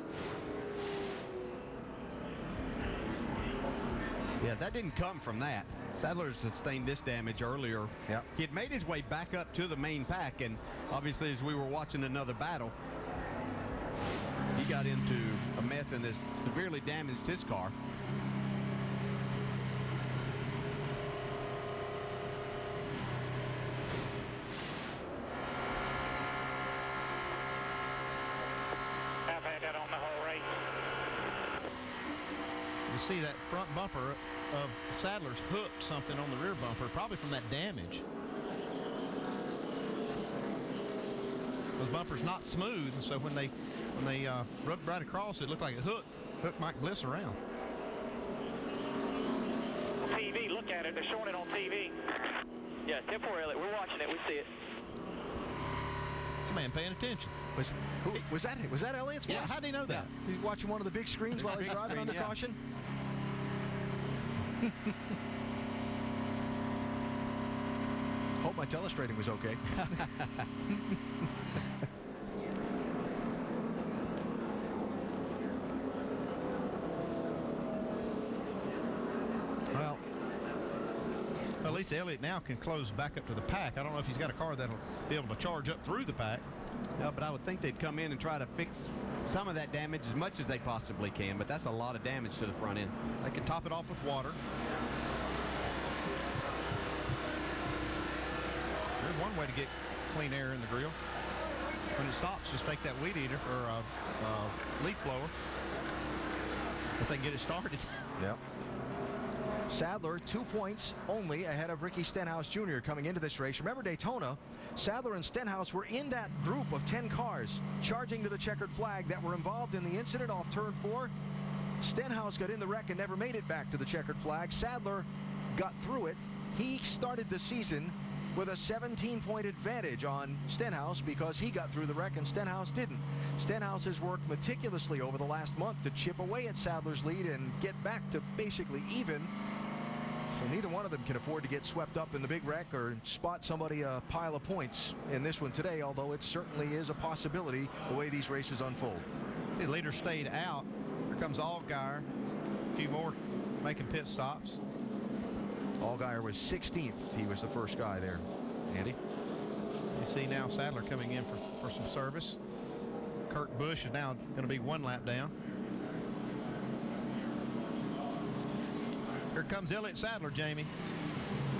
Yeah, that didn't come from that. Sadler sustained this damage earlier.
Yep.
He had made his way back up to the main pack, and obviously as we were watching another battle, he got into a mess and has severely damaged his car.
I've had that on the whole race.
see that front bumper of Sadler's hooked something on the rear bumper, probably from that damage. Those bumpers not smooth, so when they rubbed right across, it looked like a hook might bliss around.
TV, look at it. They're showing it on TV. Yeah, 10-4 Elliott. We're watching it. We see it.
It's a man paying attention.
Was that Elliott's voice?
Yeah, how did he know that?
He's watching one of the big screens while he's driving under caution. Hope my telestrating was okay. Well,
at least Elliott now can close back up to the pack. I don't know if he's got a car that'll be able to charge up through the pack.
No, but I would think they'd come in and try to fix some of that damage as much as they possibly can, but that's a lot of damage to the front end.
They can top it off with water. There's one way to get clean air in the grill. When it stops, just take that weed eater or leaf blower if they can get it started.
Yep. Sadler 2 points only ahead of Ricky Stenhouse Jr. coming into this race. Remember Daytona, Sadler and Stenhouse were in that group of 10 cars charging to the checkered flag that were involved in the incident off turn 4. Stenhouse got in the wreck and never made it back to the checkered flag. Sadler got through it. He started the season with a 17-point advantage on Stenhouse because he got through the wreck and Stenhouse didn't. Stenhouse has worked meticulously over the last month to chip away at Sadler's lead and get back to basically even. So neither one of them can afford to get swept up in the big wreck or spot somebody a pile of points in this one today, although it certainly is a possibility the way these races unfold.
The leader stayed out. Here comes Allgaier. A few more making pit stops.
Allgaier was 16th. He was the first guy there. Andy?
You see now Sadler coming in for some service. Kurt Busch is now going to be 1 lap down. Here comes Elliott Sadler, Jamie.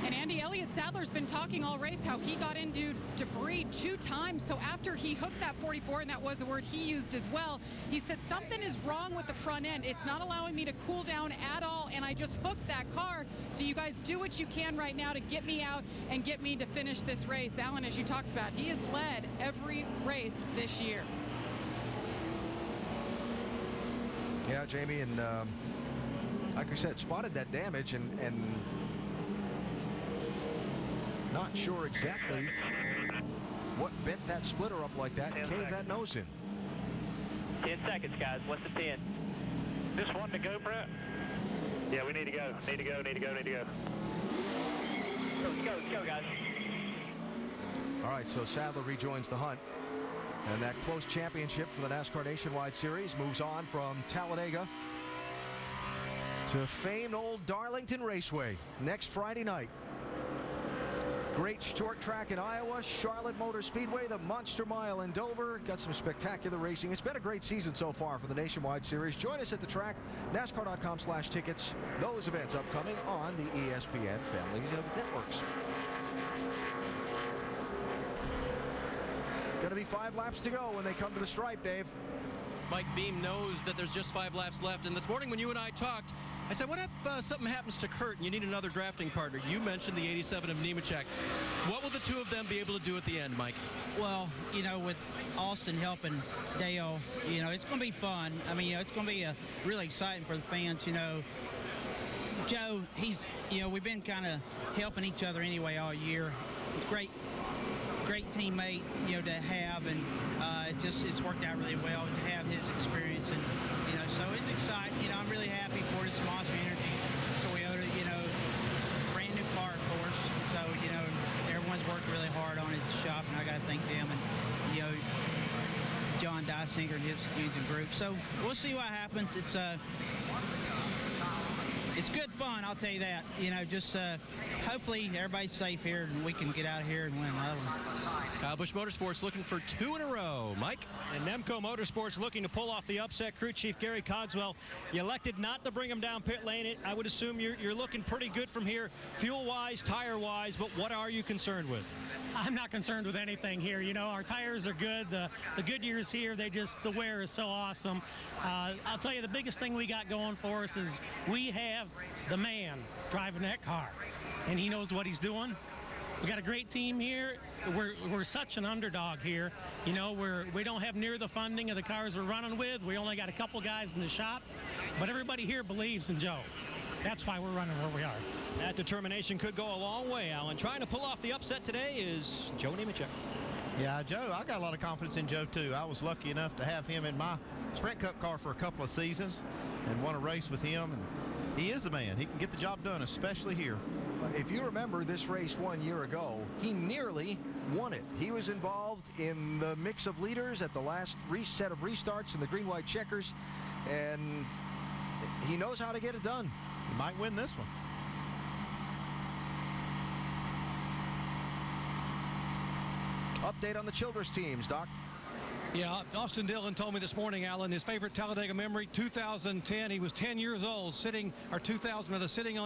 And Andy, Elliott Sadler's been talking all race how he got into debris 2 times. So after he hooked that 44, and that was the word he used as well, he said something is wrong with the front end. It's not allowing me to cool down at all, and I just hooked that car. So you guys do what you can right now to get me out and get me to finish this race. Alan, as you talked about, he has led every race this year.
Yeah, Jamie, and like I said, spotted that damage and not sure exactly what bent that splitter up like that and caved that nose in.
10 seconds, guys. Less than 10. This one to go, Brett? Yeah, we need to go. Need to go. Let's go, guys.
All right, so Sadler rejoins the hunt. And that close championship for the NASCAR Nationwide Series moves on from Talladega to famed old Darlington Raceway next Friday night. Great short track in Iowa, Charlotte Motor Speedway, the Monster Mile in Dover. Got some spectacular racing. It's been a great season so far for the Nationwide Series. Join us at the track, NASCAR.com/tickets. Those events upcoming on the ESPN family of networks. Going to be 5 laps to go when they come to the stripe, Dave.
Mike Beam knows that there's just 5 laps left. And this morning when you and I talked, I said, what if something happens to Kurt and you need another drafting partner? You mentioned the 87 of Nemechek. What will the two of them be able to do at the end, Mike?
Well, you know, with Austin helping Dale, you know, it's going to be fun. I mean, you know, it's going to be really exciting for the fans, you know. Joe, he's, you know, we've been kind of helping each other anyway all year. It's great teammate, you know, to have, and it's worked out really well to have his experience, and you know, so it's exciting. You know, I'm really happy for the sponsor Energy, Toyota, you know, brand new car, of course. So you know, everyone's worked really hard on it at the shop, and I got to thank them, and you know, John Dysinger and his engine group. So we'll see what happens. It's good fun, I'll tell you that. You know, just hopefully everybody's safe here and we can get out of here and win another one.
Kyle Busch Motorsports looking for 2 in a row. Mike?
And Nemco Motorsports looking to pull off the upset. Crew Chief Gary Cogswell, you elected not to bring him down pit lane. I would assume you're looking pretty good from here, fuel-wise, tire-wise, but what are you concerned with?
I'm not concerned with anything here. You know, our tires are good. The Goodyear's here. The wear is so awesome. I'll tell you, the biggest thing we got going for us is we have the man driving that car, and he knows what he's doing. We got a great team here. We're such an underdog here. You know, we don't have near the funding of the cars we're running with. We only got a couple guys in the shop, but everybody here believes in Joe. That's why we're running where we are.
That determination could go a long way, Alan. Trying to pull off the upset today is Joe Nemechek.
Yeah, Joe, I got a lot of confidence in Joe, too. I was lucky enough to have him in my Sprint Cup car for a couple of seasons and won a race with him. And he is the man. He can get the job done, especially here.
If you remember this race 1 year ago, he nearly won it. He was involved in the mix of leaders at the last set of restarts in the green-white checkers, and he knows how to get it done.
He might win this one.
Update on the Childress teams, Doc.
Yeah, Austin Dillon told me this morning, Alan, his favorite Talladega memory, 2010. He was 10 years old, sitting on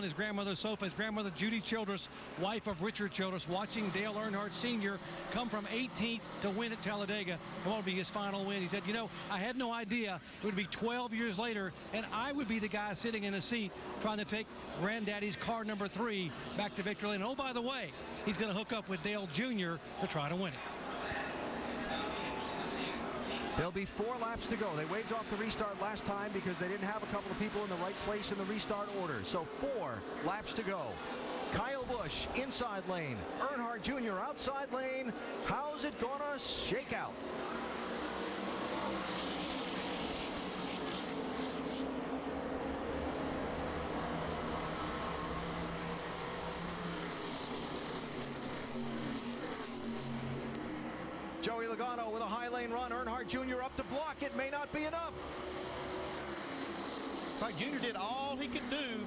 his grandmother's sofa. His grandmother, Judy Childress, wife of Richard Childress, watching Dale Earnhardt Sr. come from 18th to win at Talladega. And what would be his final win? He said, you know, I had no idea it would be 12 years later, and I would be the guy sitting in a seat trying to take Granddaddy's car number 3 back to victory lane. And oh, by the way, he's going to hook up with Dale Jr. to try to win it.
There'll be 4 laps to go. They waved off the restart last time because they didn't have a couple of people in the right place in the restart order. So 4 laps to go. Kyle Busch inside lane. Earnhardt Jr. outside lane. How's it gonna shake out? Joey Logano with a high lane run. Earnhardt Jr. up to block. It may not be enough.
In fact, Jr. did all he could do,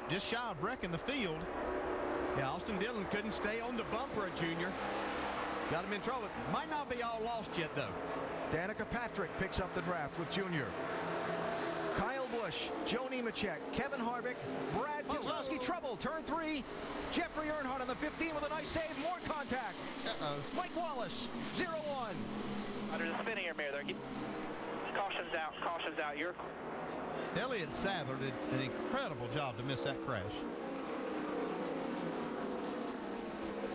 just shy of wrecking the field.
Yeah, Austin Dillon couldn't stay on the bumper of Jr. Got him in trouble. Might not be all lost yet, though.
Danica Patrick picks up the draft with Jr. Kyle Busch, Joe Nemechek, Kevin Harvick, Brad Keselowski, trouble, turn 3. Jeffrey Earnhardt on the 15 with a nice save, more contact. Mike Wallace, 0-1.
Under the spinning air mirror there. Caution's out. You're...
Elliott Sadler did an incredible job to miss that crash.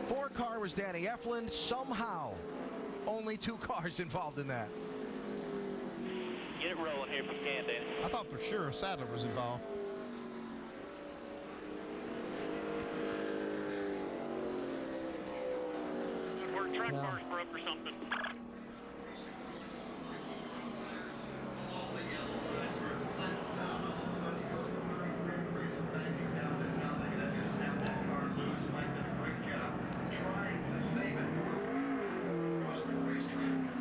4 car was Danny Eflin. Somehow, only 2 cars involved in that.
Get it rolling here if you can, Danny.
I thought for sure Sadler was involved.
Where track bars broke or something.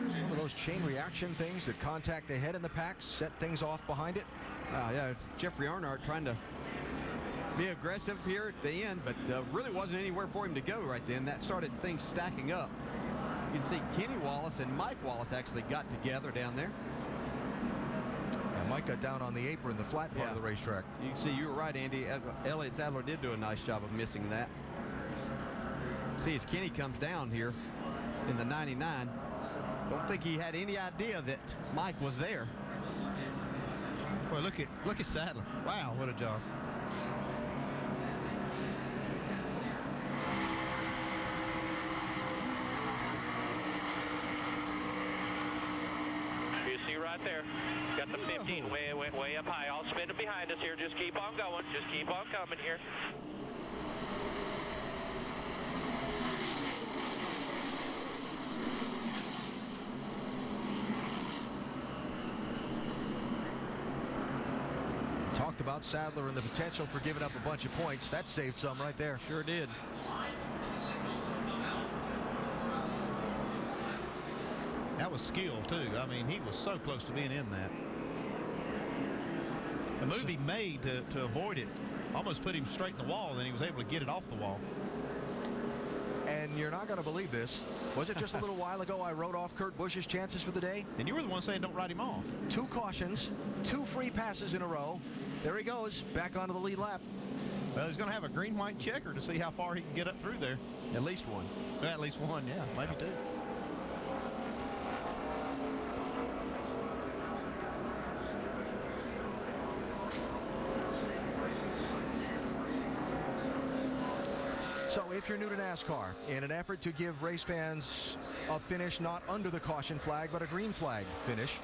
It's one of those chain reaction things that contact the head in the pack, set things off behind it.
Yeah, Jeffrey Earnhardt trying to be aggressive here at the end, but really wasn't anywhere for him to go right then. That started things stacking up. You can see Kenny Wallace and Mike Wallace actually got together down there.
Yeah, Mike got down on the apron, the flat part of the racetrack.
You can see, you were right, Andy. Elliott Sadler did do a nice job of missing that. See, as Kenny comes down here in the 99, don't think he had any idea that Mike was there.
Boy, look at Sadler. Wow, what a job.
You see right there. Got the 15 way up high. All spinning behind us here. Just keep on going. Just keep on coming here.
Talked about Sadler and the potential for giving up a bunch of points. That saved some right there.
Sure did.
That was skill, too. I mean, he was so close to being in that. The move he made to avoid it almost put him straight in the wall, and then he was able to get it off the wall.
And and you're not going to believe this. Was it just a little while ago I wrote off Kurt Busch's chances for the day?
And you were the one saying don't write him off.
2 cautions, 2 free passes in a row. There he goes, back onto the lead lap.
Well, he's going to have a green-white checker to see how far he can get up through there.
At least one.
At least one, yeah, maybe 2.
So if you're new to NASCAR, in an effort to give race fans a finish not under the caution flag, but a green flag finish,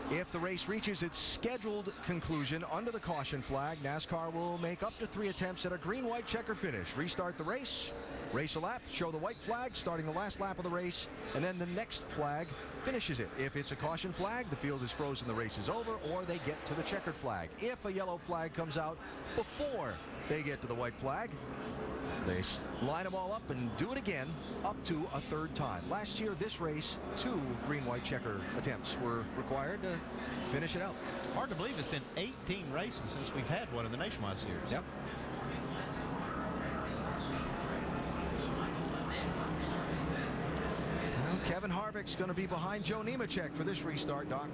if the race reaches its scheduled conclusion under the caution flag, NASCAR will make up to 3 attempts at a green-white checker finish. Restart the race, race a lap, show the white flag starting the last lap of the race, and then the next flag finishes it. If it's a caution flag, the field is frozen, the race is over, or they get to the checkered flag. If a yellow flag comes out before they get to the white flag, they line them all up and do it again up to a 3rd time. Last year, this race, 2 green-white checker attempts were required to finish it out.
Hard to believe it's been 18 races since we've had one in the Nationwide Series.
Yep. Well, Kevin Harvick's going to be behind Joe Nemechek for this restart, Doc.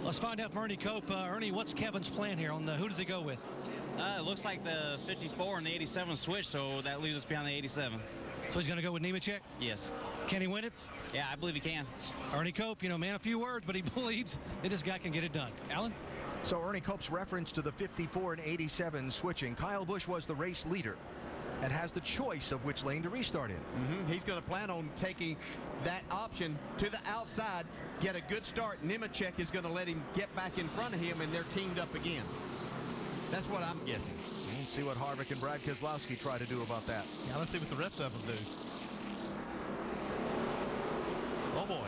Let's find out from Ernie Cope. Ernie, what's Kevin's plan here on who does he go with?
It looks like the 54 and the 87 switch, so that leaves us behind the 87.
So he's going to go with Nemechek?
Yes.
Can he win it?
Yeah, I believe he can.
Ernie Cope, man, a few words, but he believes that this guy can get it done. Alan?
So Ernie Cope's reference to the 54 and 87 switching. Kyle Busch was the race leader and has the choice of which lane to restart in.
He's going to plan on taking that option to the outside, get a good start. Nemechek is going to let him get back in front of him, and they're teamed up again. That's what I'm guessing.
We'll see what Harvick and Brad Keselowski try to do about that.
Yeah, let's see what the rest of them do. Oh, boy.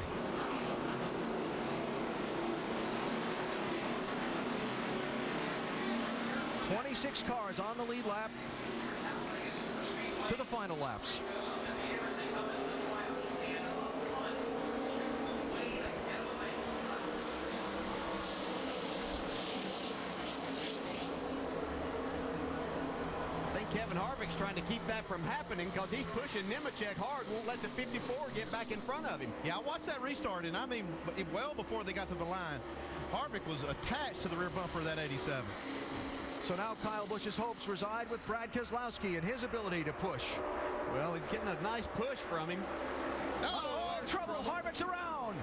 "26 cars on the lead lap to the final laps.
Kevin Harvick's trying to keep that from happening because he's pushing Nemechek hard, won't let the 54 get back in front of him.
Yeah, I watched that restart, and I mean, well before they got to the line, Harvick was attached to the rear bumper of that 87.
So now Kyle Busch's hopes reside with Brad Keselowski and his ability to push.
Well, he's getting a nice push from him.
Oh, trouble. Harvick's around.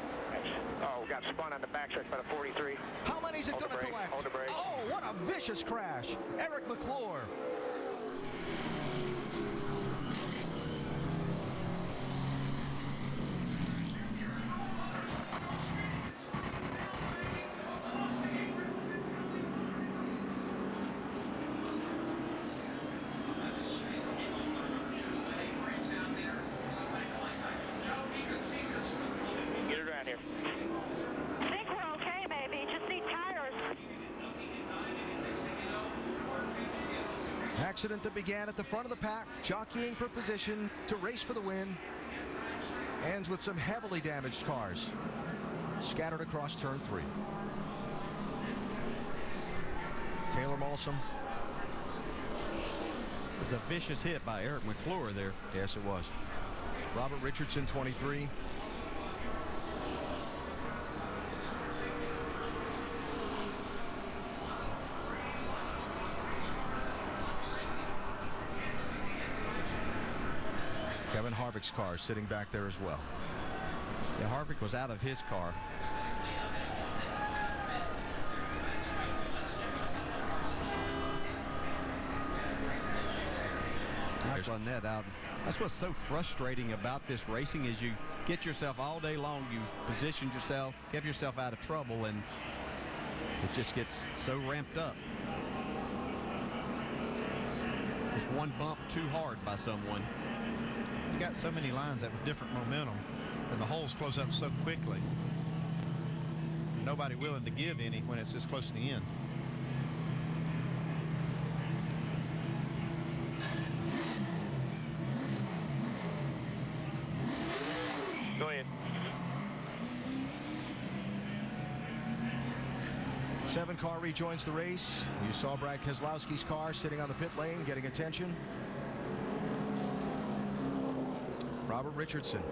Oh, got spun on the backstretch by the 43.
How many is it going to collect?
Hold the brake.
Oh, what a vicious crash. Eric McClure. Accident that began at the front of the pack, jockeying for position to race for the win, ends with some heavily damaged cars scattered across turn 3. Taylor Malsom.
It was a vicious hit by Eric McClure there.
Yes, it was. Robert Richardson, 23. Kevin Harvick's car sitting back there as well.
Yeah, Harvick was out of his car. On that out. That's what's so frustrating about this racing is you get yourself all day long, you've positioned yourself, kept yourself out of trouble, and it just gets so ramped up. Just one bump too hard by someone.
You got so many lines that with different momentum, and the holes close up so quickly. Nobody willing to give any when it's this close to the end.
Go ahead.
7 car rejoins the race. You saw Brad Keselowski's car sitting on the pit lane getting attention. Robert Richardson.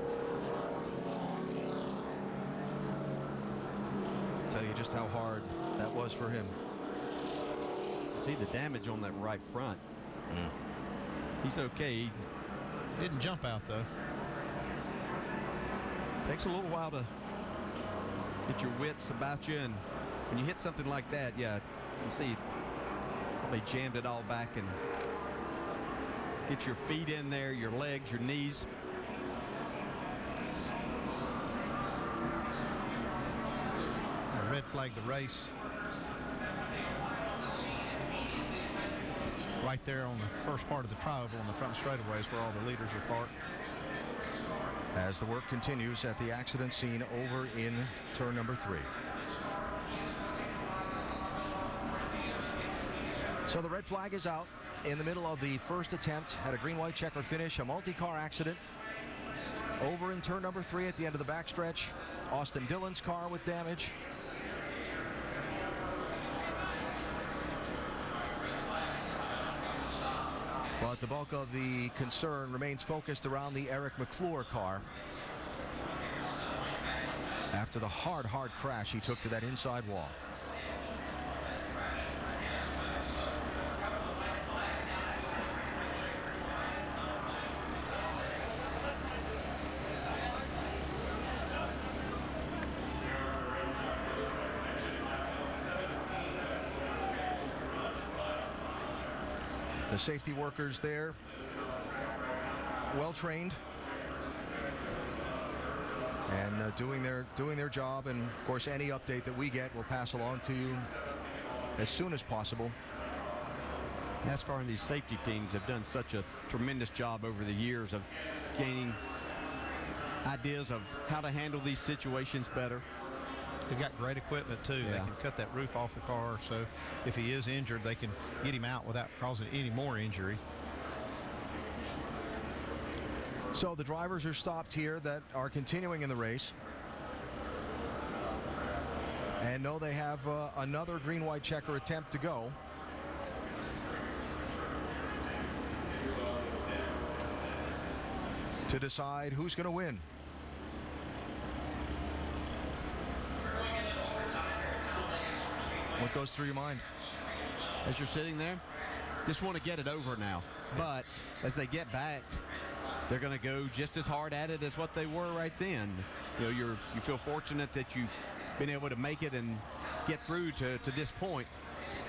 Tell you just how hard that was for him.
See the damage on that right front. He's okay. He
didn't jump out though.
Takes a little while to get your wits about you, and when you hit something like that, yeah, you see they jammed it all back, and get your feet in there, your legs, your knees.
Red flag the race. Right there on the first part of the tri-oval on the front straightaway is where all the leaders are parked.
As the work continues at the accident scene over in turn number 3. So the red flag is out in the middle of the first attempt at a green-white checker finish, a multi-car accident over in turn number 3 at the end of the backstretch. Austin Dillon's car with damage. But the bulk of the concern remains focused around the Eric McClure car. After the hard crash he took to that inside wall. The safety workers there, well trained and doing their job, and of course any update that we get we'll pass along to you as soon as possible.
NASCAR and these safety teams have done such a tremendous job over the years of gaining ideas of how to handle these situations better.
They've got great equipment too.
Yeah.
They can cut that roof off the car, so if he is injured, they can get him out without causing any more injury.
So the drivers are stopped here that are continuing in the race. And know they have another green-white checker attempt to go. To decide who's going to win. What goes through your mind?
As you're sitting there, just want to get it over now. But as they get back, they're going to go just as hard at it as what they were right then. You know, you feel fortunate that you've been able to make it and get through to this point.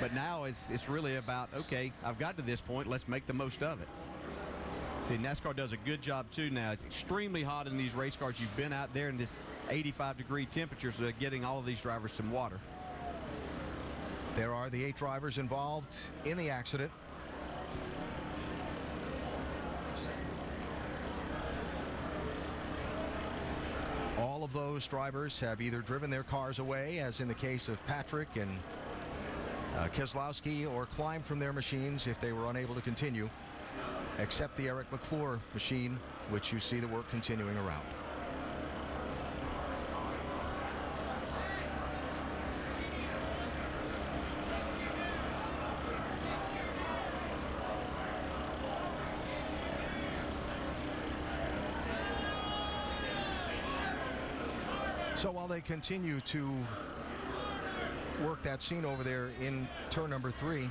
But now it's really about, okay, I've got to this point, let's make the most of it. See, NASCAR does a good job too now. It's extremely hot in these race cars. You've been out there in this 85-degree temperature, so they're getting all of these drivers some water.
There are the 8 drivers involved in the accident. All of those drivers have either driven their cars away, as in the case of Patrick and Keselowski, or climbed from their machines if they were unable to continue, except the Eric McClure machine, which you see the work continuing around. So while they continue to work that scene over there in turn number 3,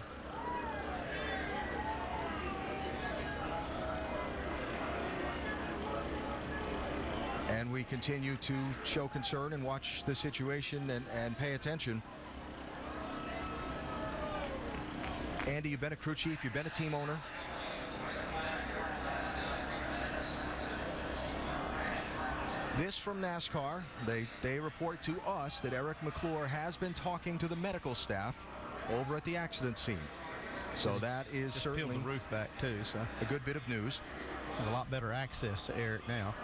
and we continue to show concern and watch the situation and pay attention. Andy, you've been a crew chief, you've been a team owner. This from NASCAR, they report to us that Eric McClure has been talking to the medical staff over at the accident scene. So that is
just
certainly
peeled the roof back too, so
a good bit of news.
Have a lot better access to Eric now.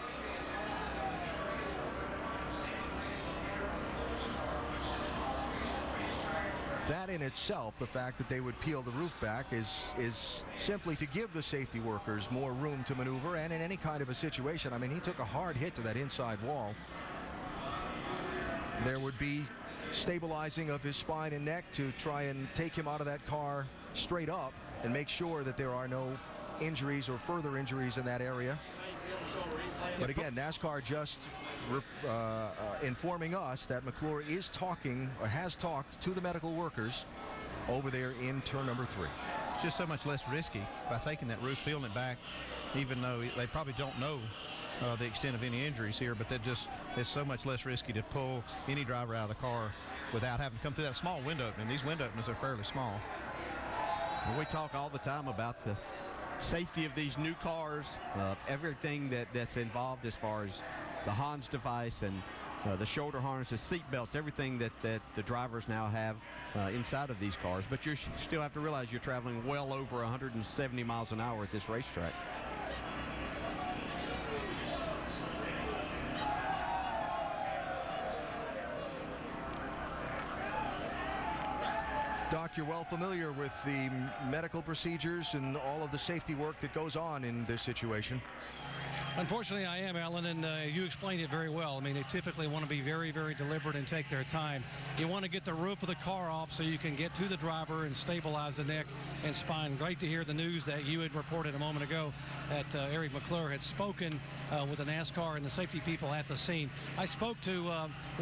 That in itself, the fact that they would peel the roof back, is simply to give the safety workers more room to maneuver, and in any kind of a situation. I mean, he took a hard hit to that inside wall. There would be stabilizing of his spine and neck to try and take him out of that car straight up and make sure that there are no injuries or further injuries in that area. But again, NASCAR just informing us that McClure is talking, or has talked, to the medical workers over there in turn number 3.
It's just so much less risky by taking that roof, peeling it back, even though they probably don't know the extent of any injuries here, but it's so much less risky to pull any driver out of the car without having to come through that small window opening. These window openings are fairly small.
Well, we talk all the time about the safety of these new cars, of everything that's involved as far as the Hans device and the shoulder harnesses, seat belts, everything that the drivers now have inside of these cars. But you still have to realize you're traveling well over 170 miles an hour at this racetrack.
Doc, you're well familiar with the medical procedures and all of the safety work that goes on in this situation.
Unfortunately, I am, Alan, and you explained it very well. I mean, they typically want to be very, very deliberate and take their time. You want to get the roof of the car off so you can get to the driver and stabilize the neck and spine. Great to hear the news that you had reported a moment ago that Eric McClure had spoken with the NASCAR and the safety people at the scene. I spoke to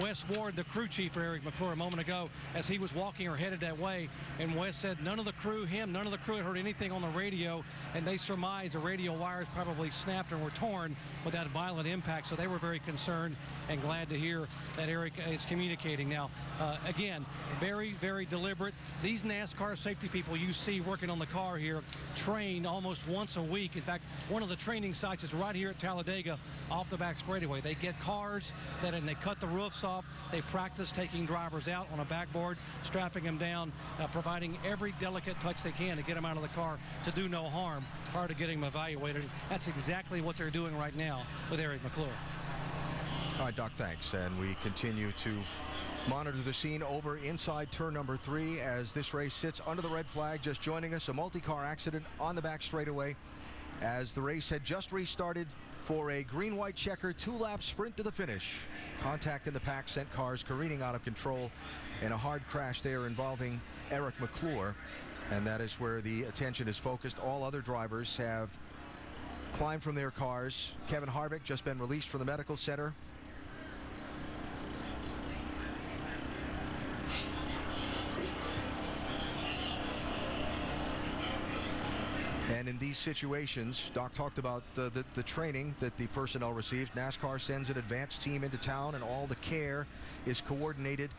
Wes Ward, the crew chief for Eric McClure, a moment ago as he was walking or headed that way, and Wes said none of the crew had heard anything on the radio, and they surmised the radio wires probably snapped or were torn with that violent impact, so they were very concerned and glad to hear that Eric is communicating. Now, again, very, very deliberate. These NASCAR safety people you see working on the car here train almost once a week. In fact, one of the training sites is right here at Talladega off the back straightaway. They get cars and they cut the roofs off. They practice taking drivers out on a backboard, strapping them down, providing every delicate touch they can to get them out of the car to do no harm prior to getting them evaluated. That's exactly what they're doing right now with Eric McClure.
All right, Doc, thanks. And we continue to monitor the scene over inside turn number 3 as this race sits under the red flag. Just joining us, a multi-car accident on the back straightaway as the race had just restarted for a green-white checker 2-lap sprint to the finish. Contact in the pack sent cars careening out of control in a hard crash there involving Eric McClure. And that is where the attention is focused. All other drivers have climbed from their cars. Kevin Harvick just been released from the medical center. And in these situations, Doc talked about the training that the personnel receives. NASCAR sends an advanced team into town, and all the care is coordinated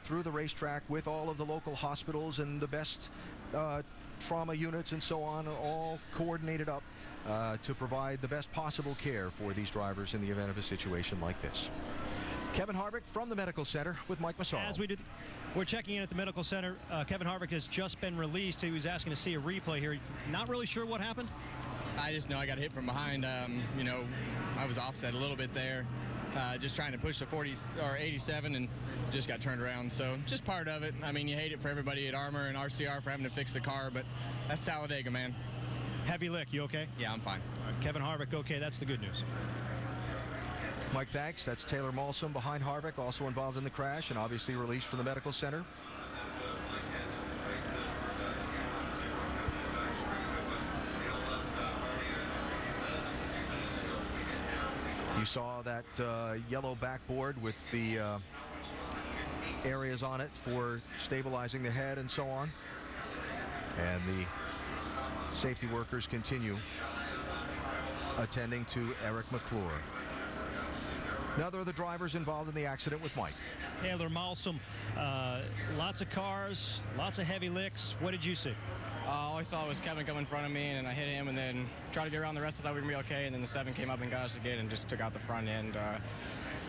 through the racetrack with all of the local hospitals and the best trauma units and so on, all coordinated up to provide the best possible care for these drivers in the event of a situation like this. Kevin Harvick from the medical center with Mike Massaro.
As we're checking in at the medical center. Kevin Harvick has just been released. He was asking to see a replay here. Not really sure what happened?
I just know I got hit from behind. You know, I was offset a little bit there, just trying to push the 40 or 87 and just got turned around. So just part of it. I mean, you hate it for everybody at Armor and RCR for having to fix the car, but that's Talladega, man.
Heavy lick. You okay?
Yeah, I'm fine.
Kevin Harvick, okay. That's the good news.
Mike, thanks. That's Taylor Malsom behind Harvick, also involved in the crash and obviously released from the medical center. You saw that yellow backboard with the areas on it for stabilizing the head and so on. And the safety workers continue attending to Eric McClure. Another of the drivers involved in the accident with Mike.
Taylor Malsom, lots of cars, lots of heavy licks. What did you see?
All I saw was Kevin come in front of me, and I hit him, and then tried to get around the rest. I thought we were going to be okay, and then the 7 came up and got us again and just took out the front end.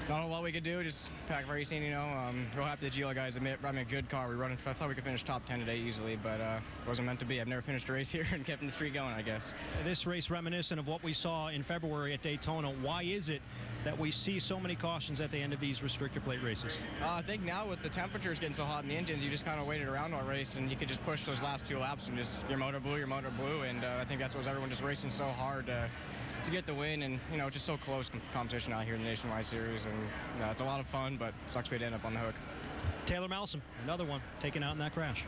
Not a lot we could do, just pack racing, you know. Real happy the GL guys brought me a good car. I thought we could finish top 10 today easily, but it wasn't meant to be. I've never finished a race here and kept the streak going, I guess.
This race reminiscent of what we saw in February at Daytona. Why is it that we see so many cautions at the end of these restrictor plate races?
I think now with the temperatures getting so hot in the engines, you just kind of waited around all race, and you could just push those last few laps and just your motor blew, and I think that's what everyone just racing so hard to get the win, and you know, just so close competition out here in the Nationwide Series, and it's a lot of fun, but sucks we had to end up on the hook.
Taylor Malsom, another one taken out in that crash.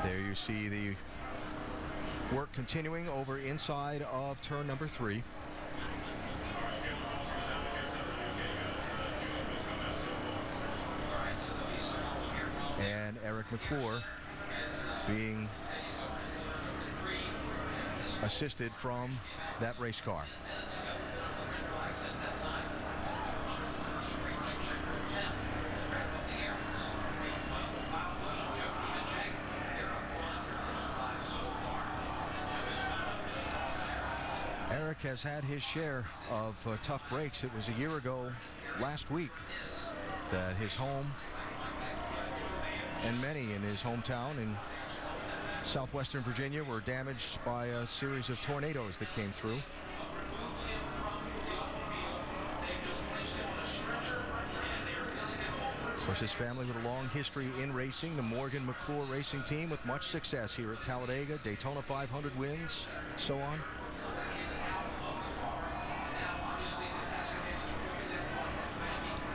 There you see the work continuing over inside of turn number 3. And Eric McClure being assisted from that race car. Eric has had his share of tough breaks. It was a year ago last week that his home and many in his hometown in southwestern Virginia were damaged by a series of tornadoes that came through. Of course, his family with a long history in racing, the Morgan McClure racing team with much success here at Talladega, Daytona 500 wins, so on.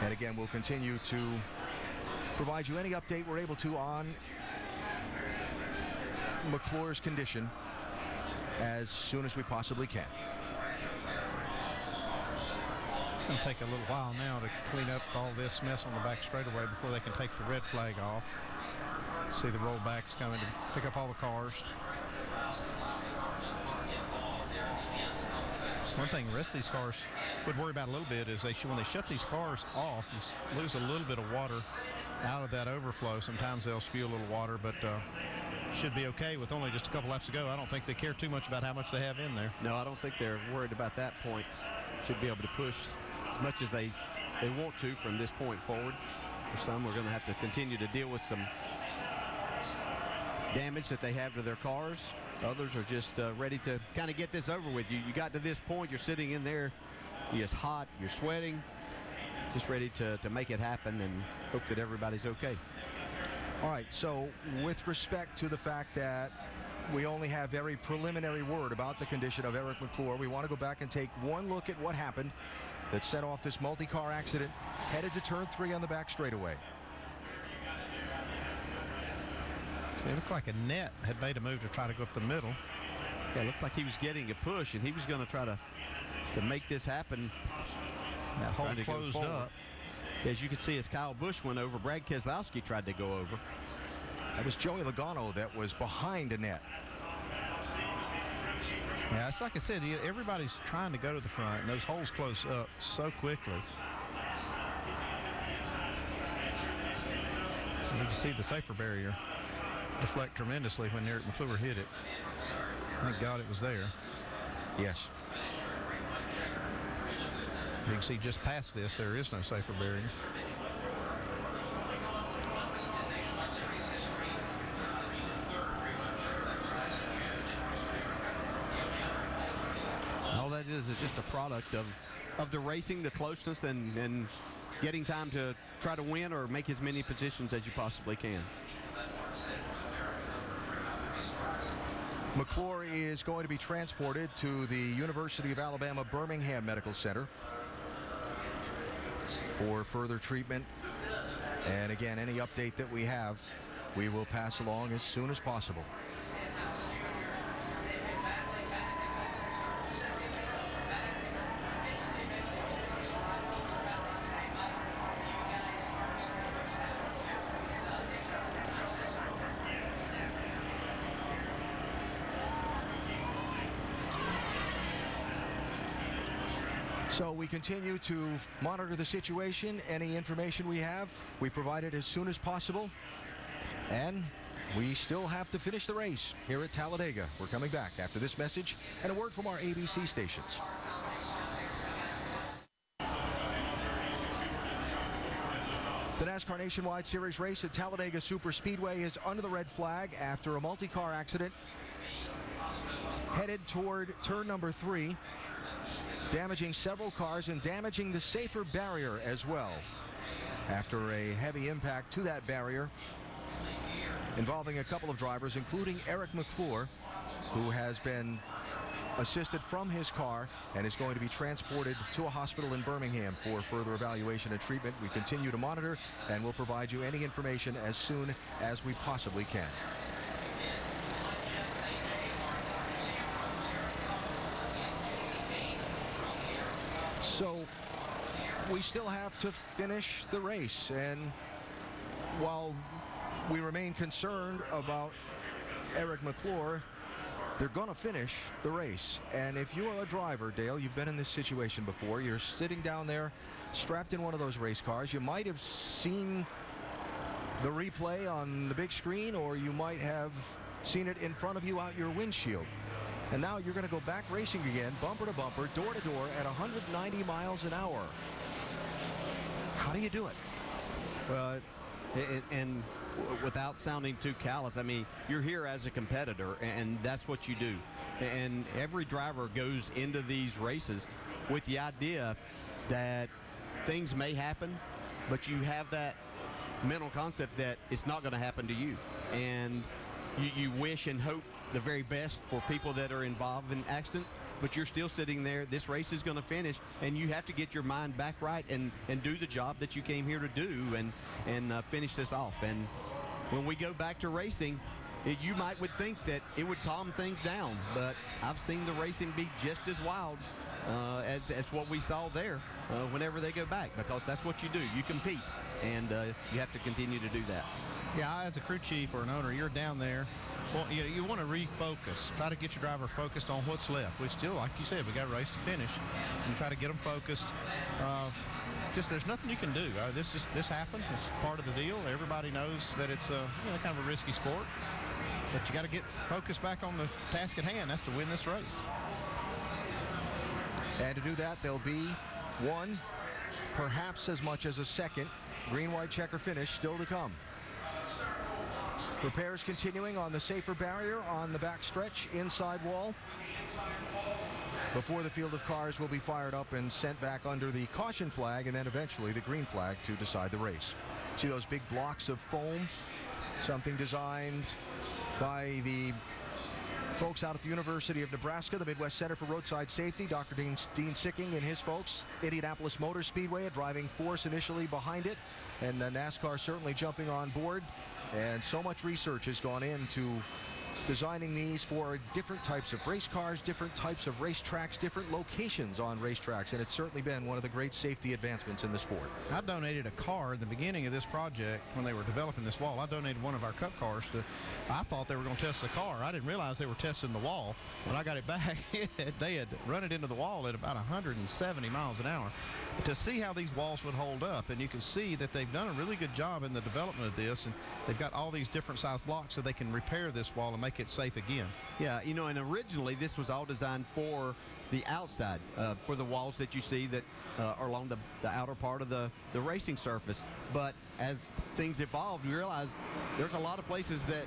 And again, we'll continue to provide you any update we're able to on McClure's condition as soon as we possibly can.
It's going to take a little while now to clean up all this mess on the back straightaway before they can take the red flag off. See the rollbacks coming to pick up all the cars. One thing the rest of these cars would worry about a little bit is when they shut these cars off, you lose a little bit of water out of that overflow. Sometimes they'll spew a little water, but should be okay with only just a couple laps to go. I don't think they care too much about how much they have in there.
No, I don't think they're worried about that point. Should be able to push as much as they want to from this point forward. For some, we're going to have to continue to deal with some damage that they have to their cars. Others are just ready to kind of get this over with. You got to this point, you're sitting in there, it's hot, you're sweating, just ready to make it happen and hope that everybody's okay.
All right, so with respect to the fact that we only have very preliminary word about the condition of Eric McClure, we want to go back and take one look at what happened that set off this multi-car accident headed to turn 3 on the back straightaway.
It looked like a net had made a move to try to go up the middle.
Yeah, it looked like he was getting a push, and he was going to try to make this happen.
That hole closed up.
As you can see, as Kyle Busch went over, Brad Keselowski tried to go over.
That was Joey Logano that was behind a net.
Yeah, it's like I said, everybody's trying to go to the front, and those holes close up so quickly. You can see the safer barrier deflect tremendously when Eric McClure hit it. Thank God it was there.
Yes.
You can see just past this, there is no safer barrier.
All that is just a product of the racing, the closeness, and getting time to try to win or make as many positions as you possibly can.
McClure is going to be transported to the University of Alabama Birmingham Medical Center for further treatment. And again, any update that we have, we will pass along as soon as possible. So we continue to monitor the situation. Any information we have, we provide it as soon as possible. And we still have to finish the race here at Talladega. We're coming back after this message and a word from our ABC stations. The NASCAR Nationwide Series race at Talladega Superspeedway is under the red flag after a multi-car accident headed toward turn number 3. Damaging several cars and damaging the safer barrier as well. After a heavy impact to that barrier involving a couple of drivers, including Eric McClure, who has been assisted from his car and is going to be transported to a hospital in Birmingham for further evaluation and treatment. We continue to monitor and we'll provide you any information as soon as we possibly can. So we still have to finish the race, and while we remain concerned about Eric McClure, they're going to finish the race. And if you are a driver, Dale, you've been in this situation before. You're sitting down there strapped in one of those race cars. You might have seen the replay on the big screen, or you might have seen it in front of you out your windshield. And now you're going to go back racing again, bumper to bumper, door to door at 190 miles an hour. How do you do it?
Well, and without sounding too callous, I mean, you're here as a competitor, and that's what you do. And every driver goes into these races with the idea that things may happen, but you have that mental concept that it's not going to happen to you. And you wish and hope the very best for people that are involved in accidents, but you're still sitting there. This race is going to finish, and you have to get your mind back right and do the job that you came here to do and finish this off. And when we go back to racing, you would think that it would calm things down, but I've seen the racing be just as wild as what we saw there whenever they go back, because that's what you do. You compete, and you have to continue to do that.
Yeah, as a crew chief or an owner, you're down there. Well, you want to refocus. Try to get your driver focused on what's left. We still, like you said, we got a race to finish, and try to get them focused. There's nothing you can do. This happened. It's part of the deal. Everybody knows that it's kind of a risky sport, but you got to get focused back on the task at hand. That's to win this race.
And to do that, there'll be one, perhaps as much as a second, green-white checker finish still to come. Repairs continuing on the safer barrier on the back stretch inside wall before the field of cars will be fired up and sent back under the caution flag and then eventually the green flag to decide the race. See those big blocks of foam? Something designed by the folks out at the University of Nebraska, the Midwest Center for Roadside Safety, Dr. Dean Sicking and his folks. Indianapolis Motor Speedway, a driving force initially behind it, and NASCAR certainly jumping on board. And so much research has gone into designing these for different types of race cars, different types of racetracks, different locations on racetracks, and it's certainly been one of the great safety advancements in the sport.
I donated a car at the beginning of this project when they were developing this wall. I donated one of our Cup cars to, I thought they were going to test the car. I didn't realize they were testing the wall. When I got it back, they had run it into the wall at about 170 miles an hour to see how these walls would hold up. And you can see that they've done a really good job in the development of this, and they've got all these different size blocks so they can repair this wall and make it safe again.
Yeah, and originally this was all designed for the outside, for the walls that you see that are along the outer part of the racing surface. But as things evolved, we realized there's a lot of places that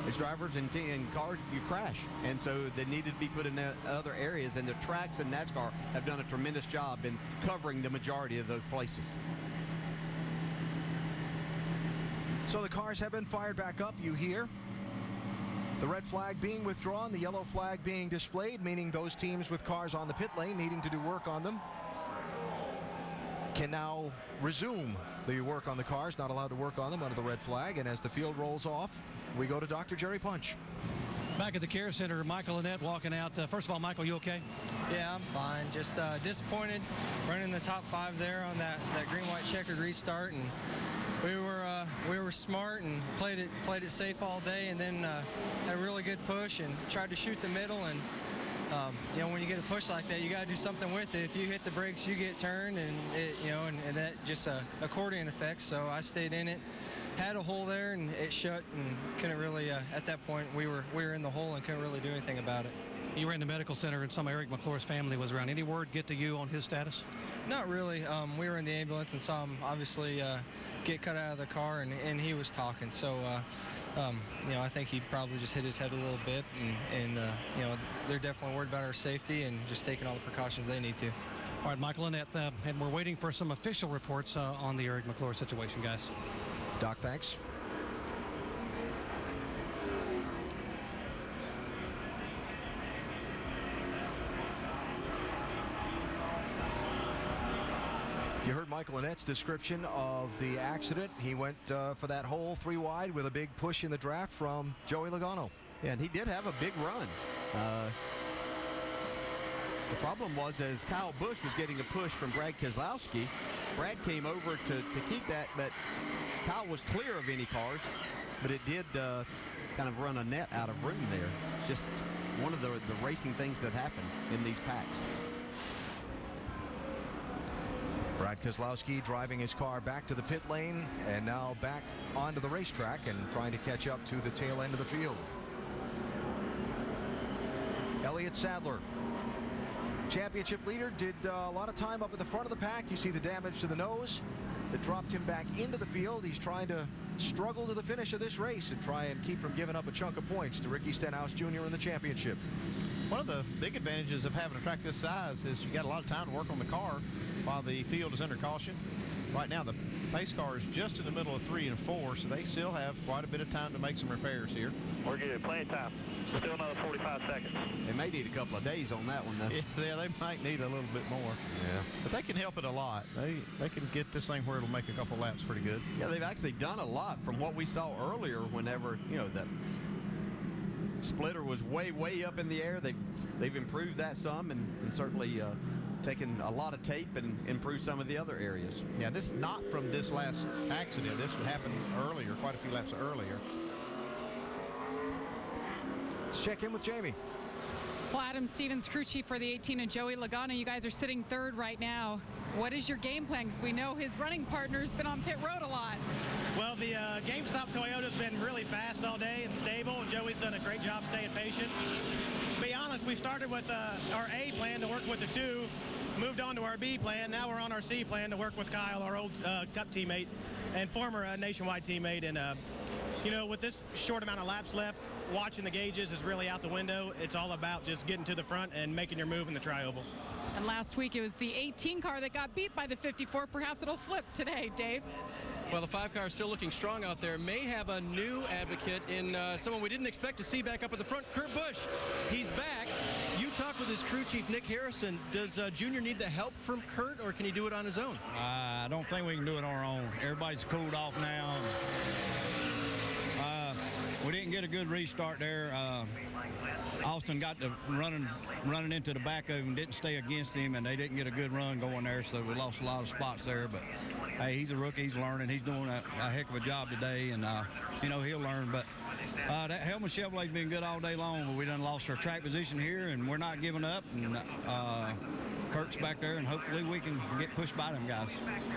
as drivers and cars, you crash. And so they needed to be put in other areas, and the tracks and NASCAR have done a tremendous job in covering the majority of those places.
So the cars have been fired back up, you hear. The red flag being withdrawn, the yellow flag being displayed, meaning those teams with cars on the pit lane needing to do work on them can now resume the work on the cars, not allowed to work on them under the red flag. And as the field rolls off, we go to Dr. Jerry Punch.
Back at the care center, Michael Annette walking out. First of all, Michael, you okay?
Yeah, I'm fine. Just disappointed running the top 5 there on that green-white checkered restart, and we were smart and played it safe all day, and then had a really good push and tried to shoot the middle. And when you get a push like that, you got to do something with it. If you hit the brakes, you get turned, and and that just accordion effect. So I stayed in it. Had a hole there, and it shut, and couldn't really, at that point, we were in the hole and couldn't really do anything about it.
You were in the medical center, and some of Eric McClure's family was around. Any word get to you on his status?
Not really. We were in the ambulance and saw him obviously get cut out of the car, and he was talking. So, I think he probably just hit his head a little bit, and they're definitely worried about our safety and just taking all the precautions they need to.
All right, Michael Annette, and we're waiting for some official reports on the Eric McClure situation, guys.
Doc, thanks. You heard Michael Annette's description of the accident. He went for that hole 3 wide with a big push in the draft from Joey Logano.
Yeah, and he did have a big run. The problem was, as Kyle Busch was getting a push from Brad Keselowski, Brad came over to keep that, but Kyle was clear of any cars, but it did kind of run a net out of room there. It's just one of the racing things that happen in these packs.
Brad Keselowski driving his car back to the pit lane and now back onto the racetrack and trying to catch up to the tail end of the field. Elliott Sadler, championship leader, did a lot of time up at the front of the pack. You see the damage to the nose that dropped him back into the field. He's trying to struggle to the finish of this race and try and keep from giving up a chunk of points to Ricky Stenhouse Jr. in the championship.
One of the big advantages of having a track this size is you got a lot of time to work on the car while the field is under caution. Right now the pace car is just in the middle of 3 and 4, so they still have quite a bit of time to make some repairs here.
We're good, plenty of time. Still another 45 seconds.
They may need a couple of days on that one, though.
Yeah, they might need a little bit more.
Yeah.
But they can help it a lot. They can get this thing where it'll make a couple laps pretty good.
Yeah, they've actually done a lot from what we saw earlier whenever, you know, the splitter was way up in the air. They've improved that some and certainly taken a lot of tape and improved some of the other areas.
Yeah, this is not from this last accident. This happened earlier, quite a few laps earlier.
Let's check in with Jamie.
Well, Adam Stevens, crew chief for the 18, and Joey Logano, you guys are sitting third right now. What is your game plan? Because we know his running partner's been on pit road a lot.
Well, the GameStop Toyota's been really fast all day and stable, and Joey's done a great job staying patient. To be honest, we started with our A plan to work with the 2, moved on to our B plan. Now we're on our C plan to work with Kyle, our old Cup teammate and former Nationwide teammate. And, you know, with this short amount of laps left, watching the gauges is really out the window. It's all about just getting to the front and making your move in the tri-oval.
And last week it was the 18 car that got beat by the 54. Perhaps it'll flip today, Dave.
Well, the 5 car is still looking strong out there. May have a new advocate in someone we didn't expect to see back up at the front, Kurt Busch. He's back. You talked with his crew chief, Nick Harrison. Does Junior need the help from Kurt, or can he do it on his own?
I don't think we can do it on our own. Everybody's cooled off now. We didn't get a good restart there. Austin got to running into the back of him, didn't stay against him, and they didn't get a good run going there, so we lost a lot of spots there. But hey, he's a rookie, he's learning, he's doing a heck of a job today, and you know, he'll learn. But that Helmut Chevrolet's been good all day long, but we done lost our track position here, and we're not giving up. And Kurt's back there, and hopefully we can get pushed by them guys.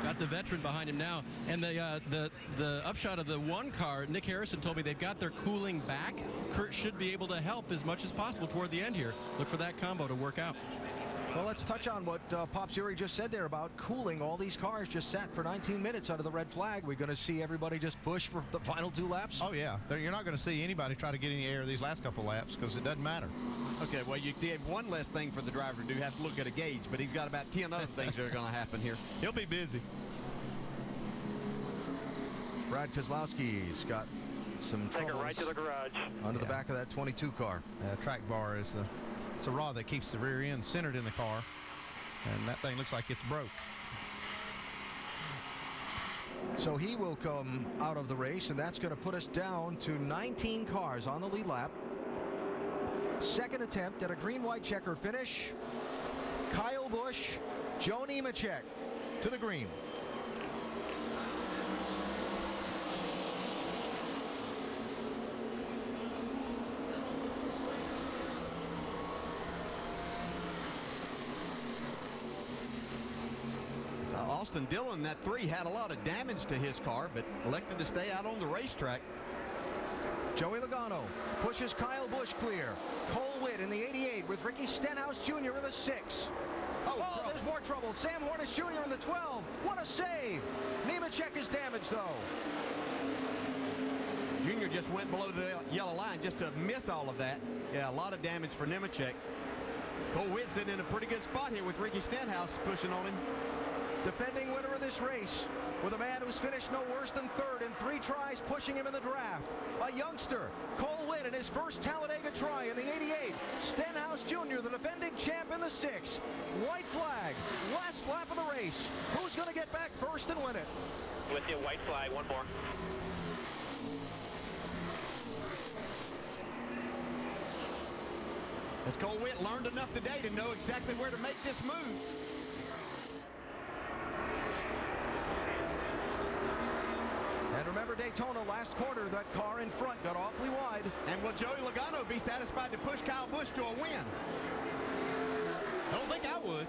Got the veteran behind him now, and the upshot of the 1 car, Nick Harrison told me they've got their cooling back. Kurt should be able to help as much as possible toward the end here. Look for that combo to work out.
Well, let's touch on what Pop Zuri just said there about cooling. All these cars just sat for 19 minutes under the red flag. We're going to see everybody just push for the final 2 laps?
Oh, yeah. You're not going to see anybody try to get any air these last couple laps because it doesn't matter.
Okay, well, you have one less thing for the driver to do, have to look at a gauge, but he's got about 10 other things that are going to happen here.
He'll be busy.
Brad Keselowski's got some
Take it
troubles
right to the garage.
under the back of that 22 car.
Track bar is it's a rod that keeps the rear end centered in the car, and that thing looks like it's broke.
So he will come out of the race, and that's going to put us down to 19 cars on the lead lap. Second attempt at a green-white checker finish. Kyle Busch, Joe Nemechek to the green.
So Austin Dillon, that 3, had a lot of damage to his car, but elected to stay out on the racetrack.
Joey Logano pushes Kyle Busch clear. Cole Witt in the 88 with Ricky Stenhouse Jr. in the 6. Oh, there's more trouble. Sam Hornish Jr. in the 12. What a save. Nemechek is damaged, though.
Junior just went below the yellow line just to miss all of that. Yeah, a lot of damage for Nemechek. Cole Witt sitting in a pretty good spot here with Ricky Stenhouse pushing on him.
Defending winner of this race with a man who's finished no worse than 3rd in 3 tries, pushing him in the draft. A youngster, Cole Witt, in his first Talladega try in the 88. Stenhouse Jr., the defending champ, in the 6. White flag, last lap of the race. Who's going to get back first and win it?
With you, white flag, one more.
As Cole Witt learned enough today to know exactly where to make this move.
And remember Daytona, last corner, that car in front got awfully wide.
And will Joey Logano be satisfied to push Kyle Busch to a win?
I don't think I would.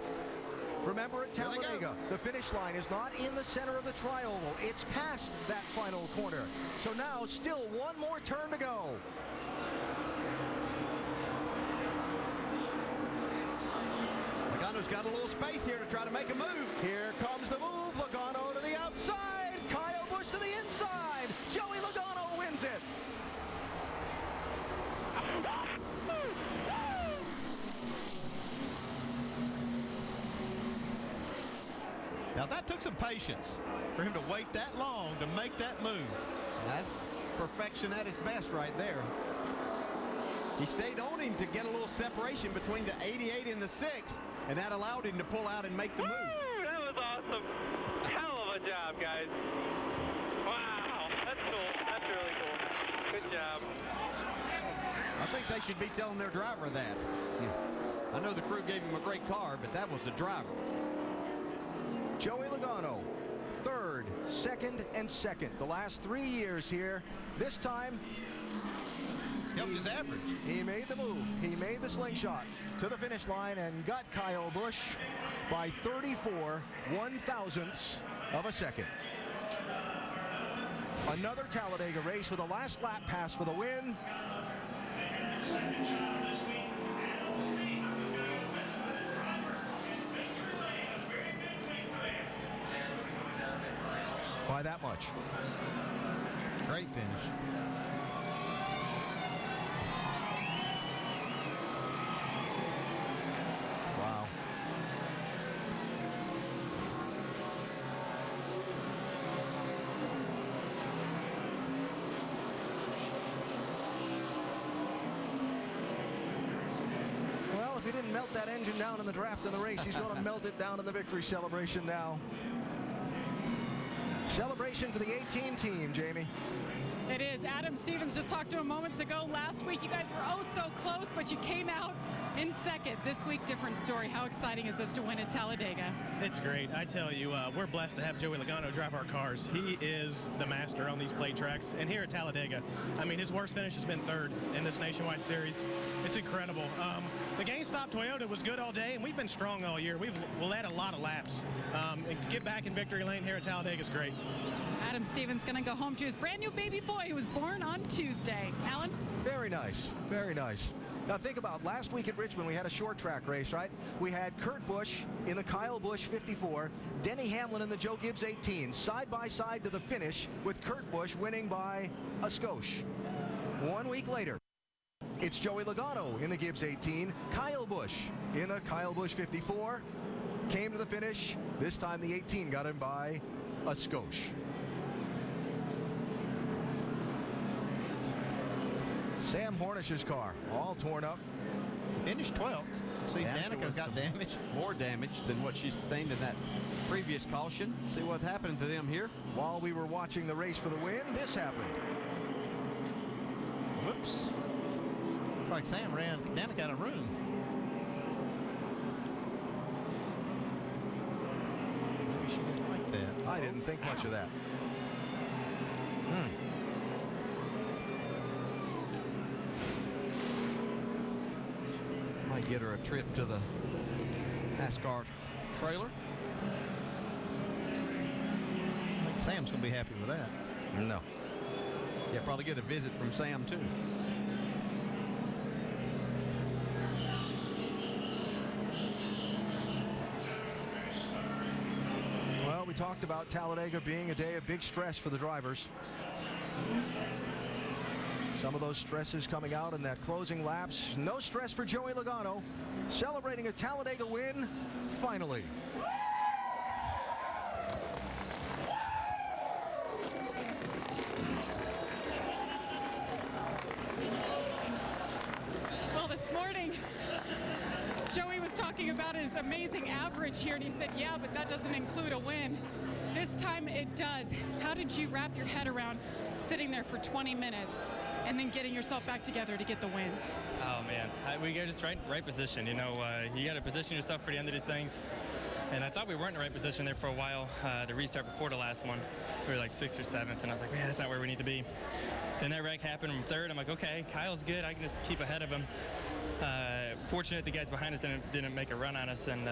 Remember at Talladega, the finish line is not in the center of the tri-oval. It's past that final corner. So now still one more turn to go.
Logano's got a little space here to try to make a move.
Here comes the move. Logano to the outside. Kyle Busch to the inside. Joey Logano wins it.
Now that took some patience for him to wait that long to make that move.
That's perfection at its best right there. He stayed on him to get a little separation between the 88 and the 6, and that allowed him to pull out and make the move.
That was awesome. Hell of a job, guys. Wow, that's cool. That's really cool. Good job.
I think they should be telling their driver that. I know the crew gave him a great car, but that was the driver.
Joey Logano, third, second, and second. The last 3 years here. This time,
helped his average.
He made the move. He made the slingshot to the finish line and got Kyle Busch by 34 one-thousandths of a second. Another Talladega race with a last lap pass for the win. By that much.
Great finish.
Wow. Well, if he didn't melt that engine down in the draft in the race, he's going to melt it down in the victory celebration now. Celebration for the 18 team, Jamie.
It is. Adam Stevens just talked to him moments ago. Last week, you guys were oh so close, but you came out in second. This week, different story. How exciting is this to win at Talladega?
It's great. I tell you, we're blessed to have Joey Logano drive our cars. He is the master on these plate tracks. And here at Talladega, I mean, his worst finish has been third in this Nationwide Series. It's incredible. The GameStop Toyota was good all day, and we've been strong all year. We'll add a lot of laps. And to get back in victory lane here at Talladega is great.
Adam Stevens going to go home to his brand new baby boy who was born on Tuesday. Alan?
Very nice. Very nice. Now think about last week at Richmond, we had a short track race, right? We had Kurt Busch in the Kyle Busch 54, Denny Hamlin in the Joe Gibbs 18, side by side to the finish with Kurt Busch winning by a skosh. 1 week later, it's Joey Logano in the Gibbs 18, Kyle Busch in the Kyle Busch 54, came to the finish. This time the 18 got him by a skosh. Sam Hornish's car, all torn up.
Finished 12th. See, Danica's got damage.
More damage than what she sustained in that previous caution. See what's happening to them here.
While we were watching the race for the win, this happened.
Whoops. Looks like Sam ran Danica out of room. Maybe she didn't like that.
I didn't think much of that.
Might get her a trip to the NASCAR trailer.
I think Sam's going to be happy with that.
No.
Yeah, probably get a visit from Sam, too.
Well, we talked about Talladega being a day of big stress for the drivers. Some of those stresses coming out in that closing laps. No stress for Joey Logano, celebrating a Talladega win, finally.
Well, this morning, Joey was talking about his amazing average here, and he said, yeah, but that doesn't include a win. This time it does. How did you wrap your head around sitting there for 20 minutes and then getting yourself back together to get the win?
Oh man, we got just right position. You know, you got to position yourself for the end of these things. And I thought we weren't in the right position there for a while. The restart before the last one, we were like 6th or 7th, and I was like, man, that's not where we need to be. Then that wreck happened from 3rd. I'm like, okay, Kyle's good. I can just keep ahead of him. Fortunate the guys behind us didn't make a run on us, and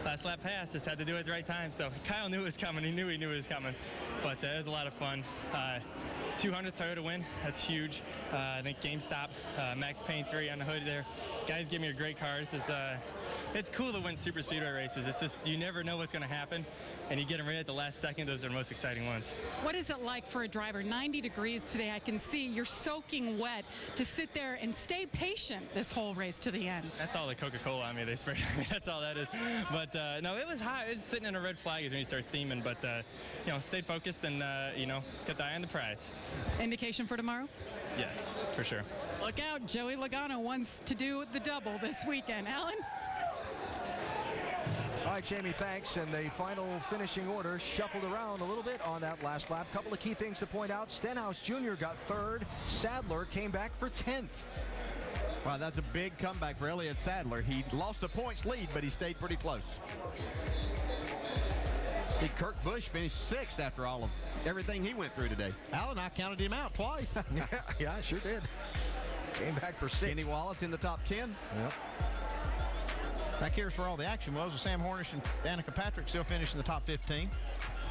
last lap pass, just had to do it at the right time. So Kyle knew it was coming. He knew it was coming. But it was a lot of fun. 200th Toyota win. That's huge. I think GameStop, Max Payne 3 on the hood there. Guys give me a great car. This is, it's cool to win super speedway races. It's just, you never know what's going to happen, and you get them right at the last second. Those are the most exciting ones.
What is it like for a driver? 90 degrees today. I can see you're soaking wet to sit there and stay patient this whole race to the end.
That's all the Coca-Cola on me. They sprayed on me. That's all that is. But no, it was hot. It was sitting in a red flag is when you start steaming. But you know, stayed focused and you know, kept the eye on the prize.
Indication for tomorrow?
Yes, for sure.
Look out, Joey Logano wants to do the double this weekend. Alan?
All right, Jamie, thanks. And the final finishing order shuffled around a little bit on that last lap. Couple of key things to point out. Stenhouse Jr. got 3rd. Sadler came back for 10th.
Wow, that's a big comeback for Elliott Sadler. He lost a points lead, but he stayed pretty close. See, Kurt Busch finished 6th after all of everything he went through today.
Alan, I counted him out twice.
Yeah, I sure did. Came back for 6th.
Kenny Wallace in the top 10.
Yep.
Back here's where all the action was, with Sam Hornish and Danica Patrick still finishing the top 15.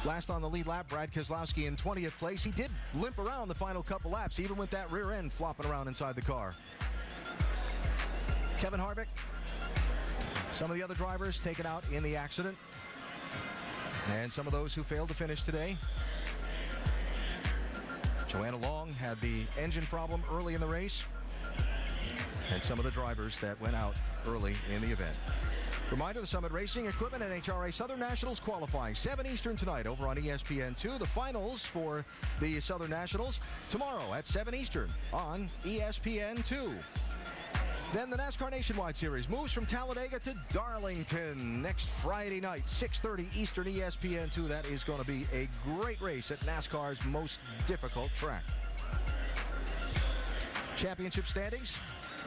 Last on the lead lap, Brad Keselowski in 20th place. He did limp around the final couple laps, even with that rear end flopping around inside the car. Kevin Harvick, some of the other drivers taken out in the accident, and some of those who failed to finish today. Joanna Long had the engine problem early in the race, and some of the drivers that went out early in the event. Reminder, the Summit Racing Equipment NHRA Southern Nationals qualifying 7 Eastern tonight over on ESPN2. The finals for the Southern Nationals tomorrow at 7 Eastern on ESPN2. Then the NASCAR Nationwide Series moves from Talladega to Darlington next Friday night, 6:30 Eastern, ESPN2. That is going to be a great race at NASCAR's most difficult track. Championship standings.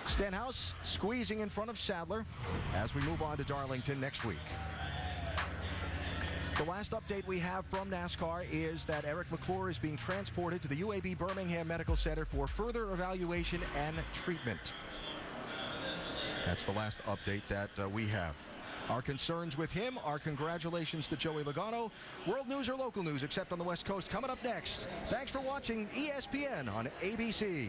Stenhouse squeezing in front of Sadler as we move on to Darlington next week. The last update we have from NASCAR is that Eric McClure is being transported to the UAB Birmingham Medical Center for further evaluation and treatment. That's the last update that we have. Our concerns with him, our congratulations to Joey Logano. World news or local news, except on the West Coast, coming up next. Thanks for watching ESPN on ABC.